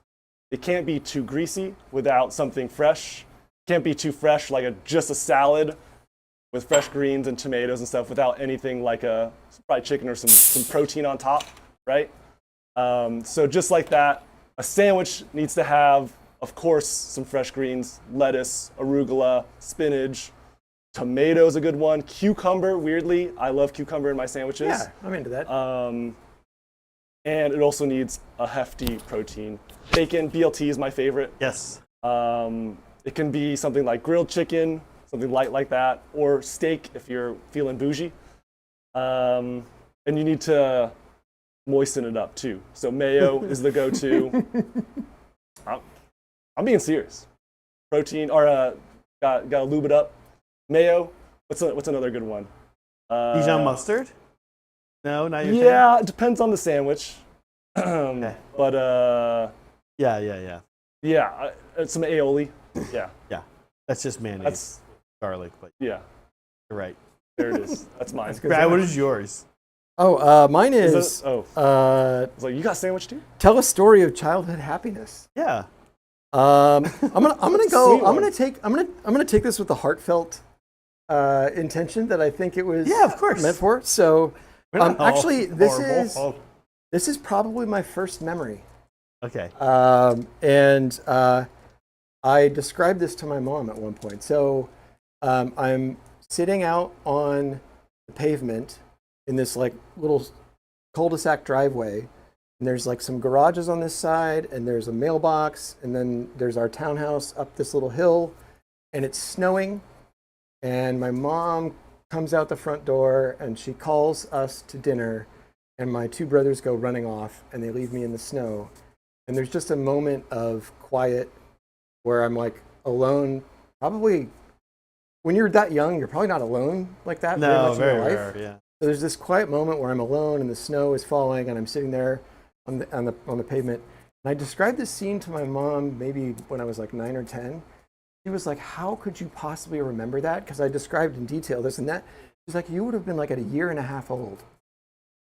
It can't be too greasy without something fresh. Can't be too fresh, like just a salad with fresh greens and tomatoes and stuff without anything like a fried chicken or some protein on top, right? So just like that, a sandwich needs to have, of course, some fresh greens, lettuce, arugula, spinach, tomato's a good one. Cucumber, weirdly, I love cucumber in my sandwiches. Yeah, I'm into that. And it also needs a hefty protein. Bacon, BLT is my favorite. Yes. It can be something like grilled chicken, something light like that, or steak if you're feeling bougie. And you need to moisten it up too. So mayo is the go-to. I'm being serious. Protein, or gotta lube it up. Mayo. What's another good one? Dijon mustard? No, not your Yeah, it depends on the sandwich. Okay. But Yeah. yeah, some aioli. Yeah, That's just mayonnaise. that's garlic, but yeah. you're right. There it is. That's mine. good. Brad, what is yours? Oh, mine Is is. it- I was like, you got sandwich too? Tell a story of childhood happiness. Yeah. I'm gonna go. Sweet I'm one. gonna take this with the heartfelt intention that I think it was. Yeah, of course. meant for. So, actually, this horrible. is probably my first memory. Okay. And I described this to my mom at one point. So I'm sitting out on the pavement in this like little cul-de-sac driveway, and there's like some garages on this side, and there's a mailbox, and then there's our townhouse up this little hill, and it's snowing, and my mom comes out the front door, and she calls us to dinner, and my 2 brothers go running off, and they leave me in the snow. And there's just a moment of quiet where I'm like alone. Probably when you're that young, you're probably not alone like that very No, much very in your life. rare, yeah. So there's this quiet moment where I'm alone and the snow is falling and I'm sitting there on the pavement. And I described this scene to my mom maybe when I was like 9 or 10. She was like, "How could you possibly remember that?" Because I described in detail this and that. She's like, "You would have been like at 1.5 years old.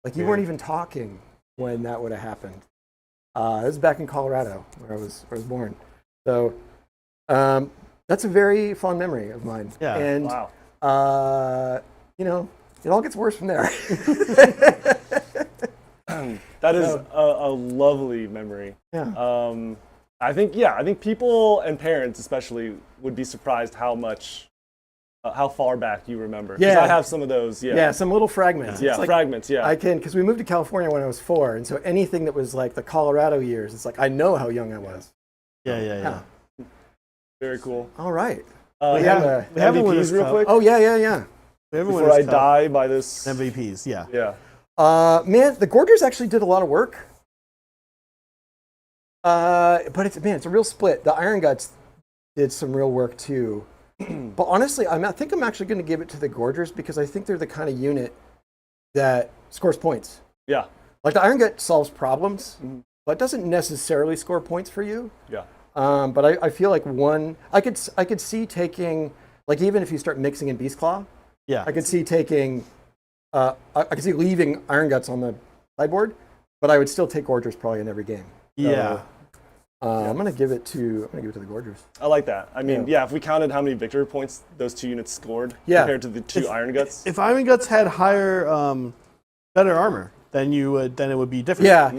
Like you weren't even talking when that would have happened." This is back in Colorado where I was born. So that's a very fond memory of mine. Yeah. And Wow. you know, it all gets worse from there. That is a lovely memory. Yeah. I think people and parents especially would be surprised how much, how far back you remember. 'Cause Yeah. I have some of those. Yeah. Yeah, some little fragments. Yeah, It's like, fragments. Yeah. I can, because we moved to California when I was 4, and so anything that was like the Colorado years, it's like I know how young I was. Yeah. Very cool. All right. We have we have a MVPs winner's real cup. quick. Oh yeah. We have a Before winner's I cup. die by this. MVPs, yeah. Yeah. Man, the Gorgers actually did a lot of work. But it's a real split. The Iron Guts did some real work too. But honestly, I think I'm actually going to give it to the Gorgers because I think they're the kind of unit that scores points. Yeah. Like the Iron Gut solves problems, but doesn't necessarily score points for you. Yeah. But I feel like I could see taking, like, even if you start mixing in Beast Claw, Yeah. I could see taking, I could see leaving Iron Guts on the sideboard, but I would still take Gorgers probably in every game. So, Yeah. I'm gonna give it to the Gorgers. I like that. I mean, yeah, if we counted how many victory points those two units scored compared to the two Iron Guts. If Iron Guts had higher, better armor, then it would be different. Yeah.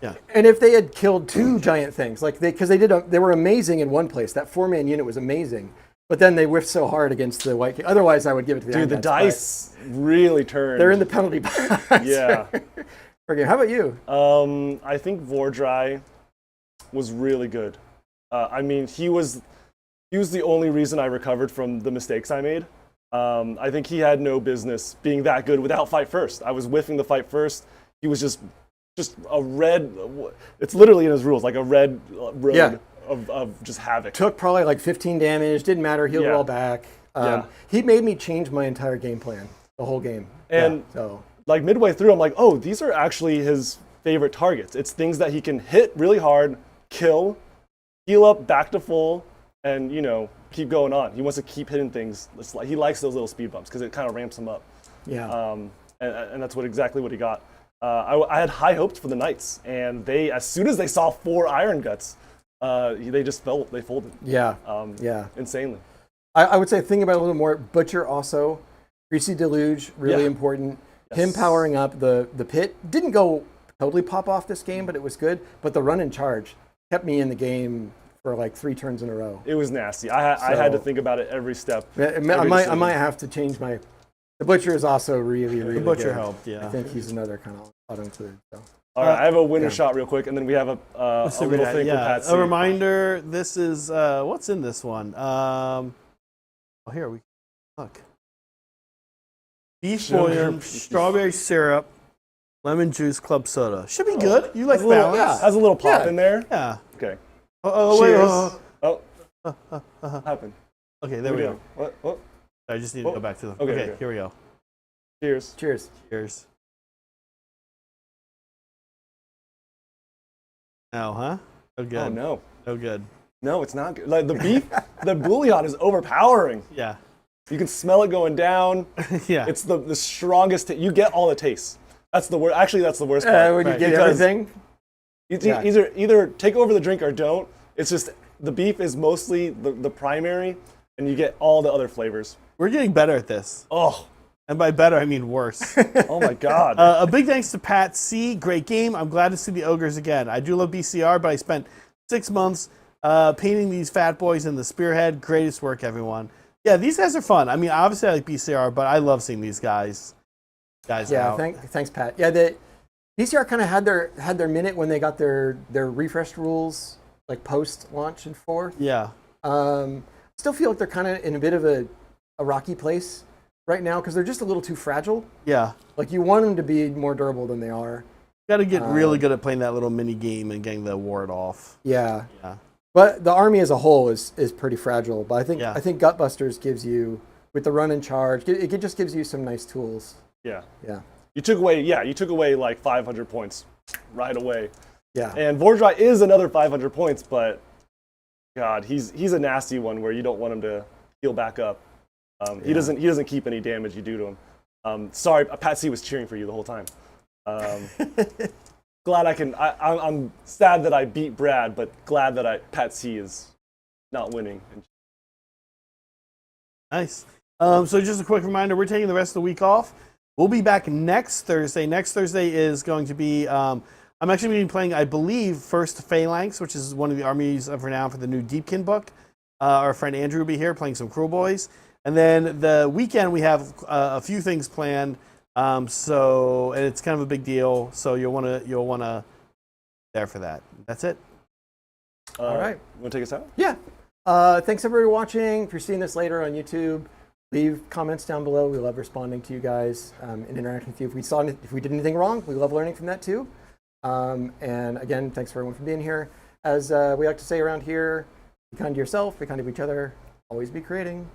Yeah. And if they had killed 2 giant things, like because they were amazing in one place. That 4-man unit was amazing, but then they whiffed so hard against the White King. Otherwise, I would give it to the Iron Dude, the Guts, dice really turned. They're in the penalty box. Yeah. Okay, how about you? I think Vordhai was really good. I mean, he was the only reason I recovered from the mistakes I made. I think he had no business being that good without fight first. I was whiffing the fight first. He was just a red. It's literally in his rules, like a red road of just havoc. Took probably like 15 damage. Didn't matter. Healed it all back. He made me change my entire game plan, the whole game. And like midway through, I'm like, oh, these are actually his favorite targets. It's things that he can hit really hard, kill, heal up back to full, and keep going on. He wants to keep hitting things. He likes those little speed bumps because it kind of ramps him up. Yeah. And that's exactly what he got. I had high hopes for the Knights, and as soon as they saw 4 Iron Guts, they just they folded. Yeah. Insanely. I would say think about it a little more. Butcher also, Greasy Deluge, really important. Yes. Him powering up the pit didn't go totally pop off this game, but it was good. But the run and charge kept me in the game for like 3 turns in a row. It was nasty. I had to think about it every step. I might have to change my. The Butcher is also really The Butcher good. helped, yeah. I think he's another kind of auto include. So. All right, I have a winner shot real quick, and then we have a little thing for Pat C. A reminder, this is, what's in this one? Here we look. Beef bouillon, strawberry syrup, lemon juice, club soda. Should be good. You like balance? Has a little pop in there. Yeah. Okay. Cheers. What happened? Okay, there we go. What? I just need to go back to the. Okay, here we go. Cheers. Cheers. No, huh? No good. Oh no. No good. No, it's not good. Like the beef, the bouillon is overpowering. Yeah. You can smell it going down. Yeah. It's the strongest. You get all the tastes. That's the worst. Actually, that's the worst part. Would you get Because everything? Either take over the drink or don't. It's just the beef is mostly the primary, and you get all the other flavors. We're getting better at this. Oh. And by better, I mean worse. Oh my God. A big thanks to Pat C. Great game. I'm glad to see the Ogres again. I do love BCR, but I spent 6 months painting these fat boys in the spearhead. Greatest work, everyone. Yeah, these guys are fun. I mean, obviously I like BCR, but I love seeing these guys out. Thanks, Pat. Yeah, the BCR kind of had their minute when they got their refreshed rules like post launch in 4. Yeah. Still feel like they're kind of in a bit of a rocky place right now because they're just a little too fragile. Yeah. Like you want them to be more durable than they are. Got to get really good at playing that little mini game and getting the ward off. Yeah. Yeah. But the army as a whole is pretty fragile. But I think Gutbusters gives you, with the run and charge, it just gives you some nice tools. Yeah. Yeah. You took away like 500 points right away. Yeah. And Vordhai is another 500 points, but God, he's a nasty one where you don't want him to heal back up. He doesn't keep any damage you do to him. Sorry, Pat C was cheering for you the whole time. Glad I'm sad that I beat Brad, but glad that Pat C is not winning. Nice. So just a quick reminder, we're taking the rest of the week off. We'll be back next Thursday. Next Thursday is going to be, I'm actually going to be playing, I believe, first Phalanx, which is one of the armies of renown for the new Deepkin book. Our friend Andrew will be here playing some Cruel Boys. And then the weekend we have a few things planned. And it's kind of a big deal. So you'll want to there for that. That's it. All right. You want to take us out? Yeah. Thanks everybody for watching. If you're seeing this later on YouTube, leave comments down below. We love responding to you guys and interacting with you. If we did anything wrong, we love learning from that too. And again, thanks for everyone for being here. As we like to say around here, be kind to yourself, be kind to each other, always be creating.